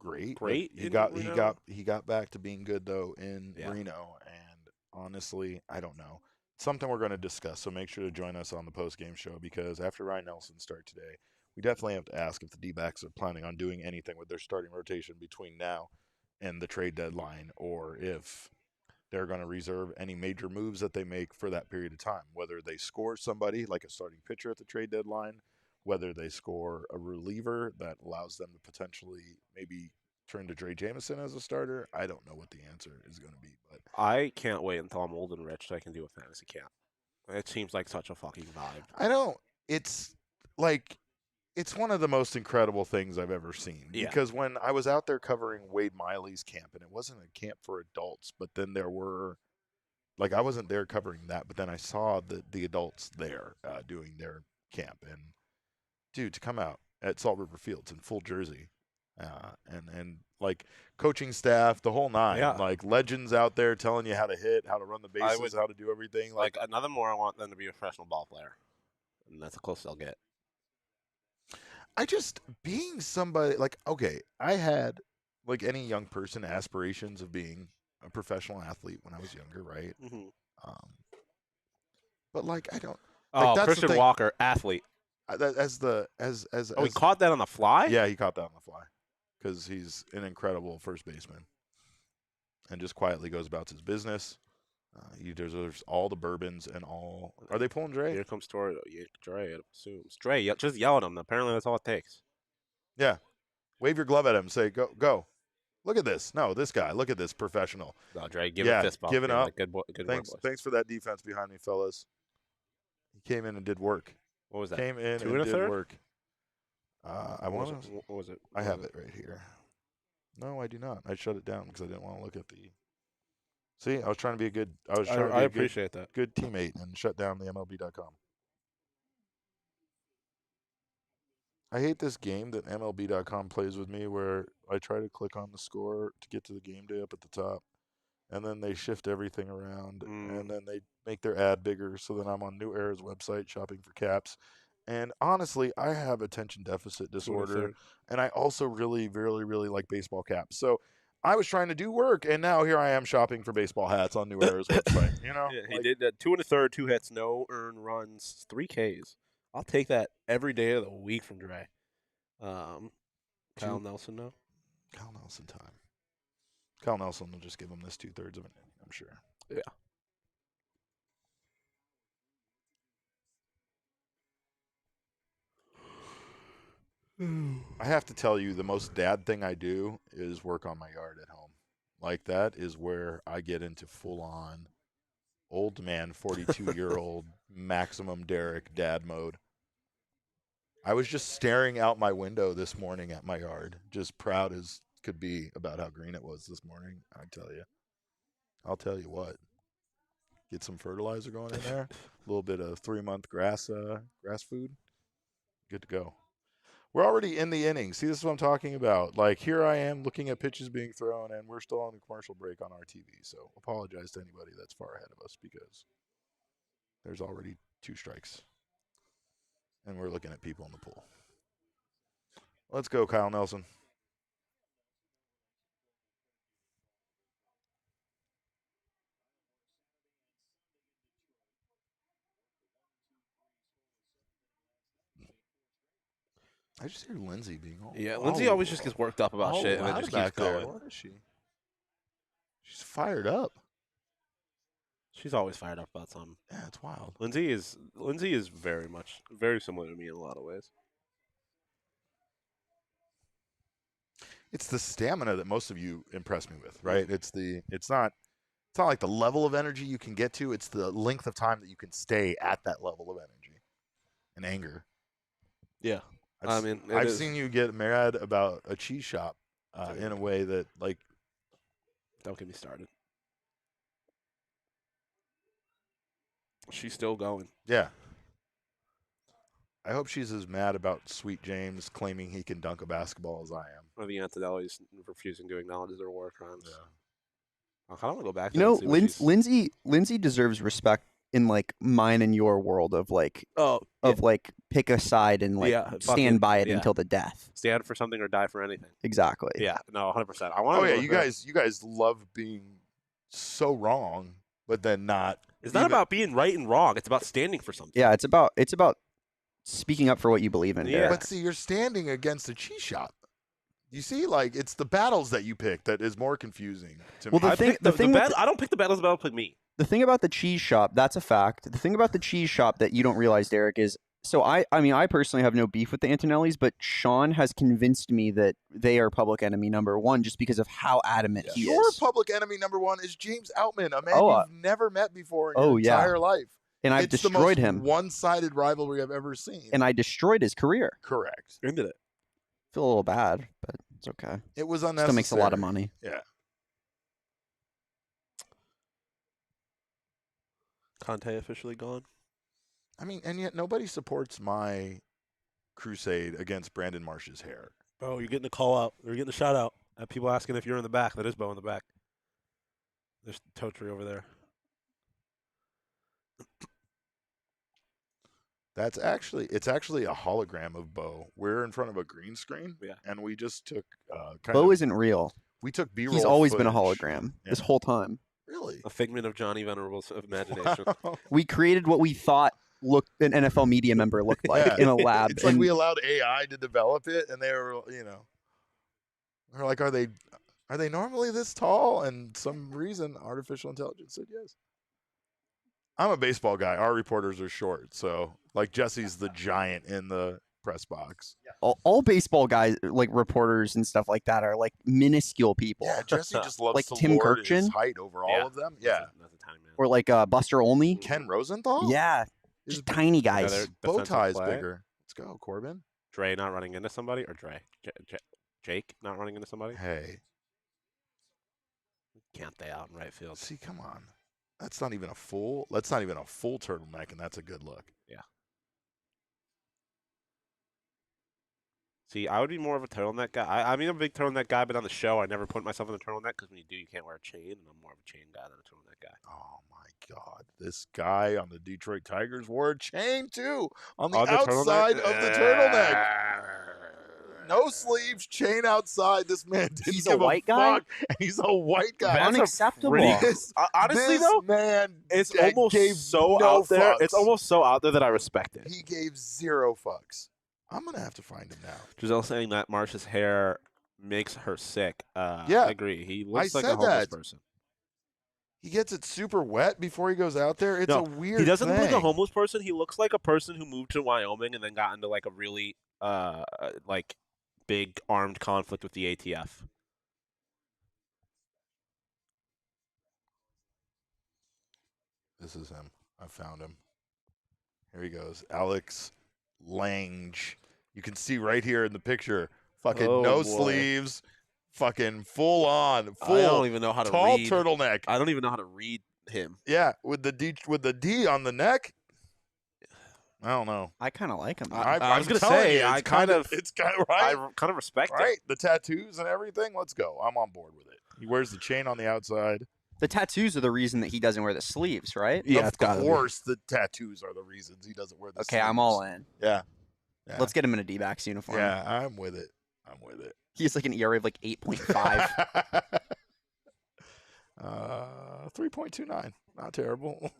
great. He got back to being good though in Reno, and honestly, I don't know. Something we're going to discuss, so make sure to join us on the post-game show, because after Ryan Nelson's start today, we definitely have to ask if the D-backs are planning on doing anything with their starting rotation between now and the trade deadline, or if they're going to reserve any major moves that they make for that period of time, whether they score somebody like a starting pitcher at the trade deadline, whether they score a reliever that allows them to potentially maybe turn to Dre Jameson as a starter. I don't know what the answer is going to be, but I can't wait until I'm old and rich so I can do a fantasy camp. It seems like such a fucking vibe. I don't. It's like it's one of the most incredible things I've ever seen. Yeah. Because when I was out there covering Wade Miley's camp, and it wasn't a camp for adults, but then there were, like, I wasn't there covering that, but then I saw the adults there doing their camp, and dude, to come out at Salt River Fields in full jersey, and like coaching staff, the whole nine, like legends out there telling you how to hit, how to run the bases, how to do everything. Like another more, I want them to be a professional ball player, and that's the closest I'll get. I just being somebody like, okay, I had, like any young person, aspirations of being a professional athlete when I was younger, right? Mm-hmm. But like I don't. Like, that's Christian Walker, athlete. He caught that on the fly? Yeah, he caught that on the fly because he's an incredible first baseman and just quietly goes about his business. He deserves all the bourbons and all. Are they pulling Dre? Here comes Dre. Dre, it assumes. Dre, just yell at him. Apparently, that's all it takes. Yeah. Wave your glove at him. Say, go. Look at this. No, this guy. Look at this professional. No, Dre, give it a fist bump. Giving up. Like, good thanks for that defense behind me, fellas. He came in and did work. What was that? Came in 2 and a did third? work. What was it? I have it right here. No, I do not. I shut it down because I didn't want to look at the. See, I was trying to be a good. I appreciate that. Good teammate and shut down the MLB.com. I hate this game that MLB.com plays with me, where I try to click on the score to get to the game day up at the top, and then they shift everything around, and then they make their ad bigger, so then I'm on New Era's website shopping for caps. And honestly, I have attention deficit disorder, and I also really, really, really like baseball caps. So I was trying to do work, and now here I am shopping for baseball hats on New Era's website. You know, yeah, he did 2 1/3, 2 hits, no earned runs, 3 Ks. I'll take that every day of the week from Dre. Kyle Nelson, no? Kyle Nelson time. Kyle Nelson will just give him this 2/3 of an inning, I'm sure. Yeah. I have to tell you, the most dad thing I do is work on my yard at home. Like, that is where I get into full-on old man, 42-year-old maximum Derek dad mode. I was just staring out my window this morning at my yard, just proud as could be about how green it was this morning. I'll tell you what. Get some fertilizer going in there. A little bit of 3-month grass food. Good to go. We're already in the inning. See, this is what I'm talking about. Like, here I am looking at pitches being thrown, and we're still on the commercial break on our TV. So apologize to anybody that's far ahead of us because there's already 2 strikes. And we're looking at people in the pool. Let's go, Kyle Nelson. I just hear Lindsay being all. Yeah, Lindsay always just gets worked up about shit, and then just keeps going. What is she? She's fired up. She's always fired up about something. Yeah, it's wild. Lindsay is very similar to me in a lot of ways. It's the stamina that most of you impress me with, right? It's not like the level of energy you can get to. It's the length of time that you can stay at that level of energy and anger. Yeah. I've seen you get mad about a cheese shop in a way that, like, don't get me started. She's still going. Yeah. I hope she's as mad about Sweet James claiming he can dunk a basketball as I am. Or the Antonellis refusing to acknowledge their war crimes. Yeah. I kind of want to go back. You know, Lindsay deserves respect in like mine and your world of like like pick a side and like stand by it until the death. Stand for something or die for anything. Exactly. Yeah. No, 100%. I want. Oh yeah, you guys love being so wrong, but then not. It's not about being right and wrong. It's about standing for something. Yeah, it's about speaking up for what you believe in. Yeah. But see, you're standing against a cheese shop. You see, like, it's the battles that you pick that is more confusing to me. I don't pick the battles that pick me. The thing about the cheese shop, that's a fact. The thing about the cheese shop that you don't realize, Derek, is so I personally have no beef with the Antonellis, but Sean has convinced me that they are public enemy number 1 just because of how adamant he is. Your public enemy number 1 is James Outman, a man you've never met before in your entire life. And I've destroyed him. It's the most one-sided rivalry I've ever seen. And I destroyed his career. Correct. Ended it. Feel a little bad, but it's okay. It was unnecessary. Still makes a lot of money. Yeah. Conte officially gone. I mean, and yet nobody supports my crusade against Brandon Marsh's hair. Oh, you're getting a call out. You're getting a shout out. People asking if you're in the back. That is Bo in the back. There's toe tree over there. It's actually a hologram of Bo. We're in front of a green screen, and we just took Bo isn't real. We took B-roll. He's always footage. been a hologram this whole time. Really? A figment of Johnny Venerable's imagination. Wow. We created what we thought an NFL media member looked like in a lab. It's like we allowed AI to develop it, and they were, they're like, are they normally this tall? And some reason, artificial intelligence said yes. I'm a baseball guy. Our reporters are short, so like Jesse's the giant in the press box. All baseball guys, like reporters and stuff like that, are like minuscule people. Yeah, Jesse just loves like to Tim lord Kirkchin? his height over all of them. Yeah, that's a tiny man. Or like Buster Olney. Ken Rosenthal. Yeah, just tiny guys. Yeah, bow ties bigger. Let's go, Corbin. Dre not running into somebody, or Jake not running into somebody. Hey, can't they out in right field? See, come on. That's not even a full turtleneck, and that's a good look. Yeah. See, I would be more of a turtleneck guy. I mean, I'm a big turtleneck guy, but on the show, I never put myself in a turtleneck because when you do, you can't wear a chain, and I'm more of a chain guy than a turtleneck guy. Oh, my God. This guy on the Detroit Tigers wore a chain, too, on the On the outside turtleneck? of the turtleneck. No sleeves, chain outside. This man didn't He's give a white guy? fuck. He's a white guy. That's unacceptable. Honestly, this though, man it's gave almost so no out there. fucks. It's almost so out there that I respect it. He gave 0 fucks. I'm going to have to find him now. Giselle saying that Marsh's hair makes her sick. Yeah. I agree. He looks I like a said homeless that. person. He gets it super wet before he goes out there. It's No, a weird He doesn't thing. look like a homeless person. He looks like a person who moved to Wyoming and then got into like a really like big armed conflict with the ATF. This is him. I found him. Here he goes. Alex Lange. You can see right here in the picture. Fucking no sleeves. Fucking full on. Full I don't even know how to tall read. turtleneck. I don't even know how to read him. Yeah, with the D on the neck. I don't know. I kind of like him. I was I'm gonna telling say you, I kind of right. I kind of respect Right, it. the tattoos and everything. Let's go. I'm on board with it. He wears the chain on the outside. The tattoos are the reason that he doesn't wear the sleeves, right? Yeah, Of course, the tattoos are the reasons he doesn't wear the Okay, sleeves. I'm all in. Yeah. Let's get him in a D-backs uniform. Yeah, I'm with it. I'm with it. He has like an ERA of like 8.5. 3.29. Not terrible.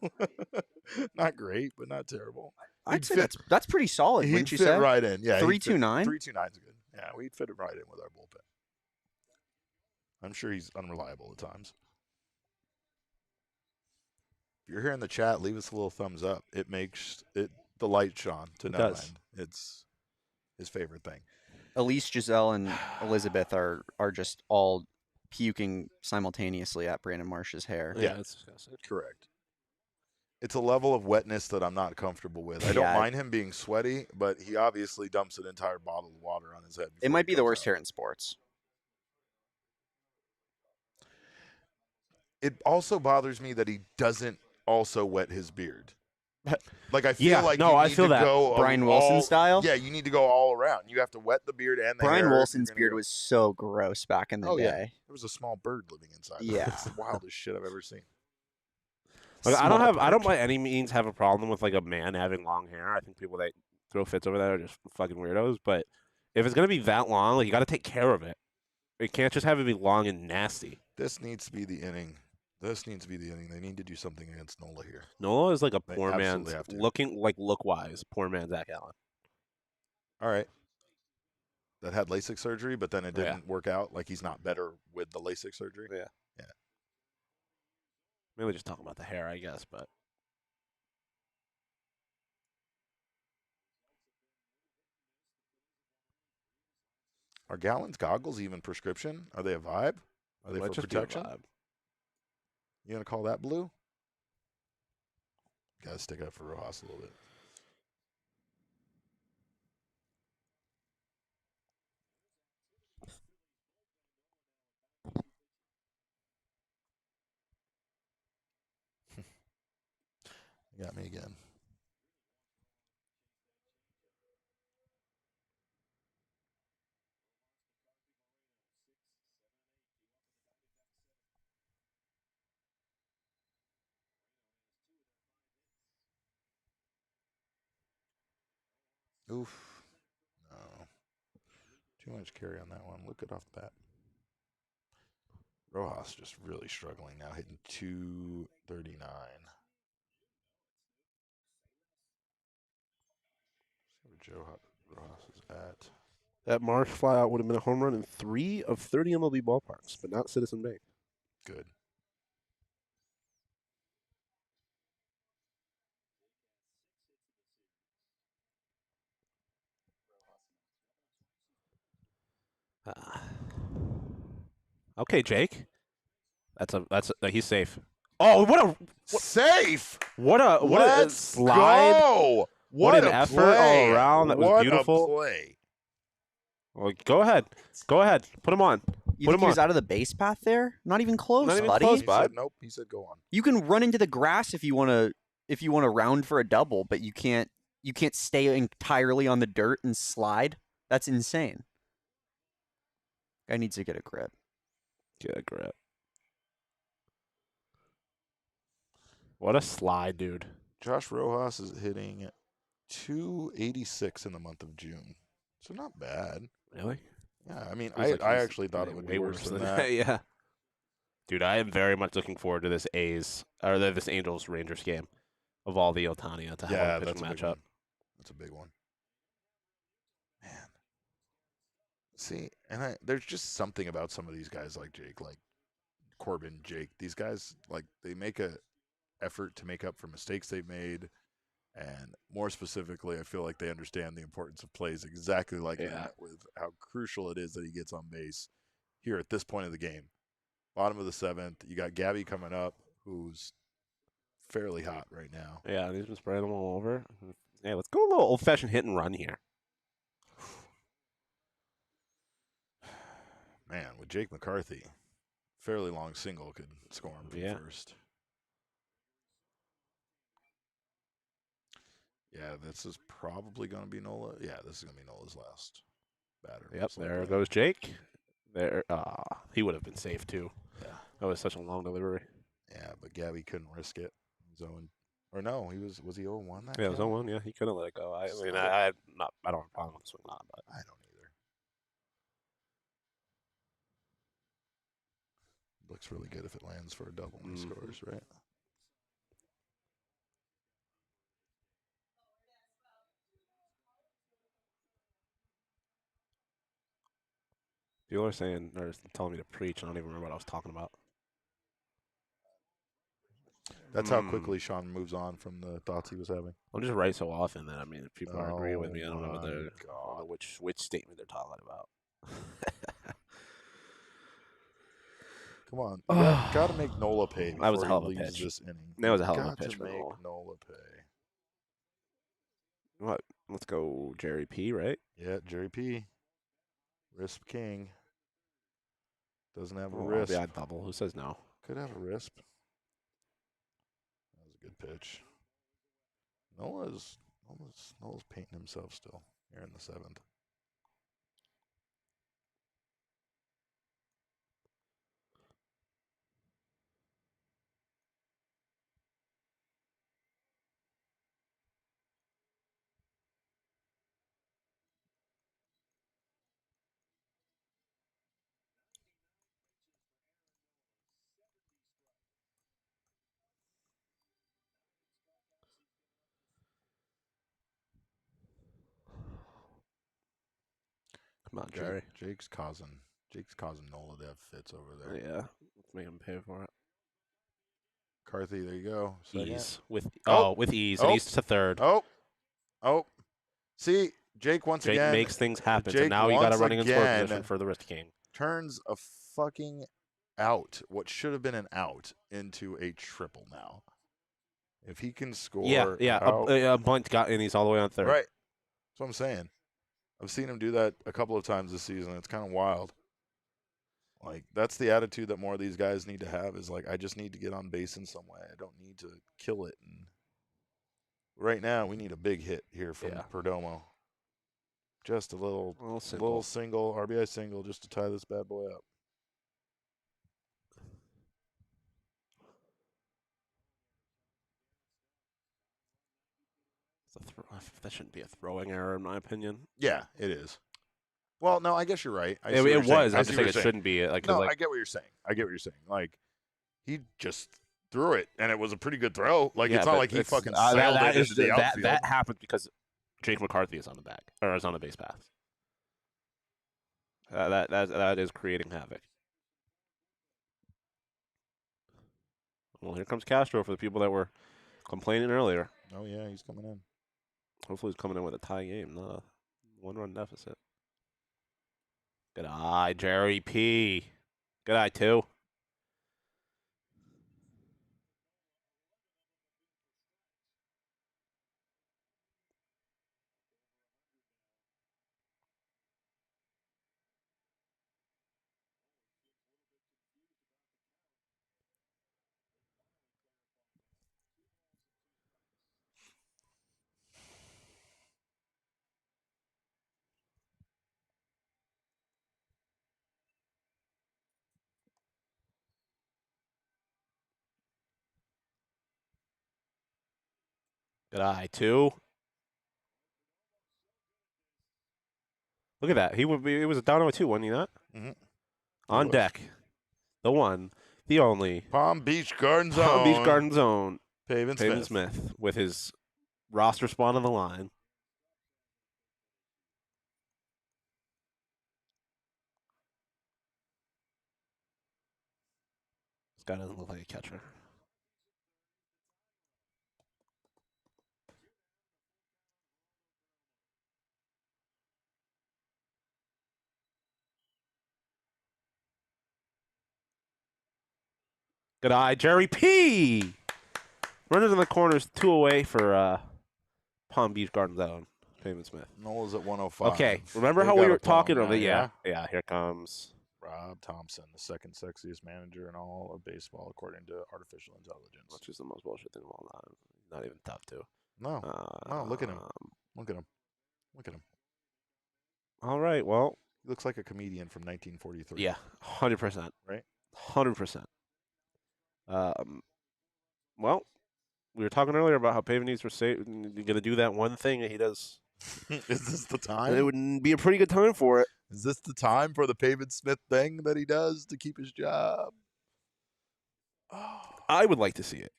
Not great, but not terrible. I'd say that's pretty solid, He'd wouldn't you fit say? right in. Yeah, 3.29? 3.29 is good. Yeah, we'd fit it right in with our bullpen. I'm sure he's unreliable at times. If you're here in the chat, leave us a little thumbs up. It makes it the light shone to no end. It's his favorite thing. Elise, Giselle, and Elizabeth are just all puking simultaneously at Brandon Marsh's hair. Yeah, that's disgusting. Correct. It's a level of wetness that I'm not comfortable with. I don't Yeah. mind him being sweaty, but he obviously dumps an entire bottle of water on his head. It might be the worst hair in sports. It also bothers me that he doesn't also wet his beard. Like I feel like no, you I need feel to that. go Brian Wilson style? Yeah, you need to go all around. You have to wet the beard and the Brian hair. Wilson's beard was so gross back in the day. Yeah. There was a small bird living inside. Yeah. It's the wildest shit I've ever seen. Like, Small I don't bird. by any means have a problem with like a man having long hair. I think people that throw fits over that are just fucking weirdos. But if it's gonna be that long, like you got to take care of it. It can't just have it be long and nasty. This needs to be the inning. This needs to be the inning. They need to do something against Nola here. Nola is like a They poor man's absolutely have to. looking like look wise, poor man Zach Allen. All right. That had LASIK surgery, but then it didn't work out. Like he's not better with the LASIK surgery. Yeah. Yeah. Mainly just talking about the hair, I guess, but Are Gallon's goggles even prescription? Are they a vibe? Are they might for just be a protection? vibe. You gonna call that blue? Gotta stick up for Rojas a little bit. You got me again. Oof. No. Too much carry on that one. Look it off the bat. Rojas just really struggling now, hitting 239. See where Joe Rojas is at. That Marsh flyout would have been a home run in 3 of 30 MLB ballparks, but not Citizen Bank. Good. Okay, Jake. He's safe. Oh, Safe. What a Let's slide! Go. What an a effort play. all around. That was What beautiful. A play. Well, go ahead. Put him on. You Put think him he was on. out of the base path there? Not even close, Not even buddy. close, He bud. said nope. He said go on. You can run into the grass if you want to round for a double, but you can't stay entirely on the dirt and slide. That's insane. Guy needs to get a grip. Get a grip. What a slide, dude. Josh Rojas is hitting 286 in the month of June. So not bad. Really? Yeah, I mean, Feels like I he's actually thought it would be way worse than that. Yeah. Dude, I am very much looking forward to this this Angels Rangers game of all the Otania to have Yeah, a pitching that's a big matchup. one. That's a big one. Man. See, and there's just something about some of these guys like Jake, like Corbin, Jake. These guys, like, they make a effort to make up for mistakes they've made. And more specifically, I feel like they understand the importance of plays exactly like that, with how crucial it is that he gets on base here at this point of the game. Bottom of the 7th, you got Gabby coming up, who's fairly hot right now. Yeah, and he's been spraying them all over. Hey, let's go a little old-fashioned hit and run here. Man, with Jake McCarthy, fairly long single could score him from first. Yeah, this is probably going to be Nola. Yeah, this is going to be Nola's last batter. Yep, most there likely. goes Jake. There, he would have been safe too. Yeah. That was such a long delivery. Yeah, but Gabby couldn't risk it. So, or no, was he 0-1 that Yeah, it was count? 0-1. Yeah, he couldn't let it go. I So- mean, I don't have a problem with the swing on, but I don't either. Looks really good if it lands for a double and he scores, right? people are saying or telling me to preach. I don't even remember what I was talking about. That's how quickly Sean moves on from the thoughts he was having. I'm just right so often that I mean, if people are agreeing with me, I don't know what my they're, I don't know which statement they're talking about. Come on, you got to make Nola pay That was before a hell of he a leaves pitch. this inning. That was a hell of a Got pitch to for make Nola. Nola pay. What? Let's go, Jerry P. Right? Yeah, Jerry P. Risp King. Doesn't have a I'll risp. be on double. Who says no? Could have a risp. That was a good pitch. Nola's painting himself still here in the 7th. Come on, Jerry. Jake's causing Nola to have fits over there. Yeah, let's make him pay for it. Carthy, there you go. Second. Ease with ease, Oh. and he's to third. Oh, see, Jake once Jake again makes things happen. So Jake now you got to once running in score again position for the wrist king. turns a fucking out, what should have been an out, into a triple now. If he can score, a bunt got in. He's all the way on third. Right. That's what I'm saying. I've seen him do that a couple of times this season. It's kind of wild. Like, that's the attitude that more of these guys need to have is, like, I just need to get on base in some way. I don't need to kill it. And right now, we need a big hit here from Perdomo. Just a little single, RBI single, just to tie this bad boy up. That shouldn't be a throwing error, in my opinion. Yeah, it is. Well, no, I guess you're right. It was. I'm just saying it shouldn't be. I get what you're saying. Like, he just threw it, and it was a pretty good throw. Like, it's not like he fucking sailed it into the outfield. That happens because Jake McCarthy is on the back, or is on the base path. That is creating havoc. Well, here comes Castro for the people that were complaining earlier. Oh, yeah, he's coming in. Hopefully he's coming in with a tie game, not a one-run deficit. Good eye, Jerry P. Good eye, too. Good eye, too. Look at that. It was a down 0-2, wasn't he not? Mm-hmm. On deck. The one, the only. Palm Beach Garden Zone. Palm Beach Garden Zone. Pavin Smith with his roster spot on the line. This guy doesn't look like a catcher. Good eye, Jerry P. Runners in the corners, 2 away for Palm Beach Garden Zone. Pavin Smith. Nola's at 105. Okay, remember how we were talking over? Yeah, here comes Rob Thompson, the second sexiest manager in all of baseball, according to artificial intelligence. Which is the most bullshit thing of all time. Not even tough, too. No. No, look at him. Look at him. Look at him. All right. Well, He looks like a comedian from 1943. yeah, 100%. Right? 100%. Well, we were talking earlier about how Pavin needs going to do that one thing that he does. Is this the It time? would be a pretty good time for it. Is this the time for the Pavin Smith thing that he does to keep his job? Oh. I would like to see it.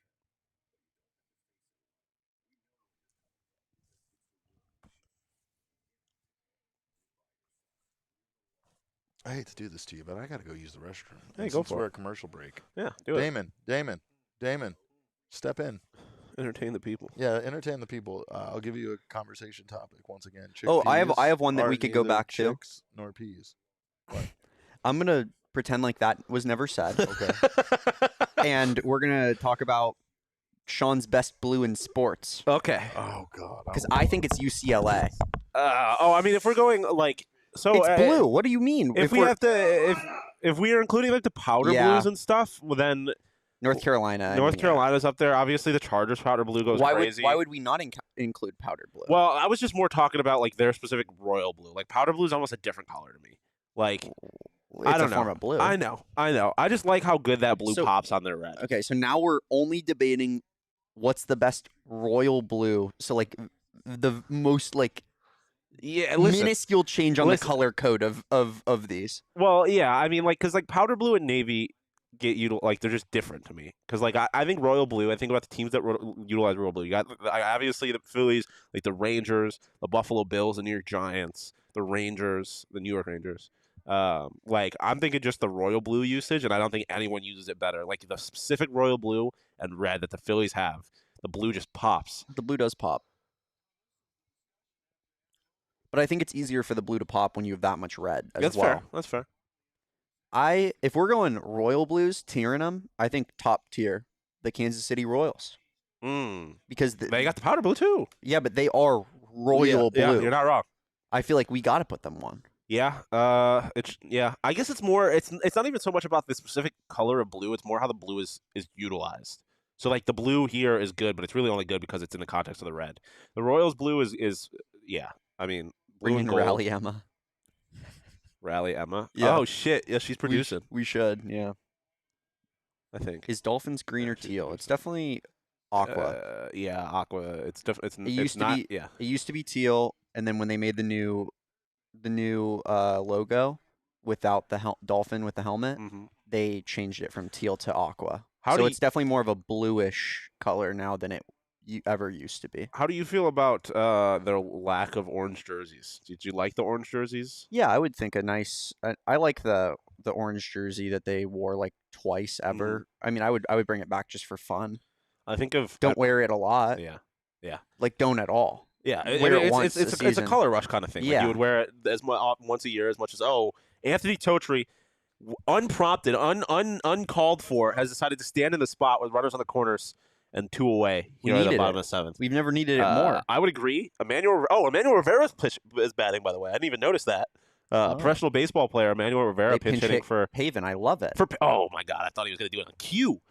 I hate to do this to you, but I got to go use the restroom. Hey, And go since for we're it. a commercial break. Yeah, do it. Damon, step in. Entertain the people. Yeah, entertain the people. I'll give you a conversation topic once again. Oh, I Chickpeas have one that we are could go neither back to. chicks nor peas. I'm gonna pretend like that was never said, Okay. and we're gonna talk about Sean's best blue in sports Okay. Oh God. because I think it's UCLA. I mean, if we're going like so, It's blue. What do you mean? If we we're have to, if we are including like the powder Yeah. blues and stuff, well, then North Carolina, I North mean, Carolina's up there. Obviously, the Chargers powder blue goes Why crazy. would we not include powdered blue? Well, I was just more talking about like their specific royal blue. Like powder blue is almost a different color to me. Like it's I don't a form know. of blue. I know. I just like how good that blue So- pops on their red. Okay, so now we're only debating what's the best royal blue. So like the most like Yeah, listen. minuscule change on Listen. the color code of these. Well, yeah, I mean, like, because like powder blue and navy get like they're just different to me. Because like I think royal blue. I think about the teams that utilize royal blue. You got obviously the Phillies, like the Rangers, the Buffalo Bills, the New York Giants, the Rangers, the New York Rangers. Like I'm thinking just the royal blue usage, and I don't think anyone uses it better. Like the specific royal blue and red that the Phillies have, the blue just pops. The blue does pop. But I think it's easier for the blue to pop when you have that much red as That's well. fair. That's fair. If we're going royal blues, tiering them, I think top tier, the Kansas City Royals. Because They got the powder blue too. yeah, but they are royal blue. Yeah, you're not wrong. I feel like we got to put them one. Yeah, I guess it's more. It's not even so much about the specific color of blue. It's more how the blue is utilized. So like the blue here is good, but it's really only good because it's in the context of the red. The Royals blue is yeah. I mean, blue Bring and in gold. Rally Emma. Rally Emma. Yeah. Oh shit! Yeah, she's producing. We should, yeah. I think. Is Dolphins green or teal? It's definitely aqua. Yeah, aqua. It's it's used to not. be- Yeah. It used to be teal, and then when they made the new logo without the dolphin with the helmet, Mm-hmm. they changed it from teal to aqua. How so do it's definitely more of a bluish color now than it ever used to be. How do you feel about their lack of orange jerseys? Did you like the orange jerseys? Yeah, I would think a nice. I like the orange jersey that they wore like twice ever. Mm-hmm. I mean, I would bring it back just for fun. I think of Don't wear it a lot. Yeah. Like don't at all. Yeah, Wear it it's, once it's, a it's a season. color rush kind of thing. Like Yeah. you would wear it once a year as much as Anthony Totri, unprompted, uncalled for, has decided to stand in the spot with runners on the corners and two away. We At the needed bottom it. of the seventh. We've never needed it more. I would agree. Emmanuel Rivera is batting, by the way. I didn't even notice that. Professional baseball player Emmanuel Rivera They pinch pinch hitting hit for. Haven. I love it. Oh my God! I thought he was going to do it on cue.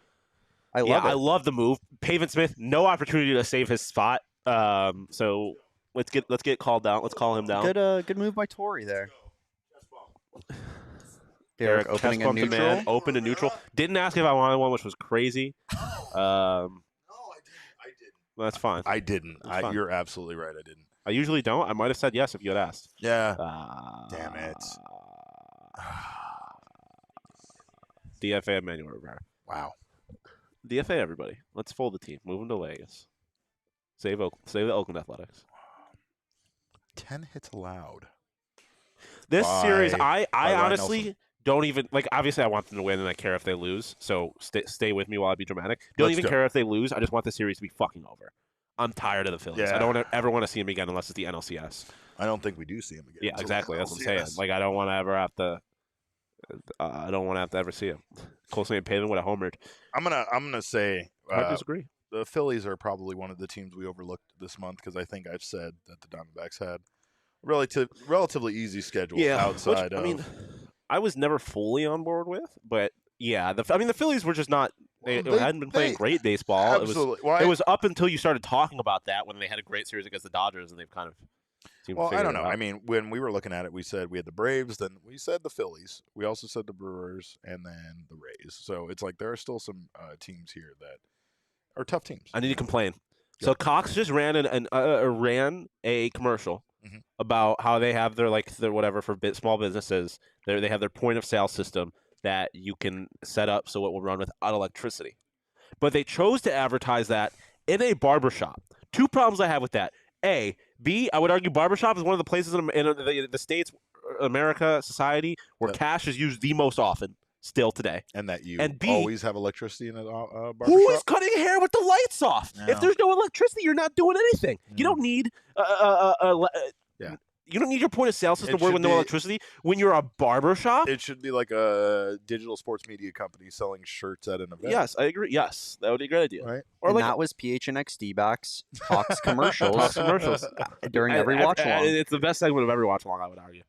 I love it. I love the move. Pavin Smith, no opportunity to save his spot. So let's get called down. Let's call him down. Good move by Torrey there. Derek opening chest a bump to neutral. man, open to neutral. Didn't ask if I wanted one, which was crazy. No, I didn't. That's fine. I didn't. That's fine. You're absolutely right. I didn't. I usually don't. I might have said yes if you had asked. Yeah. Damn it. DFA Emmanuel Rivera. Wow. DFA everybody. Let's fold the team. Move them to Vegas. Save the Oakland Athletics. 10 hits allowed. This series, by I Ryan honestly Nelson. don't even like. Obviously, I want them to win, and I care if they lose. So stay with me while I be dramatic. Don't Let's even go. care if they lose. I just want the series to be fucking over. I'm tired of the Phillies. Yeah. I don't ever want to see them again unless it's the NLCS. I don't think we do see him again. Yeah, until exactly. That's what I'm saying. LCS. Like, I don't want to ever have to. I don't want to have to ever see him. Closely and Pavin would have homered. I'm gonna say I disagree. the Phillies are probably one of the teams we overlooked this month because I think I've said that the Diamondbacks had a relatively easy schedule outside which, of. I mean, I was never fully on board with, but yeah, the Phillies were just not They Well, hadn't been playing great baseball. Absolutely. It was up until you started talking about that when they had a great series against the Dodgers, and they've kind of seemed to Well, I figure don't it know. out. I mean, when we were looking at it, we said we had the Braves, then we said the Phillies. We also said the Brewers, and then the Rays. So it's like there are still some teams here that are tough teams. I need to complain. So Cox just ran ran a commercial about how they have their whatever for small businesses. They have their point of sale system that you can set up so it will run without electricity. But they chose to advertise that in a barbershop. Two problems I have with that. A. B, I would argue barbershop is one of the places in the States, America, society, where cash is used the most often still today. And that you and B, always have electricity in a barbershop? Who is cutting hair with the lights off? No. If there's no electricity, you're not doing anything. You don't need you don't need your point of sale system to work with no electricity when you're a barber shop. It should be like a digital sports media company selling shirts at an event. Yes, I agree. Yes, that would be a great idea. Right. Or that was PHNXDbacks talks commercials. Talks commercials during every watch along. It's the best segment of every watch along, I would argue.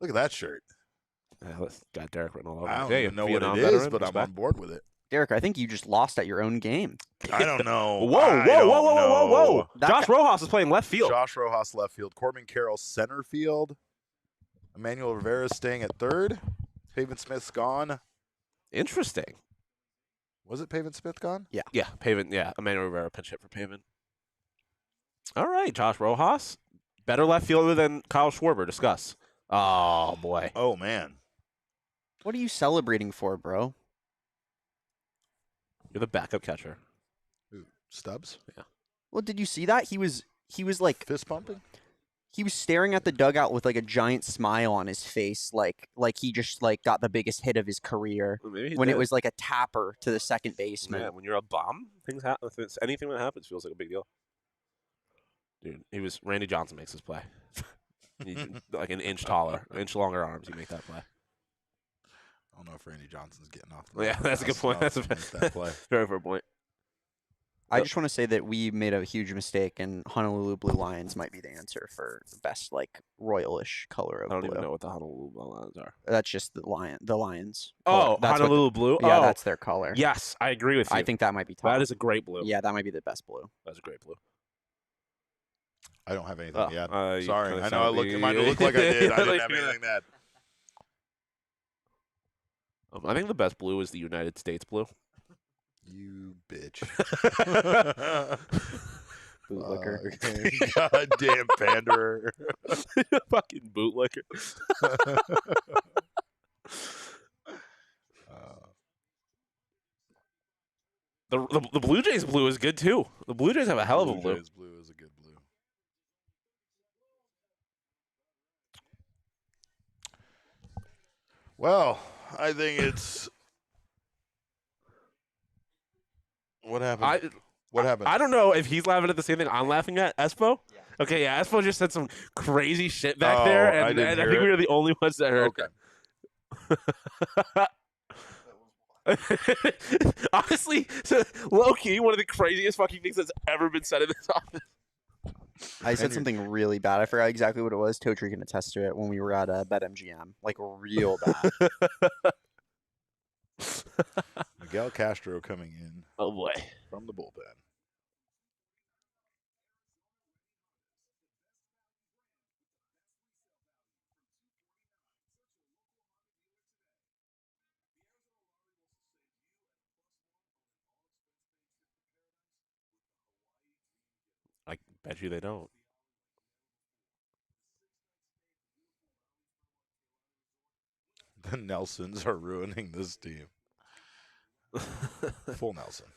Look at that shirt. Got Derek written all over. I don't it. even know what it is, but I'm on board with it. Derek, I think you just lost at your own game. I don't know. Whoa. Josh Rojas is playing left field. Josh Rojas left field. Corbin Carroll center field. Emmanuel Rivera staying at third. Pavin Smith's gone. Interesting. Was it Pavin Smith gone? Yeah. Yeah, Pavin. Yeah, Emmanuel Rivera pinch hit for Pavin. All right, Josh Rojas. Better left fielder than Kyle Schwarber. Discuss. Oh, boy. Oh, man. What are you celebrating for, bro? You're the backup catcher. Ooh, Stubbs? Yeah. Well, did you see that? He was like fist pumping? He was staring at the dugout with like a giant smile on his face, like he just like got the biggest hit of his career when it was like a tapper to the second baseman. Yeah, when you're a bomb, things happen. Anything that happens feels like a big deal. Dude, Randy Johnson makes this play. Like an inch taller, an inch longer arms, you make that play. I don't know if Randy Johnson's getting off. Yeah, that's a good point. That's a that play. Very fair point. I just want to say that we made a huge mistake, and Honolulu Blue Lions might be the answer for the best, like, royalish color of blue. I don't even know what the Honolulu Blue Lions are. That's just the Lions. Oh, that's Honolulu Blue? Yeah, Oh. that's their color. Yes, I agree with you. I think that might be top. That is a great blue. Yeah, that might be the best blue. That's a great blue. I don't have anything yet. You Sorry. kinda I know it might look like I did. I didn't have anything that. I think the best blue is the United States blue. You bitch. Bootlicker. Goddamn panderer. Fucking bootlicker. The Blue Jays blue is good too. The Blue Jays have a hell of a blue. Blue Jays blue is a good blue. Well, I think it's what happened. What happened? I don't know if he's laughing at the same thing I'm laughing at. Espo? Yeah. Okay, yeah. Espo just said some crazy shit back there, and I think we were the only ones that heard. Okay. Honestly, low-key, one of the craziest fucking things that's ever been said in this office. I said something really bad. I forgot exactly what it was. Totri can attest to it when we were at BetMGM. Like, real bad. Miguel Castro coming in. Oh, boy. From the bullpen. I bet you they don't. The Nelsons are ruining this team. Full Nelson.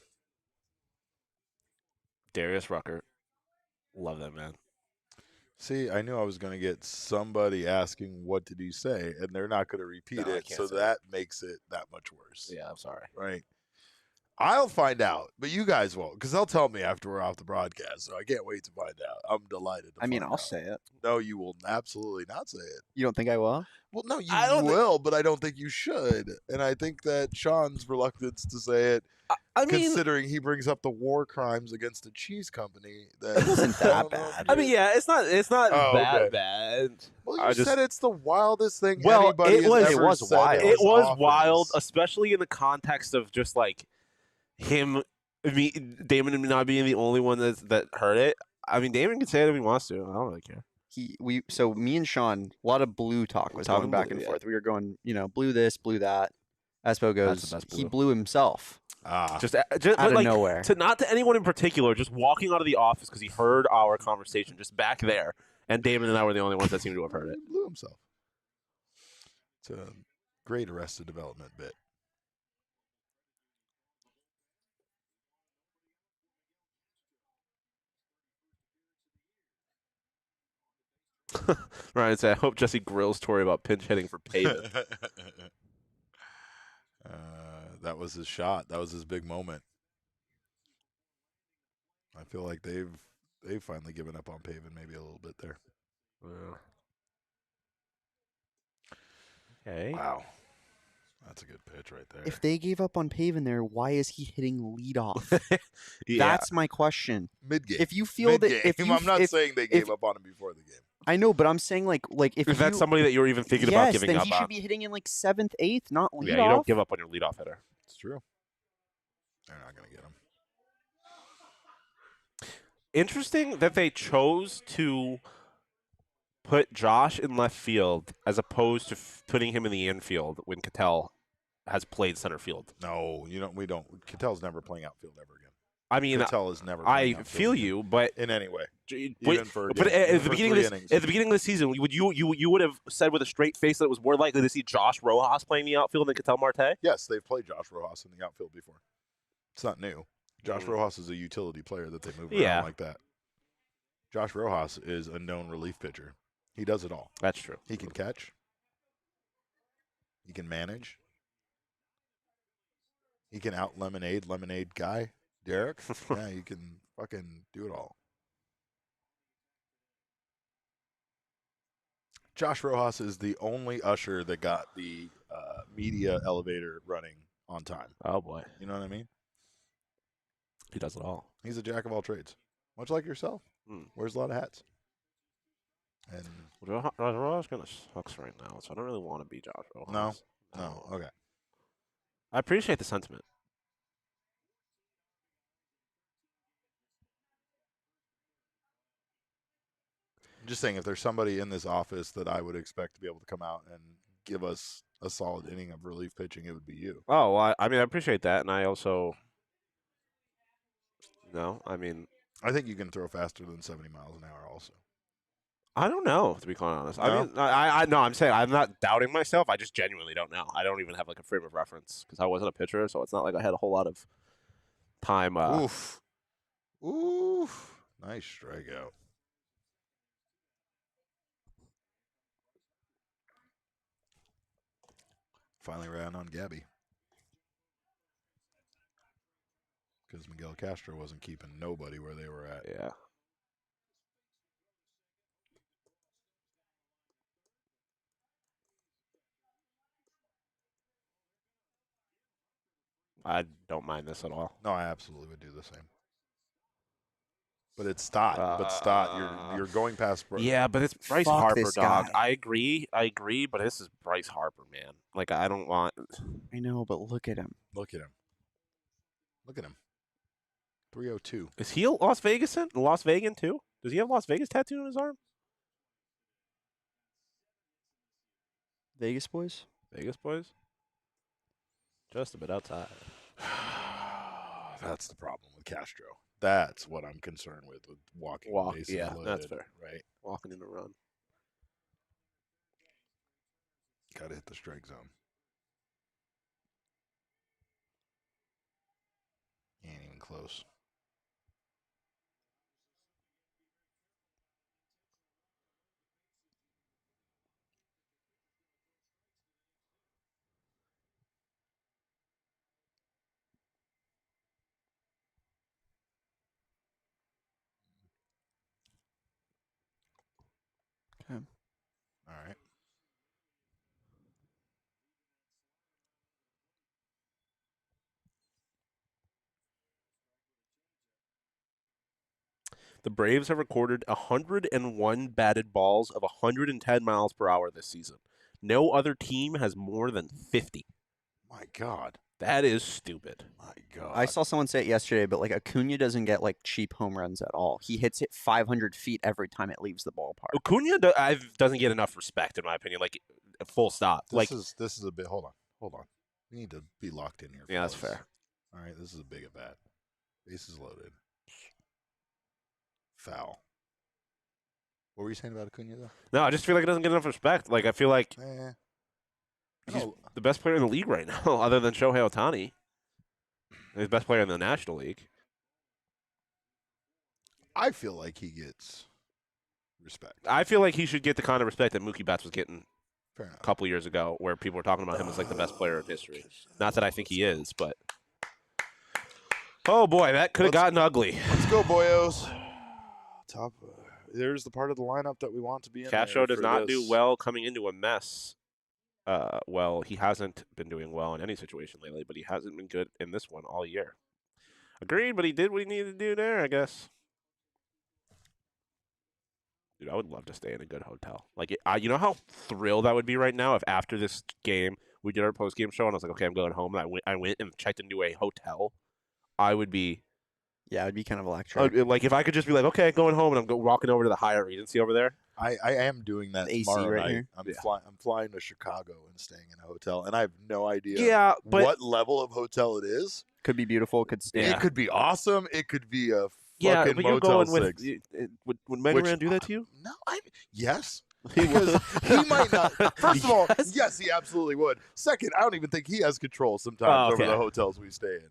Darius Rucker. Love that man. See, I knew I was going to get somebody asking, what did he say? And they're not going to repeat it. So that makes it that much worse. Yeah, I'm sorry. Right. I'll find out, but you guys won't, because they'll tell me after we're off the broadcast. So I can't wait to find out. I'm delighted. I'll say it. No, you will absolutely not say it. You don't think I will? Well, no, you will, but I don't think you should. And I think that Sean's reluctance to say it, considering he brings up the war crimes against the cheese company, that it wasn't that bad. I mean, yeah, it's not that bad. Well, you said it's the wildest thing well, anybody it was, has ever it was said wild. in It was office. wild, especially in the context of just like Damon not being the only one that heard it. I mean, Damon can say it if he wants to. I don't really care. So me and Sean, a lot of blue talk was going back and forth. We were going, blew this, blew that. Espo goes, he blew himself. Just out of nowhere. Not to anyone in particular, just walking out of the office because he heard our conversation just back there, and Damon and I were the only ones that seemed to have heard it. Blew himself. It's a great Arrested Development bit. Ryan said, I hope Jesse grills Tori about pinch hitting for payment. That was his shot. That was his big moment. I feel like they've finally given up on Pavin maybe a little bit there. Okay. Wow. That's a good pitch right there. If they gave up on Pavin there, why is he hitting leadoff? That's my question. Mid-game. If you feel that, I'm not saying they gave up on him before the game. I know, but I'm saying like if that's somebody that you were even thinking about giving up on, then he should be hitting in like 7th, 8th, not leadoff. Yeah, you don't give up on your leadoff hitter. It's true. They're not going to get him. Interesting that they chose to put Josh in left field as opposed to putting him in the infield when Cattell has played center field. No, we don't. Cattell's never playing outfield ever again. I mean, Cattell is never. I feel you, but in any way, but at the beginning of the season, you would have said with a straight face that it was more likely to see Josh Rojas playing the outfield than Cattell Marte. Yes, they've played Josh Rojas in the outfield before. It's not new. Josh Rojas is a utility player that they move around like that. Josh Rojas is a known relief pitcher. He does it all. That's true. He can catch. He can manage. He can out lemonade guy. Derek, yeah, you can fucking do it all. Josh Rojas is the only usher that got the media elevator running on time. Oh, boy. You know what I mean? He does it all. He's a jack of all trades, much like yourself. Wears a lot of hats. And Josh Rojas kind of sucks right now, so I don't really want to be Josh Rojas. No, okay. I appreciate the sentiment. I'm just saying, if there's somebody in this office that I would expect to be able to come out and give us a solid inning of relief pitching, it would be you. Oh, well, I appreciate that, and I also, I think you can throw faster than 70 miles an hour also. I don't know, to be quite honest. No? I'm saying I'm not doubting myself. I just genuinely don't know. I don't even have like a frame of reference because I wasn't a pitcher, so it's not like I had a whole lot of time. Oof. Nice strikeout. Finally ran on Gabby. Because Miguel Castro wasn't keeping nobody where they were at. Yeah. I don't mind this at all. No, I absolutely would do the same. But it's Stott. You're going past. Yeah, but it's Bryce Harper, dog. I agree, but this is Bryce Harper, man. Like, I don't want. I know, but look at him. Look at him. 302. Is he a Las Vegan too? Does he have Las Vegas tattooed on his arm? Vegas boys? Just a bit outside. That's the problem with Castro. That's what I'm concerned with walking. Yeah, loaded, that's fair. Right? Walking in the run. Got to hit the strike zone. Ain't even close. Okay. All right. The Braves have recorded 101 batted balls of 110 miles per hour this season. No other team has more than 50. My God. That is stupid. My God. I saw someone say it yesterday, but like Acuna doesn't get like cheap home runs at all. He hits it 500 feet every time it leaves the ballpark. Acuna doesn't get enough respect, in my opinion. Like, full stop. This is a bit. Hold on. We need to be locked in here. Yeah, that's fellas. fair. All right, this is a big at bat. Bases loaded. Foul. What were you saying about Acuna though? No, I just feel like it doesn't get enough respect. Like, I feel like he's No, the best player in the league right now, other than Shohei Ohtani. He's the best player in the National League. I feel like he gets respect. I feel like he should get the kind of respect that Mookie Betts was getting Fair enough. a couple years ago, where people were talking about him as like the best player in history. Not that I think he is, but oh boy, that could have gotten ugly. Let's go, boyos. Top. There's the part of the lineup that we want to be in. Castro does for not this. do well coming into a mess. Well, he hasn't been doing well in any situation lately, but he hasn't been good in this one all year. Agreed, but he did what he needed to do there, I guess. Dude, I would love to stay in a good hotel. Like, you know how thrilled I would be right now if after this game we did our post-game show and I was like, okay, I'm going home, and I went and checked into a hotel. I would be... Yeah, it'd be kind of electric. like, if I could just be like, okay, going home, and I'm walking over to the Hyatt Regency over there. I am doing that AC tomorrow right night. here? I'm flying to Chicago and staying in a hotel, and I have no idea Yeah, but what level of hotel it is. Could be beautiful. Could stay. Yeah. It could be awesome. It could be a yeah, fucking but you're Motel going 6. with would Megaran do that to you? No, yes. Because he might not. First of all, yes, he absolutely would. Second, I don't even think he has control sometimes over the hotels we stay in.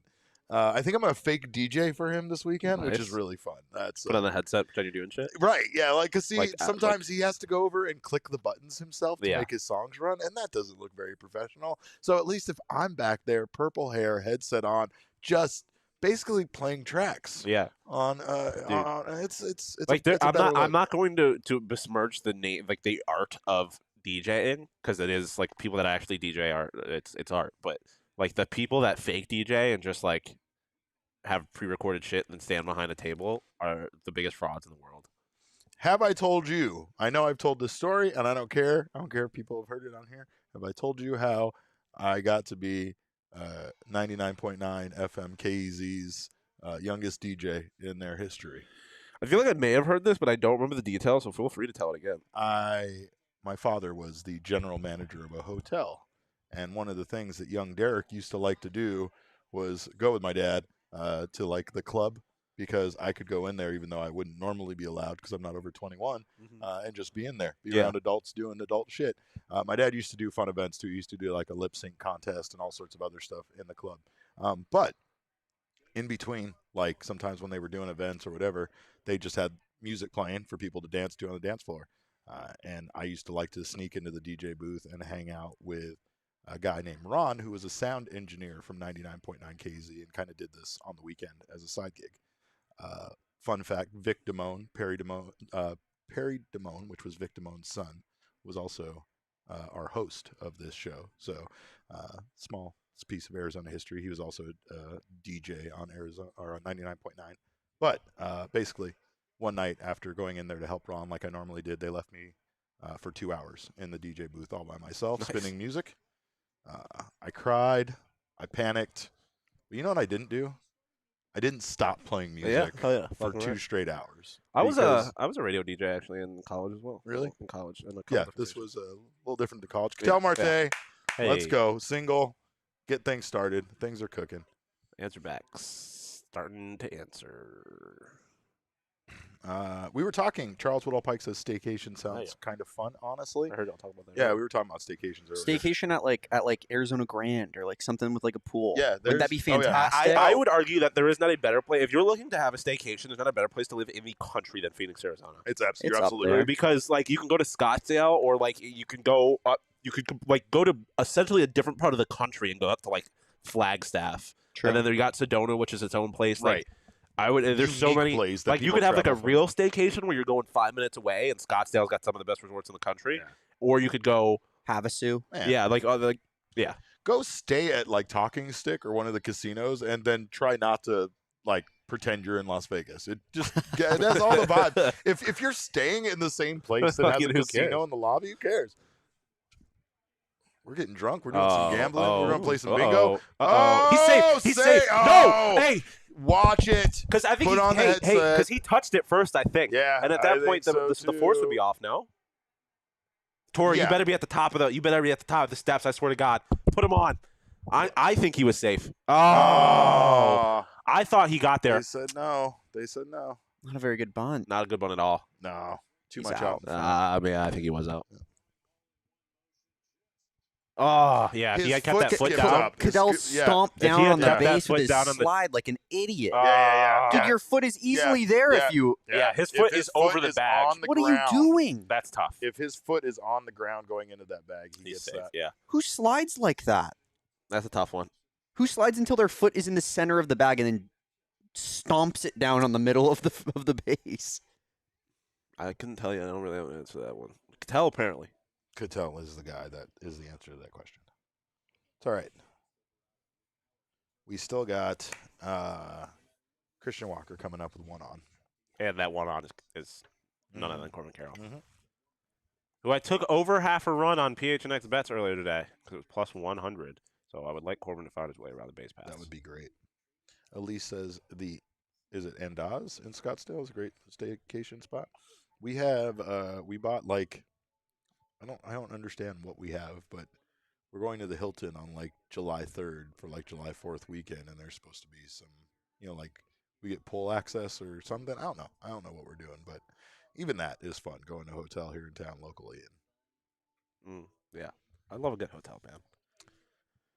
I think I'm going to fake DJ for him this weekend, which is Nice. really fun. That's Put on the headset, pretend you're doing shit. right, yeah. Like, cause Like, sometimes he has to go over and click the buttons himself to Yeah. make his songs run, and that doesn't look very professional. So at least if I'm back there, purple hair, headset on, just basically playing tracks Yeah. on it's Like, it's a I'm better not. look. I'm not going to besmirch the name, like the art of DJing, because it is like people that actually DJ are. It's art, but like the people that fake DJ and just like have pre-recorded shit and then stand behind a table are the biggest frauds in the world. Have I told you? I know I've told this story, and I don't care. I don't care if people have heard it on here. Have I told you how I got to be 99.9 FM KEZ's youngest DJ in their history? I feel like I may have heard this, but I don't remember the details, so feel free to tell it again. My father was the general manager of a hotel, and one of the things that young Derek used to like to do was go with my dad to like the club, because I could go in there even though I wouldn't normally be allowed because I'm not over 21, and just be in there, be around adults doing adult shit. My dad used to do fun events too. He used to do like a lip sync contest and all sorts of other stuff in the club. But in between, like sometimes when they were doing events or whatever, they just had music playing for people to dance to on the dance floor. And I used to like to sneak into the DJ booth and hang out with a guy named Ron, who was a sound engineer from 99.9 KZ and kind of did this on the weekend as a side gig. Fun fact, Vic Damone, Perry Damone, which was Vic Damone's son, was also our host of this show. So small piece of Arizona history. He was also a DJ on Arizona or on 99.9. But basically, one night after going in there to help Ron like I normally did, they left me for 2 hours in the DJ booth all by myself, spinning music. I cried. I panicked. But you know what I didn't do? I didn't stop playing music for 2 straight hours. I was a radio DJ actually in college as well. Really? In college. Yeah, this was a little different to college. Tell Marte, Hey. let's go. Single. Get things started. Things are cooking. Answer backs. Starting to answer. We were talking. Charles Woodall Pike says staycation sounds kind of fun, honestly. I heard y'all talk about that. Yeah, we were talking about staycations earlier. Staycation at like Arizona Grand or like something with like a pool. Yeah, would that be oh, yeah. fantastic? I would argue that there is not a better place. If you're looking to have a staycation, there's not a better place to live in the country than Phoenix, Arizona. It's absolutely, It's you're up absolutely there. right. Because like you can go to Scottsdale or like you can go up. You could like go to essentially a different part of the country and go up to like Flagstaff. True. And then you got Sedona, which is its own place. Right. Like, I would. There's so Unique many. place that Like you people could have like a travel from. real staycation where you're going 5 minutes away, and Scottsdale's got some of the best resorts in the country. Yeah. Or you could go, Havasu. Man, yeah. go stay at like Talking Stick or one of the casinos, and then try not to like pretend you're in Las Vegas. It just that's all the vibe. If you're staying in the same place that has Fucking a who casino cares? in the lobby, who cares? We're getting drunk. We're doing some gambling. We're gonna play some Uh-oh. bingo. Uh-oh. He's safe. He's safe. Oh, No. Hey. Watch it. Because I think Put on the headset. because he touched it first, I think. Yeah. And at that I point, think so the force would too. be off. No. Tori, Yeah. you better be at the top of the. You better be at the top of the steps. I swear to God. Put him on. I think he was safe. Oh. I thought he got there. They said no. They said no. Not a very good bunt. Not a good one at all. No. Too He's much out. out. I mean, I think he was out. Oh, yeah. If he had kept that foot down. Cadell stomped down on the kept that base foot with his down on the- slide like an idiot. Yeah. Dude, your foot is easily there if you. Yeah, his If foot is over the bag. on the What are you ground, doing? That's tough. If his foot is on the ground going into that bag, he He's gets safe. that. Yeah, Who slides like that? that's a tough one. Who slides until their foot is in the center of the bag and then stomps it down on the middle of the base? I couldn't tell you. I don't really have an answer to that one. Cattell, apparently. Cattell is the guy that is the answer to that question. It's all right. We still got Christian Walker coming up with one on. And that one on is none other than Corbin Carroll. Mhm. Who I took over half a run on PHNX bets earlier today because it was plus 100. So I would like Corbin to find his way around the base pass. That would be great. Elise says is it Andaz in Scottsdale? It's a great staycation spot. We have we bought like I don't understand what we have, but we're going to the Hilton on like July 3rd for like July 4th weekend, and there's supposed to be some, like we get pool access or something. I don't know what we're doing, but even that is fun, going to a hotel here in town locally and Yeah, I love a good hotel, man.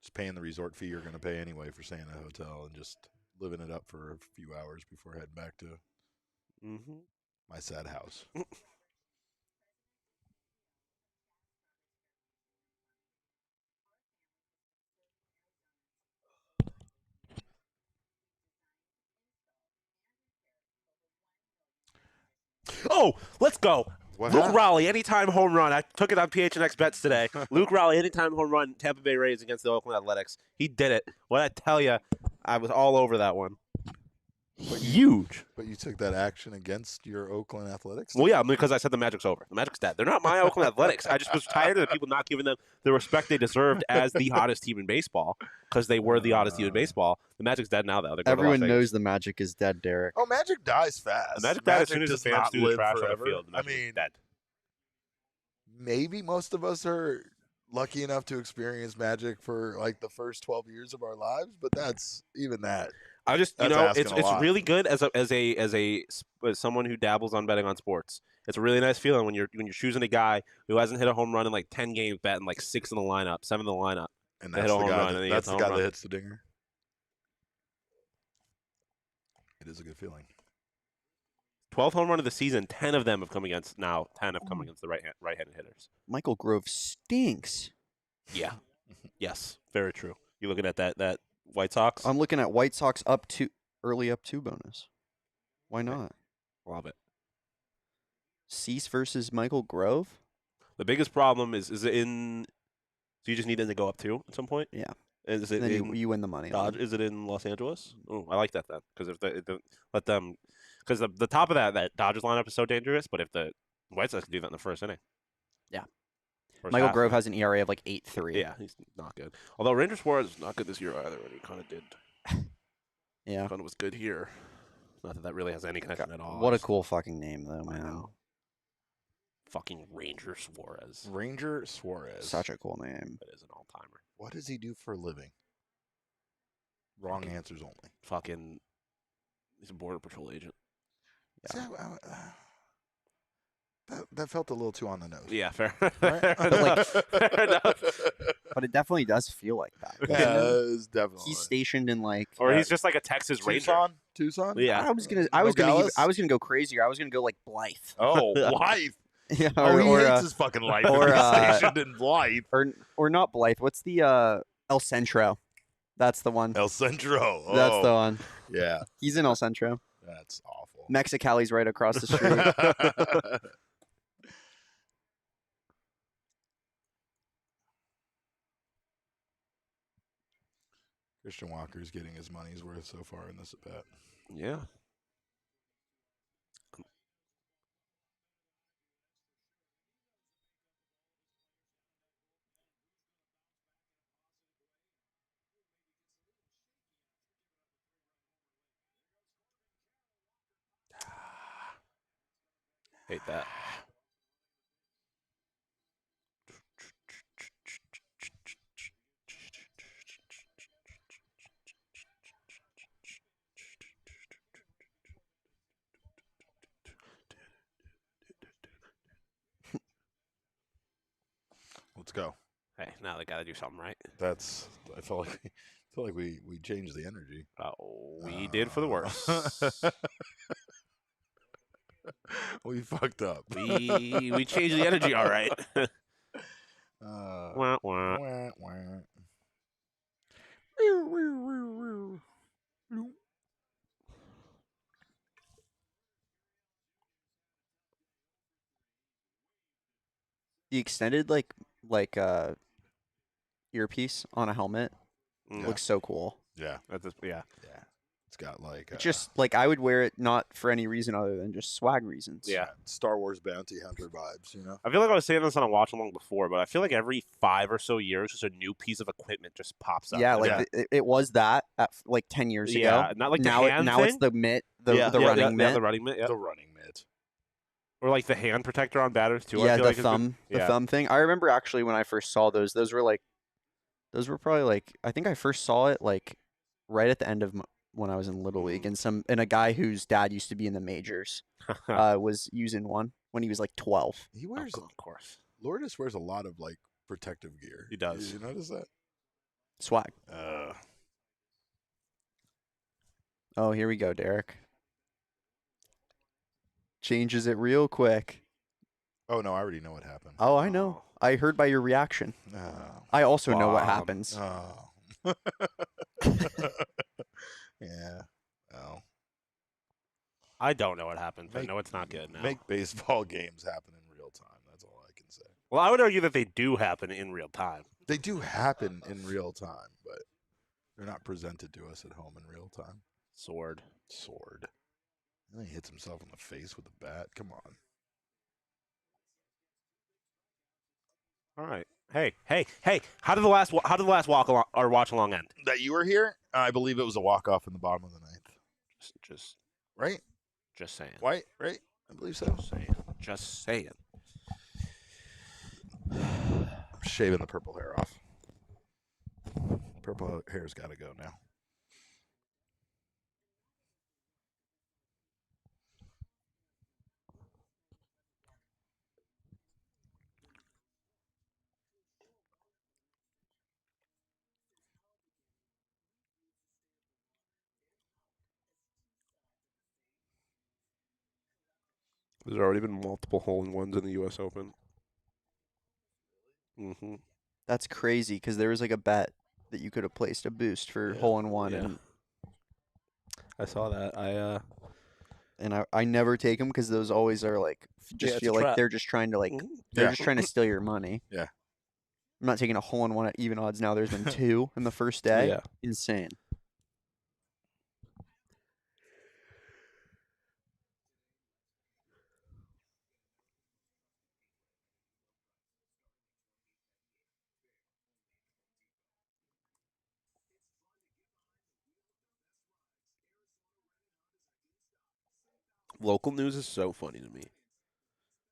just paying the resort fee you're going to pay anyway for staying at a hotel and just living it up for a few hours before heading back to my sad house. Oh, let's go. What Luke happened? Raleigh, anytime home run. I took it on PHNX bets today. Luke Raleigh, anytime home run, Tampa Bay Rays against the Oakland Athletics. He did it. What I tell you, I was all over that one. Huge. But you took that action against your Oakland Athletics? Well, yeah, because I said the Magic's over. The Magic's dead. They're not my Oakland Athletics. I just was tired of the people not giving them the respect they deserved as the hottest team in baseball because they were the hottest team in baseball. The Magic's dead now, though. They're going to Everyone Las Vegas. knows the Magic is dead, Derek. Oh, Magic dies fast. The Magic died as soon as the does fans not threw the live trash on forever. the field. The Magic was dead. Maybe most of us are lucky enough to experience Magic for like the first 12 years of our lives, but that's even that. I just, That's asking it's a lot. really good as someone who dabbles on betting on sports. It's a really nice feeling when you're choosing a guy who hasn't hit a home run in like 10 games, batting like 6 in the lineup, 7 in the lineup. And They that's hit a the home guy, run, and he that's hits the a guy home that run. hits the dinger. It is a good feeling. 12 home run of the season, 10 of them have come against the right-handed hitters. Michael Grove stinks. Yeah. Yes, very true. You looking at that White Sox? I'm looking at White Sox early up 2 bonus. Why not? Love it. Cease versus Michael Grove? The biggest problem is it in? So you just need them to go up 2 at some point. Yeah. Is it And then in you win the money. Dodge? Is it in Los Angeles? Oh, I like that then, because if they let them, because the top of that Dodgers lineup is so dangerous. But if the White Sox can do that in the first inning, Yeah. First Michael half, Grove has an ERA of like 8.3. yeah, he's not good. Although Ranger Suarez is not good this year either, and he kind of did. Yeah. Kind of was good here. Not that really has any connection at all. What a Just cool fucking name, though, I man. know. Fucking Ranger Suarez. Ranger Suarez. Such a cool name. That is an all-timer. What does he do for a living? Wrong answers only. Fucking, he's a border patrol agent. See, that felt a little too on the nose. Yeah, fair. Right? Fair enough. But it definitely does feel like that. Yeah, it's definitely. He's stationed in like. Or he's just like a Texas Ranger. Tucson? Yeah. I was gonna Nogales? go crazier. I was gonna go like Blythe. Oh, Blythe. Yeah, Oh, he hates or, his fucking life. or, He's uh, stationed in Blythe. or not Blythe. What's the El Centro? That's the one. El Centro. Oh, That's the one. Yeah, He's in El Centro. that's awful. Mexicali's right across the street. Christian Walker's getting his money's worth so far in this at bat. Yeah. Hate that. Let's go. Hey, now they got to do something right. I felt like we changed the energy. We did for the worse. We fucked up. we changed the energy, all right. Wah, wah. Wah, wah. The extended earpiece on a helmet Mm. looks so cool. Yeah, Yeah. it's got like It's just like I would wear it not for any reason other than just swag reasons. Yeah. Star Wars bounty hunter vibes, you know. I feel like I was saying this on a watch along before, but I feel like every 5 or so years, just a new piece of equipment just pops up. Yeah, And like it was that at like 10 years yeah, ago. not like the now hand now thing. it's the mitt, the yeah, running mitt. the running mitt. Yeah. The running mitt. Or like the hand protector on batters too. I Yeah, feel the like it's been- thumb, thumb thing. I remember actually when I first saw those were probably like I think I first saw it like right at the end of when I was in Little League, and a guy whose dad used to be in the majors was using one when he was like 12. He wears, of course. Lourdes wears a lot of like protective gear. He does. You notice that? Swag. Oh, here we go, Derek. Changes it real quick. Oh no, I already know what happened. Oh, I know. I heard by your reaction. Oh. I also know what Bomb. happens. Oh. Yeah. Oh. I don't know what happened. I know it's not good now. Make baseball games happen in real time. That's all I can say. Well, I would argue that they do happen in real time. They do happen in real time, but they're not presented to us at home in real time. Sword. And then he hits himself in the face with a bat. Come on. All right. Hey. How did the last walk along or watch along end? That you were here? I believe it was a walk-off in the bottom of the ninth. Just Right? saying. White, right? I believe so. Just saying. I'm shaving the purple hair off. Purple hair's got to go now. There's already been multiple hole-in-ones in the U.S. Open. Mm-hmm. That's crazy because there was like a bet that you could have placed a boost for hole in one, yeah. I saw that. and I never take them because those always are like just it's feel a like trap. they're just trying to they're just trying to steal your money. Yeah. I'm not taking a hole in one at even odds now. There's been 2 in the first day. Yeah. Insane. Local news is so funny to me.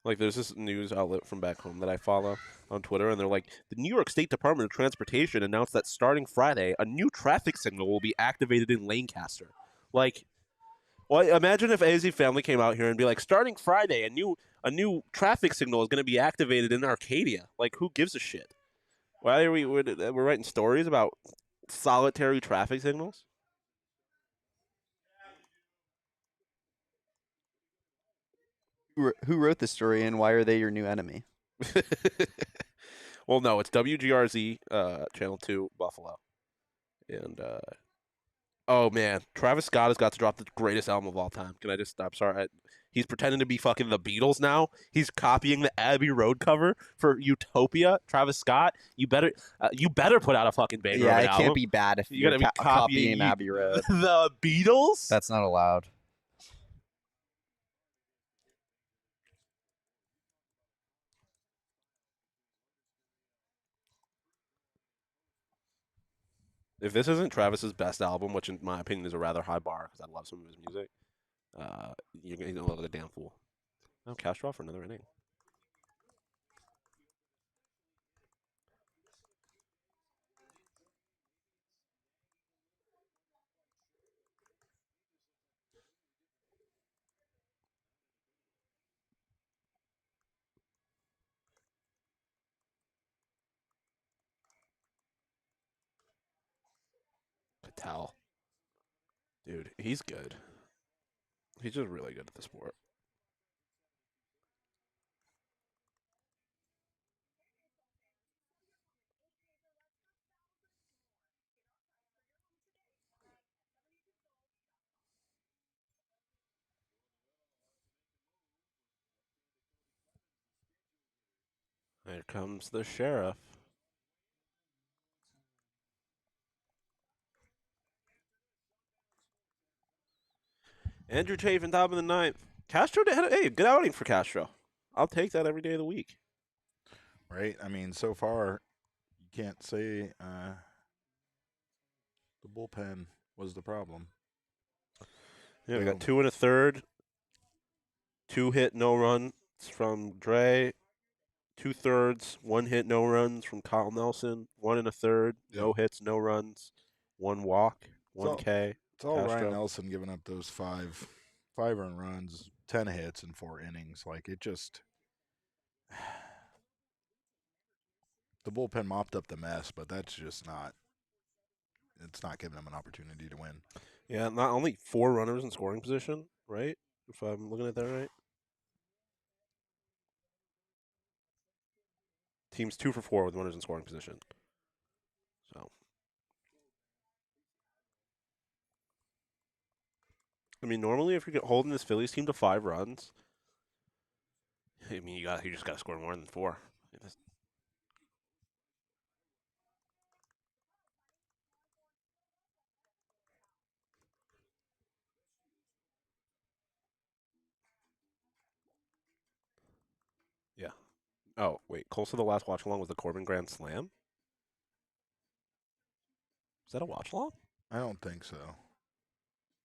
Like, there's this news outlet from back home that I follow on Twitter, and they're like, the New York State Department of Transportation announced that starting Friday, a new traffic signal will be activated in Lancaster. Like, well, imagine if AZ Family came out here and be like, starting Friday, a new traffic signal is going to be activated in Arcadia. Like, who gives a shit? Why are we're writing stories about solitary traffic signals? Who wrote this story and why are they your new enemy? Well, no, it's WGRZ, Channel 2, Buffalo. And, oh, man, Travis Scott has got to drop the greatest album of all time. Can I just stop? Sorry. He's pretending to be fucking the Beatles now. He's copying the Abbey Road cover for Utopia. Travis Scott, you better put out a fucking banger. Yeah, of an it album. can't be bad if You you're gotta be copying copying Abbey Road. The Beatles? That's not allowed. If this isn't Travis's best album, which in my opinion is a rather high bar because I love some of his music, you're gonna look like a damn fool. Oh, Castro for another inning. Patel. Dude, he's good. He's just really good at the sport. Here comes the sheriff. Andrew Chafin, top of the ninth. Castro, hey, good outing for Castro. I'll take that every day of the week. Right? I mean, so far, you can't say the bullpen was the problem. Yeah, we got 2 1/3. 2 hit, no runs from Dre. 2/3, 1 hit, no runs from Kyle Nelson. 1 1/3, no hits, no runs. 1 walk, 1 K. It's all Castro. Ryan Nelson giving up those five earned runs, 10 hits in 4 innings. Like, it just the bullpen mopped up the mess, but that's just not. It's not giving them an opportunity to win. Yeah, not only 4 runners in scoring position, right? If I'm looking at that right. Team's 2 for 4 with runners in scoring position. So, I mean, normally if you're holding this Phillies team to 5 runs, I mean, you just got to score more than 4. Yeah. Oh, wait. Close to the last watch along was the Corbin Grand Slam? Is that a watch along? I don't think so.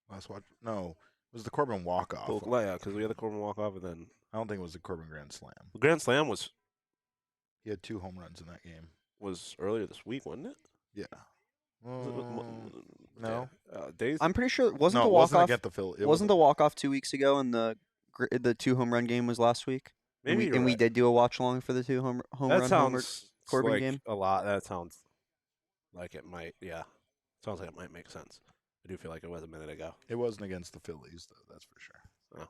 Last watch? No, it was the Corbin walk-off. Well, yeah, because we had the Corbin walk-off, and then I don't think it was the Corbin Grand Slam. the Grand Slam was He had 2 home runs in that game. earlier this week, wasn't it? Yeah. No. No. Days. I'm pretty sure No, wasn't the it walk wasn't off. against the Phillies. Wasn't the walk off 2 weeks ago, and the 2 home run game was last week. Maybe and you're we right. did do a watch along for the 2 home That run sounds Corbin like game. a lot. That sounds like it might. Yeah, sounds like it might make sense. I do feel like it was a minute ago. It wasn't against the Phillies, though. That's for sure. Oh.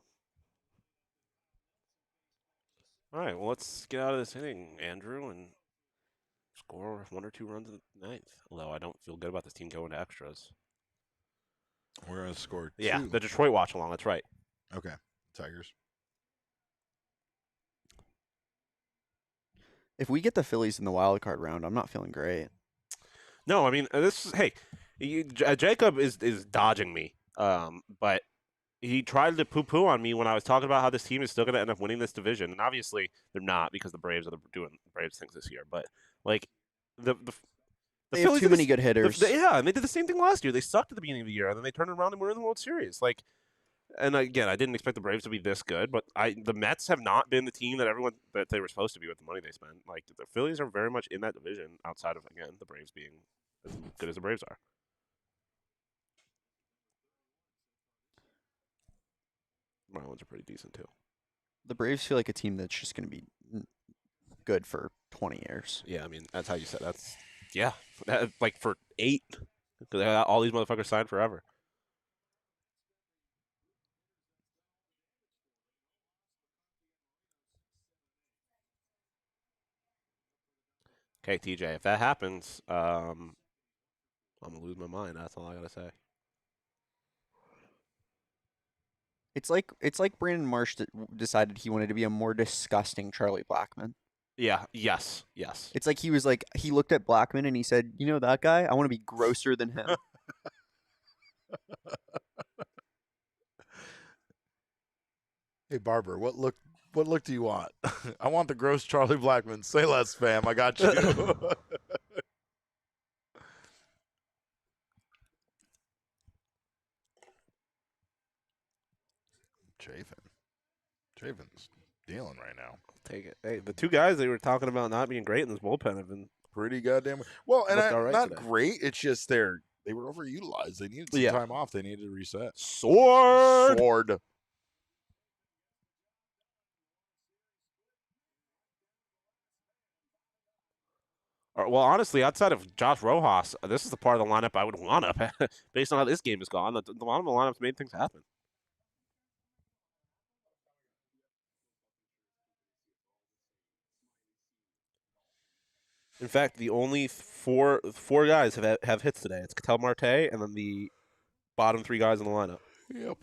All right. Well, let's get out of this inning, Andrew, and score 1 or 2 runs in the ninth. Although I don't feel good about this team going to extras. We're gonna score 2. Yeah, the Detroit watch along. That's right. Okay. Tigers. If we get the Phillies in the wild card round, I'm not feeling great. No, I mean this is Jacob is dodging me. But he tried to poo-poo on me when I was talking about how this team is still going to end up winning this division, and obviously they're not because the Braves are doing Braves things this year. But like the They have too many good hitters. Yeah, and they did the same thing last year. They sucked at the beginning of the year, and then they turned around and were in the World Series. Like, and again, I didn't expect the Braves to be this good, but the Mets have not been the team that they were supposed to be with the money they spent. Like the Phillies are very much in that division outside of, again, the Braves being as good as the Braves are. Marlins are pretty decent too. The Braves feel like a team that's just going to be good for 20 years. Yeah, I mean that's how you said like for 8, because all these motherfuckers signed forever. Okay, TJ, if that happens, I'm gonna lose my mind. That's all I gotta say. It's like Brandon Marsh decided he wanted to be a more disgusting Charlie Blackmon. Yeah. Yes. It's like he looked at Blackmon and he said, "You know that guy? I want to be grosser than him." Hey Barber, what look do you want? I want the gross Charlie Blackmon. Say less, fam. I got you. Chafin. Chapin's dealing right now. Take it. Hey, the two guys they were talking about not being great in this bullpen have been Pretty goddamn well, and looked all right not today. great. It's just they were overutilized. They needed some Yeah. time off. They needed to reset. Sword. Well, honestly, outside of Josh Rojas, this is the part of the lineup I would want up based on how this game has gone. The bottom of the lineup's made things happen. In fact, the only four guys have hits today. It's Ketel Marte and then the bottom 3 guys in the lineup. Yep.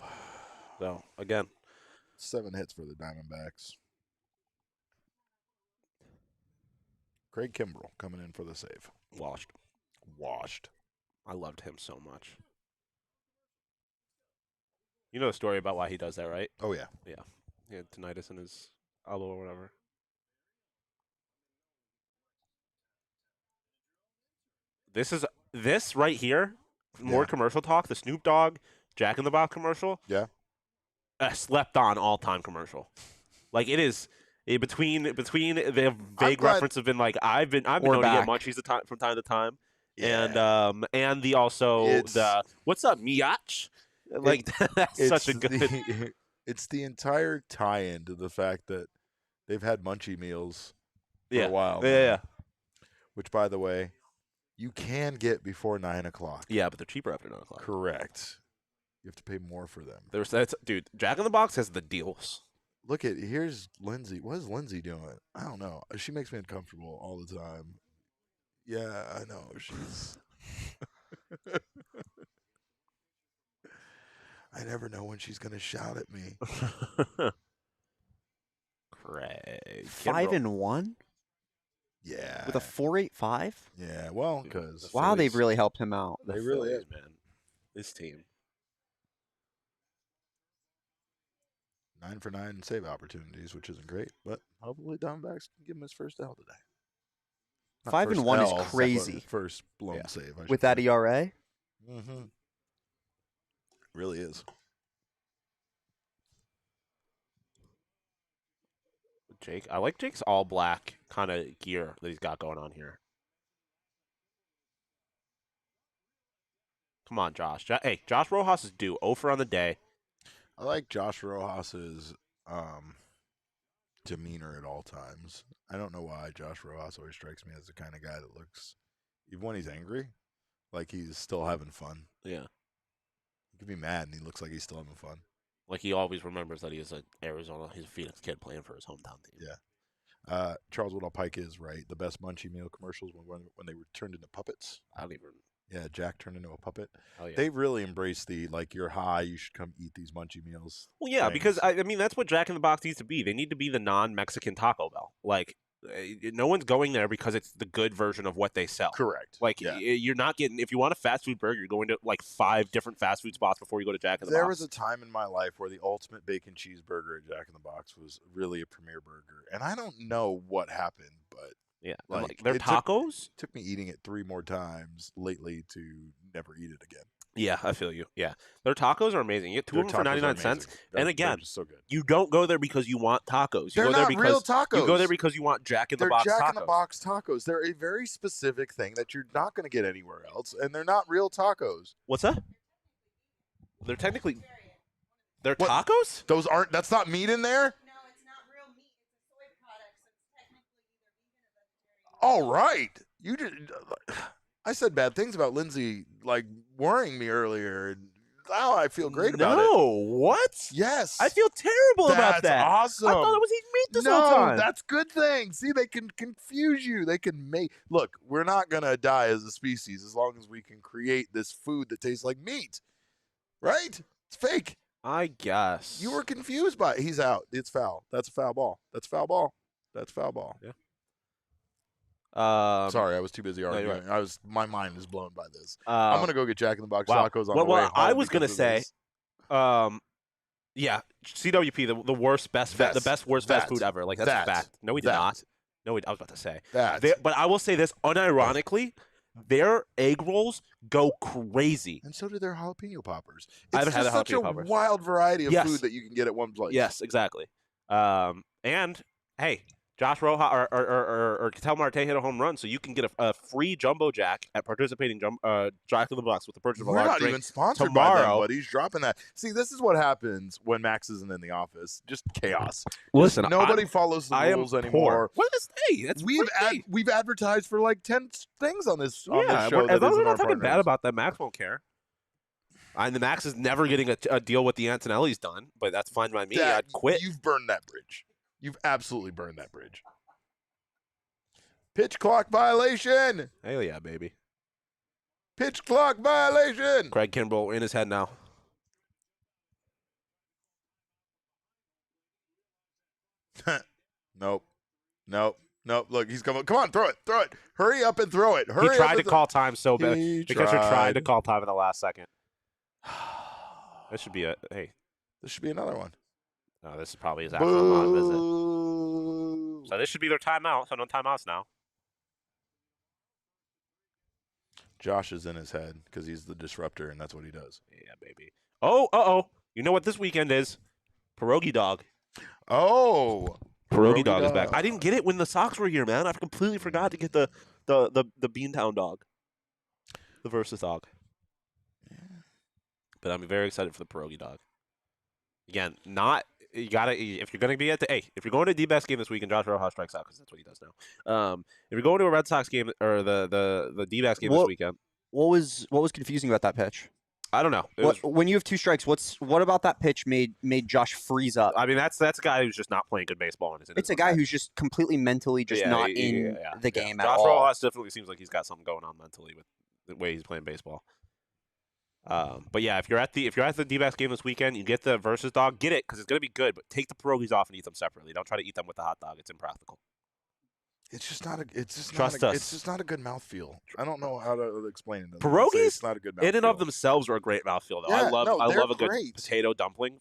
So, again. 7 hits for the Diamondbacks. Craig Kimbrell coming in for the save. Washed. I loved him so much. You know the story about why he does that, right? Oh, yeah. Yeah. He had tinnitus in his elbow or whatever. This right here, more commercial talk, the Snoop Dogg Jack in the Box commercial. Yeah. A slept on all-time commercial. Like it is between the vague reference have been like I've been known to get munchies from time to time. Yeah. And the also the what's up Miach? Like that's such a good it's the entire tie-in to the fact that they've had munchie meals for a while. Yeah. Which, by the way, you can get before 9 o'clock. Yeah, but they're cheaper after 9 o'clock. Correct. You have to pay more for them. Dude, Jack in the Box has the deals. Look at here's Lindsay. What is Lindsay doing? I don't know. She makes me uncomfortable all the time. Yeah, I know. She's. I never know when she's gonna shout at me. Craig. 5-1. Yeah. With a 4.85. Yeah. Well, because wow, they've really helped him out. They really have, man. This team. 9 for 9 save opportunities, which isn't great, but hopefully Diamondbacks can give him his first L today. 5-1 is crazy. First blown save. With that ERA? Mm-hmm. Really is. Jake, I like Jake's all black kind of gear that he's got going on here. Come on, Josh. Hey, Josh Rojas is due 0 for on the day. I like Josh Rojas's demeanor at all times. I don't know why Josh Rojas always strikes me as the kind of guy that looks, even when he's angry, like he's still having fun. Yeah. He could be mad and he looks like he's still having fun. Like he always remembers that he is he's a Phoenix kid playing for his hometown team. Yeah. Charles Woodall Pike is right. The best munchie meal commercials when they were turned into puppets. I don't even. Yeah, Jack turned into a puppet. Oh, yeah. They really embrace the, like, you're high, you should come eat these munchie meals. Well, yeah, things. because, I mean, that's what Jack in the Box needs to be. They need to be the non-Mexican Taco Bell. Like, no one's going there because it's the good version of what they sell. Correct. Like, you're not getting – if you want a fast food burger, you're going to, like, 5 different fast food spots before you go to Jack in the Box. There was a time in my life where the ultimate bacon cheeseburger at Jack in the Box was really a premier burger. And I don't know what happened, but – yeah, like their tacos took me eating it 3 more times lately to never eat it again. Yeah, I feel you. Yeah, their tacos are amazing. You get 2 of them for 99 cents, and again, so good. You don't go there because you want tacos. You They're go there not because real tacos. You go there because you want Jack in the Box They're Jack tacos. in the Box tacos. They're a very specific thing that you're not going to get anywhere else, and they're not real tacos. What's that? They're technically tacos. Those aren't. That's not meat in there. All right, you just. I said bad things about Lindsay, like worrying me earlier, and now I feel great about it. No, what? Yes, I feel terrible about that. That's awesome. I thought it was eating meat this no, whole time. That's good thing. See, they can confuse you. They can make look. We're not gonna die as a species as long as we can create this food that tastes like meat, right? It's fake. I guess You were confused by it. He's out. It's foul. That's a foul ball. That's foul ball. That's foul ball. Yeah. Sorry, I was too busy arguing. Right. My mind is blown by this. I'm gonna go get Jack in the Box tacos on the way well, home I was gonna because of say, this. yeah, CWP, the worst, worst fast food ever. Like that's a fact. No, we did not. No, I was about to say that. But I will say this, unironically, their egg rolls go crazy, and so do their jalapeno poppers. I haven't had a such jalapeno a poppers. wild variety of food that you can get at one place. Yes, exactly. And hey, Josh Rojas or Ketel Marte hit a home run, so you can get a free jumbo jack at participating Jack in the Box with the purchase of a We're large not drink even sponsored by them, tomorrow. but he's dropping that. See, this is what happens when Max isn't in the office. Just chaos. Listen, nobody follows the rules anymore. What is hey? That's we've advertised for like 10 things on this yeah. this show. As long as we're not our talking bad partners. about that, Max won't care. And the Max is never getting a deal with the Antonellis done, but that's fine by me. I'd quit. You've burned that bridge. You've absolutely burned that bridge. Pitch clock violation. Hell yeah, baby. Pitch clock violation. Craig Kimbrell in his head now. Nope. Look, he's coming. Come on, throw it. Hurry up and throw it. He tried to call time so bad. Because you tried to call time in the last second. This should be This should be another one. No, this is probably his actual non-visit. So this should be their timeout. So no timeouts now. Josh is in his head because he's the disruptor, and that's what he does. Yeah, baby. Oh. You know what this weekend is? Pierogi Dog. Oh. Pierogi Dog is back. I didn't get it when the Sox were here, man. I completely forgot to get the Beantown Dog. The Versus Dog. Yeah. But I'm very excited for the Pierogi Dog. Again, you gotta if you're gonna be at if you're going to a D-backs game this weekend, Josh Rojas strikes out because that's what he does now. If you're going to a Red Sox game or the D-backs game this weekend, what was confusing about that pitch? I don't know. When you have 2 strikes, what about that pitch made Josh freeze up? I mean, that's a guy who's just not playing good baseball. It's a guy who's just completely mentally not in the game at all. Josh Rojas definitely seems like he's got something going on mentally with the way he's playing baseball. But yeah, if you're at the D-backs game this weekend, you get the Versus Dog, get it because it's gonna be good. But take the pierogies off and eat them separately. Don't try to eat them with the hot dog. It's impractical. It's just not a. It's just Trust not a, us. It's just not a good mouthfeel. I don't know how to explain it. Pierogies, it's not a good mouthfeel. In and of themselves, are a great mouthfeel though. Yeah, I love a good great. potato dumpling.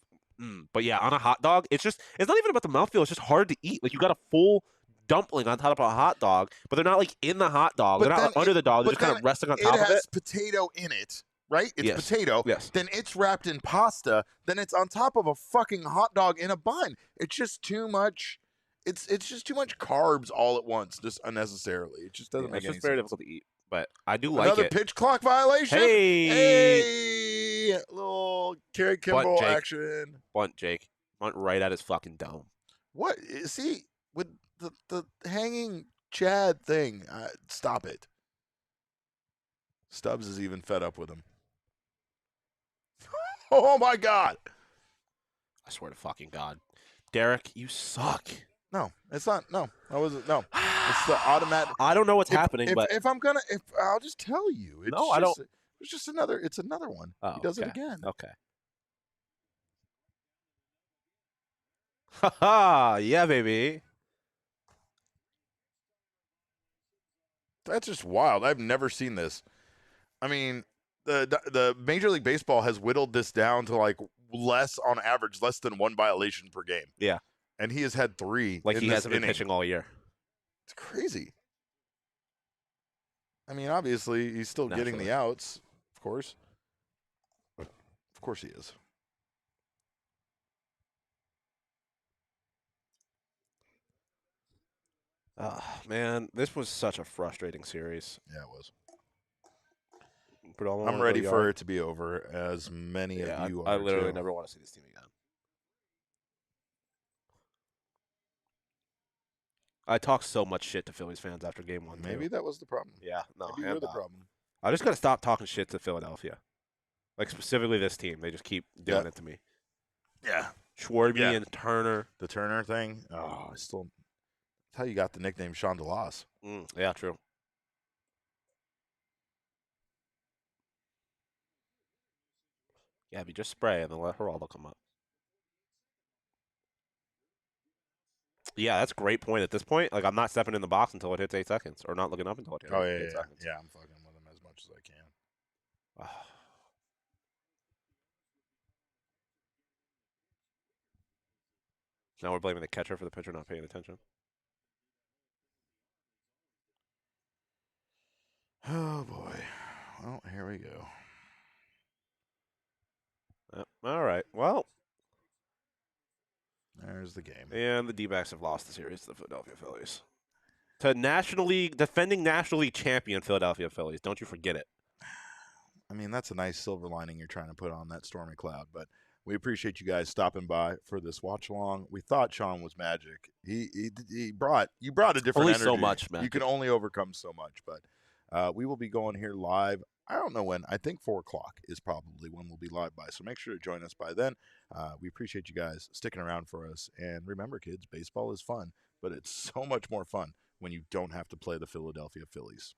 But yeah, on a hot dog, it's not even about the mouthfeel. It's just hard to eat. Like you got a full dumpling on top of a hot dog, but they're not like in the hot dog. They're not under the dog. They're just kind of resting on top of it. It has potato in it. Right? It's potato. Yes. Then it's wrapped in pasta. Then it's on top of a fucking hot dog in a bun. It's just too much. It's just too much carbs all at once, just unnecessarily. It just doesn't make any sense. It's just very difficult to eat, but I do like Another it. pitch clock violation. Hey, little Kerry Kimball action. Bunt, Jake. Bunt right at his fucking dome. What? See, with the hanging Chad thing, stop it. Stubbs is even fed up with him. Oh my God! I swear to fucking God, Derek, you suck. No, it's not. No, I wasn't. No, it's the automatic. I don't know what's happening, but if I'll just tell you. I don't. It's just another. It's another one. Oh, he does it again. Okay. Haha! Yeah, baby. That's just wild. I've never seen this. I mean, the Major League Baseball has whittled this down to like less than 1 violation per game. Yeah. And he has had 3. Like he hasn't been inning. pitching all year. It's crazy. I mean, obviously, he's still getting the outs, of course. Of course he is. Man, this was such a frustrating series. Yeah, it was. I'm I'm ready for it to be over, as many of you are. I literally too. never want to see this team again. I talked so much shit to Phillies fans after game 1. Maybe that was the problem. Yeah, no, Maybe you're the problem. I just got to stop talking shit to Philadelphia. Like, specifically this team. They just keep doing it to me. Yeah. Schwarby and Turner. The Turner thing. Oh, that's how you got the nickname Sean DeLoss. Yeah, true. Yeah, if you just spray and then let Geraldo come up. Yeah, that's a great point. At this point, like, I'm not stepping in the box until it hits 8 seconds, or not looking up until it hits 8 seconds. Yeah, I'm fucking with him as much as I can. Now we're blaming the catcher for the pitcher not paying attention. Oh, boy. Well, here we go. All right. Well, there's There's the game. And the D-backs have lost the series to the Philadelphia Phillies. To defending National League champion Philadelphia Phillies. Don't you forget it. I mean, that's a nice silver lining you're trying to put on that stormy cloud. But we appreciate you guys stopping by for this watch along. We thought Sean was magic. You brought a different only energy. So much, man. You can only overcome so much. But we will be going here live. I don't know when. I think 4 o'clock is probably when we'll be live by. So make sure to join us by then. We appreciate you guys sticking around for us. And remember, kids, baseball is fun, but it's so much more fun when you don't have to play the Philadelphia Phillies.